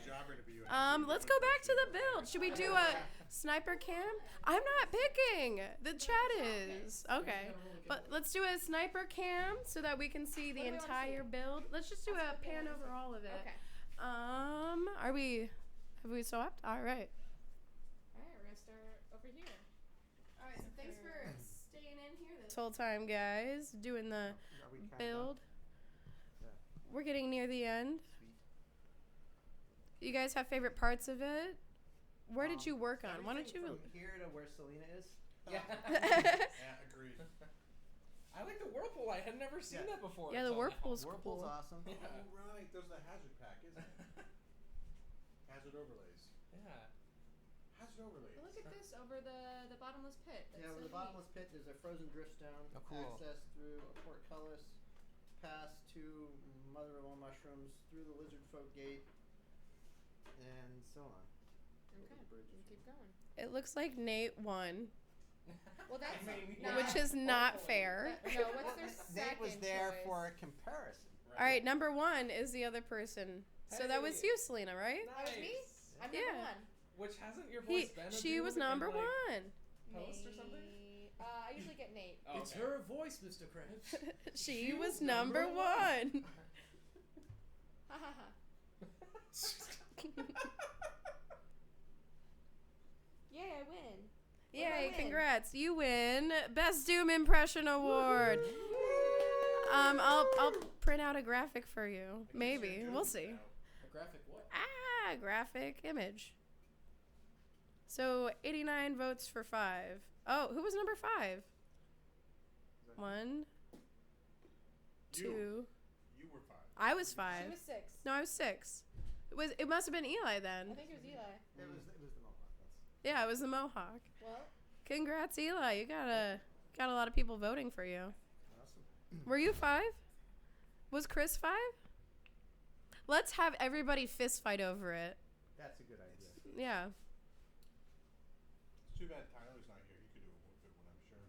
S1: Let's go back to the build. Should we do a sniper cam? I'm not picking. The chat is. Okay. But let's do a sniper cam so that we can see the entire build. Let's just do a pan over all of it.
S10: Okay.
S1: Have we swapped? All right.
S10: Alright, we're gonna start over here.
S1: All right, so thanks for staying in here this whole time, guys, doing the build. We're getting near the end. You guys have favorite parts of it? Where did you work on? Why don't you?
S4: From here to where Selena is.
S11: Yeah.
S9: Yeah, agreed.
S11: I like the whirlpool. I had never seen that before.
S1: Yeah, the
S11: until now.
S1: whirlpool's
S4: Whirlpool's
S1: cool.
S4: awesome.
S9: Oh, right. There's the hazard pack, isn't it? Hazard overlays.
S11: Yeah.
S9: Hazard overlays.
S10: Look at this over the bottomless pit. That's
S4: Yeah,
S10: so
S4: with the
S10: neat.
S4: bottomless pit, there's a frozen driftstone.
S11: Oh, cool.
S4: Access through a portcullis, pass to mother-of-all mushrooms, through the lizard folk gate, and so on.
S10: Okay, we keep going.
S1: It looks like Nate won,
S10: Well, that's
S1: which is not fair.
S10: No, what's their second
S4: Nate was there
S10: choice?
S4: for a comparison.
S1: All right, number 1 is the other person. So that was
S12: Hey.
S1: you, Selena, right?
S10: That was me? I'm
S1: Yeah.
S10: number 1.
S12: Which hasn't your voice been?
S1: She was number 1.
S12: Post or something?
S10: I usually get Nate.
S12: Oh,
S6: It's
S12: okay.
S6: her voice, Mr. Krabs.
S1: She was number 1.
S10: Ha ha ha. Yay, I win.
S1: Yay,
S10: win?
S1: congrats. You win Best Doom Impression Award. I'll print out a graphic for you. Maybe. We'll see.
S6: A graphic what?
S1: Graphic image. So 89 votes for 5. Oh, who was number 5? 1, 2.
S9: You were 5.
S1: I was 5.
S10: She was 6.
S1: No, I was 6. It must have been Eli
S10: I
S1: then.
S10: think it was Eli.
S4: It was the Mohawk.
S1: Yeah, it was the Mohawk.
S10: Well,
S1: Congrats, Eli. You got a lot of people voting for you.
S4: Awesome.
S1: Were you 5? Was Chris 5? Let's have everybody fist fight over it.
S4: That's a good idea.
S1: Yeah.
S9: It's too bad Tyler's not here. He could do a good one, I'm sure.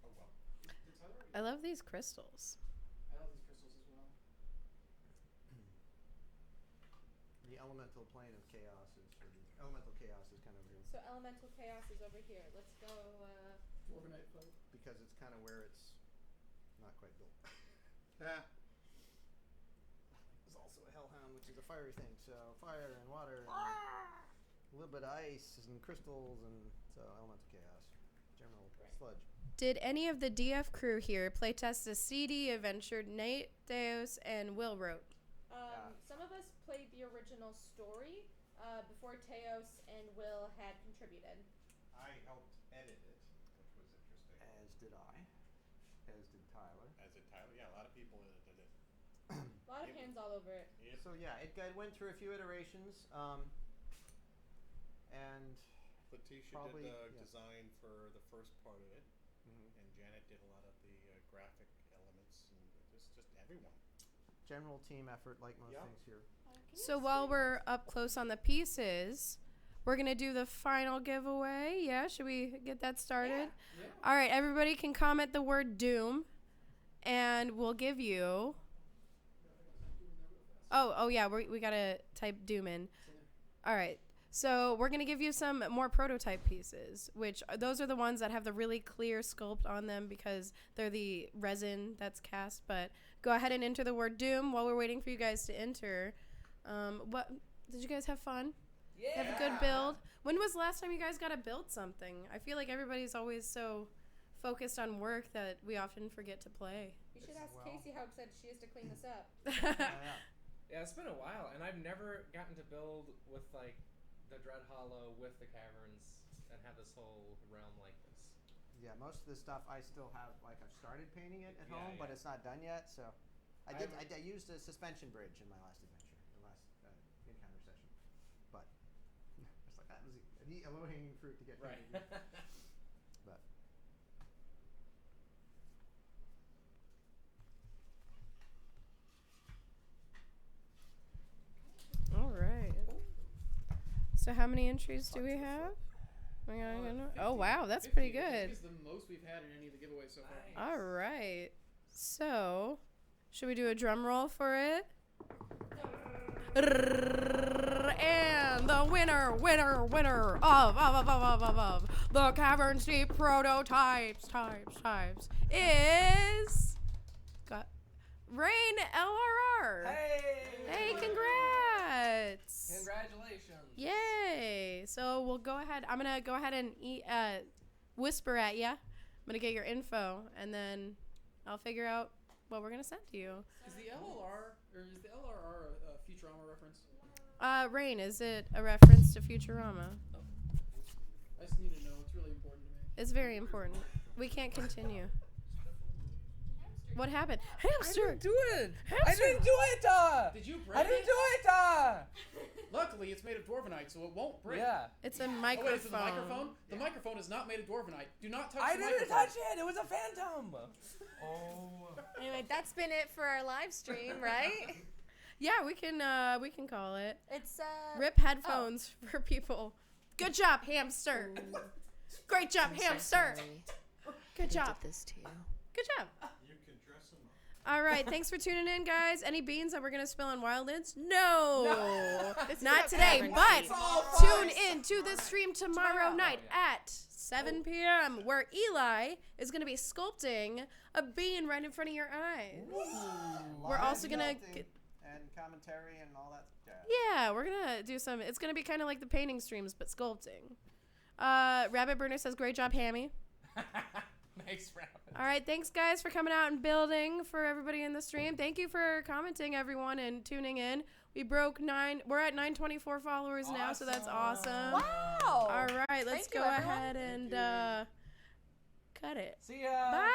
S9: Oh well.
S1: I love these crystals.
S6: I love these crystals as well.
S4: The elemental plane of chaos is elemental chaos is kind of over here
S10: so elemental chaos is over here. Let's go.
S6: Dwarvenite fight.
S4: because it's kind of where it's not quite built.
S9: Ah.
S4: There's also a hellhound, which is a fiery thing. So fire and water, and a little bit of ice and crystals, and so elemental chaos, general sludge.
S1: Did any of the DF crew here playtest the CD adventure Nate, Deus, and Will wrote?
S10: Some of us played the original story before Teos and Will had contributed.
S9: I helped edit it, which was interesting.
S4: As did I. As did Tyler.
S9: As did Tyler. Yeah, a lot of people edited it.
S10: A lot of hands all over it.
S9: Yep.
S4: So yeah, it went through a few iterations, and
S9: Letitia
S4: probably,
S9: did the
S4: yeah.
S9: design for the first part of it,
S4: Mhm.
S9: and Janet did a lot of the graphic elements, and just everyone.
S4: general team effort, like most
S9: Yeah.
S4: things here.
S1: So while we're up close on the pieces, we're going to do the final giveaway. Yeah, should we get that started?
S6: Yeah.
S1: All right, everybody can comment the word Doom, and we'll give you... Oh yeah, we got to type Doom in. All right, so we're going to give you some more prototype pieces, which those are the ones that have the really clear sculpt on them because they're the resin that's cast. But go ahead and enter the word Doom while we're waiting for you guys to enter. What did you guys have fun?
S12: Yeah.
S1: Have a good build? When was the last time you guys got to build something? I feel like everybody's always so focused on work that we often forget to play.
S10: You should ask Casey how excited she is to clean this up.
S12: Yeah, it's been a while, and I've never gotten to build with like the Dread Hollow with the Caverns and have this whole realm like this.
S4: Yeah, most of the stuff I still have, like I've started painting it at
S12: Yeah,
S4: home, but
S12: yeah.
S4: it's not done yet. So I used a suspension bridge in my last adventure, the last encounter session. But it's like that was a low-hanging fruit to get
S12: Right.
S4: painted. But
S1: All right. So how many entries do we have? Oh wow, that's
S6: 50,
S1: pretty
S6: which I
S1: good.
S6: think is the most we've had in any of the giveaways so far.
S1: All right. So, should we do a drum roll for it? And the winner of the Caverns Deep prototypes types is got Rain LRR. Hey, congrats!
S12: Congratulations.
S1: Yay! So we'll go ahead. I'm gonna go ahead and whisper at you. I'm gonna get your info, and then I'll figure out what we're gonna send to you.
S6: Is the LRR a Futurama reference?
S1: Rain, is it a reference to Futurama?
S6: I just need to know. It's really important to me.
S1: It's very important. We can't continue. What happened? Hamster!
S12: I didn't do it!
S1: Hamster!
S12: I didn't do it!
S6: Did you break
S12: I didn't
S6: it?
S12: do it!
S6: Luckily, it's made of dwarvenite, so it won't break.
S12: Yeah.
S1: It's a
S6: Oh,
S1: microphone.
S6: wait, is it the microphone? The microphone is not made of dwarvenite. Do not touch
S12: I
S6: the
S12: didn't
S6: microphone.
S12: touch it! It was a phantom! Oh.
S10: Anyway, that's been it for our live stream, right?
S1: Yeah, we can call it.
S10: It's
S1: Rip headphones for people. Good job, hamster. Great job, hamster. Good job.
S10: Did this to you.
S1: Good job.
S9: You can dress them up.
S1: All right, thanks for tuning in, guys. Any beans that we're gonna spill on Wildlands? No, not today. But tune in to the stream tomorrow night at 7 p.m. where Eli is gonna be sculpting a bean right in front of your eyes. We're also gonna
S4: and commentary and all that jazz.
S1: yeah, we're gonna do some. It's gonna be kind of like the painting streams, but sculpting. Rabbit Burner says, "Great job, Hammy."
S6: Nice Rabbit.
S1: All right, thanks guys for coming out and building for everybody in the stream. Thank you for commenting, everyone, and tuning in. We broke 9. We're at 924 followers now, so that's awesome.
S10: Wow.
S1: All right, let's
S10: Thank you,
S1: go
S10: everyone.
S1: ahead and cut it.
S6: See ya.
S1: Bye.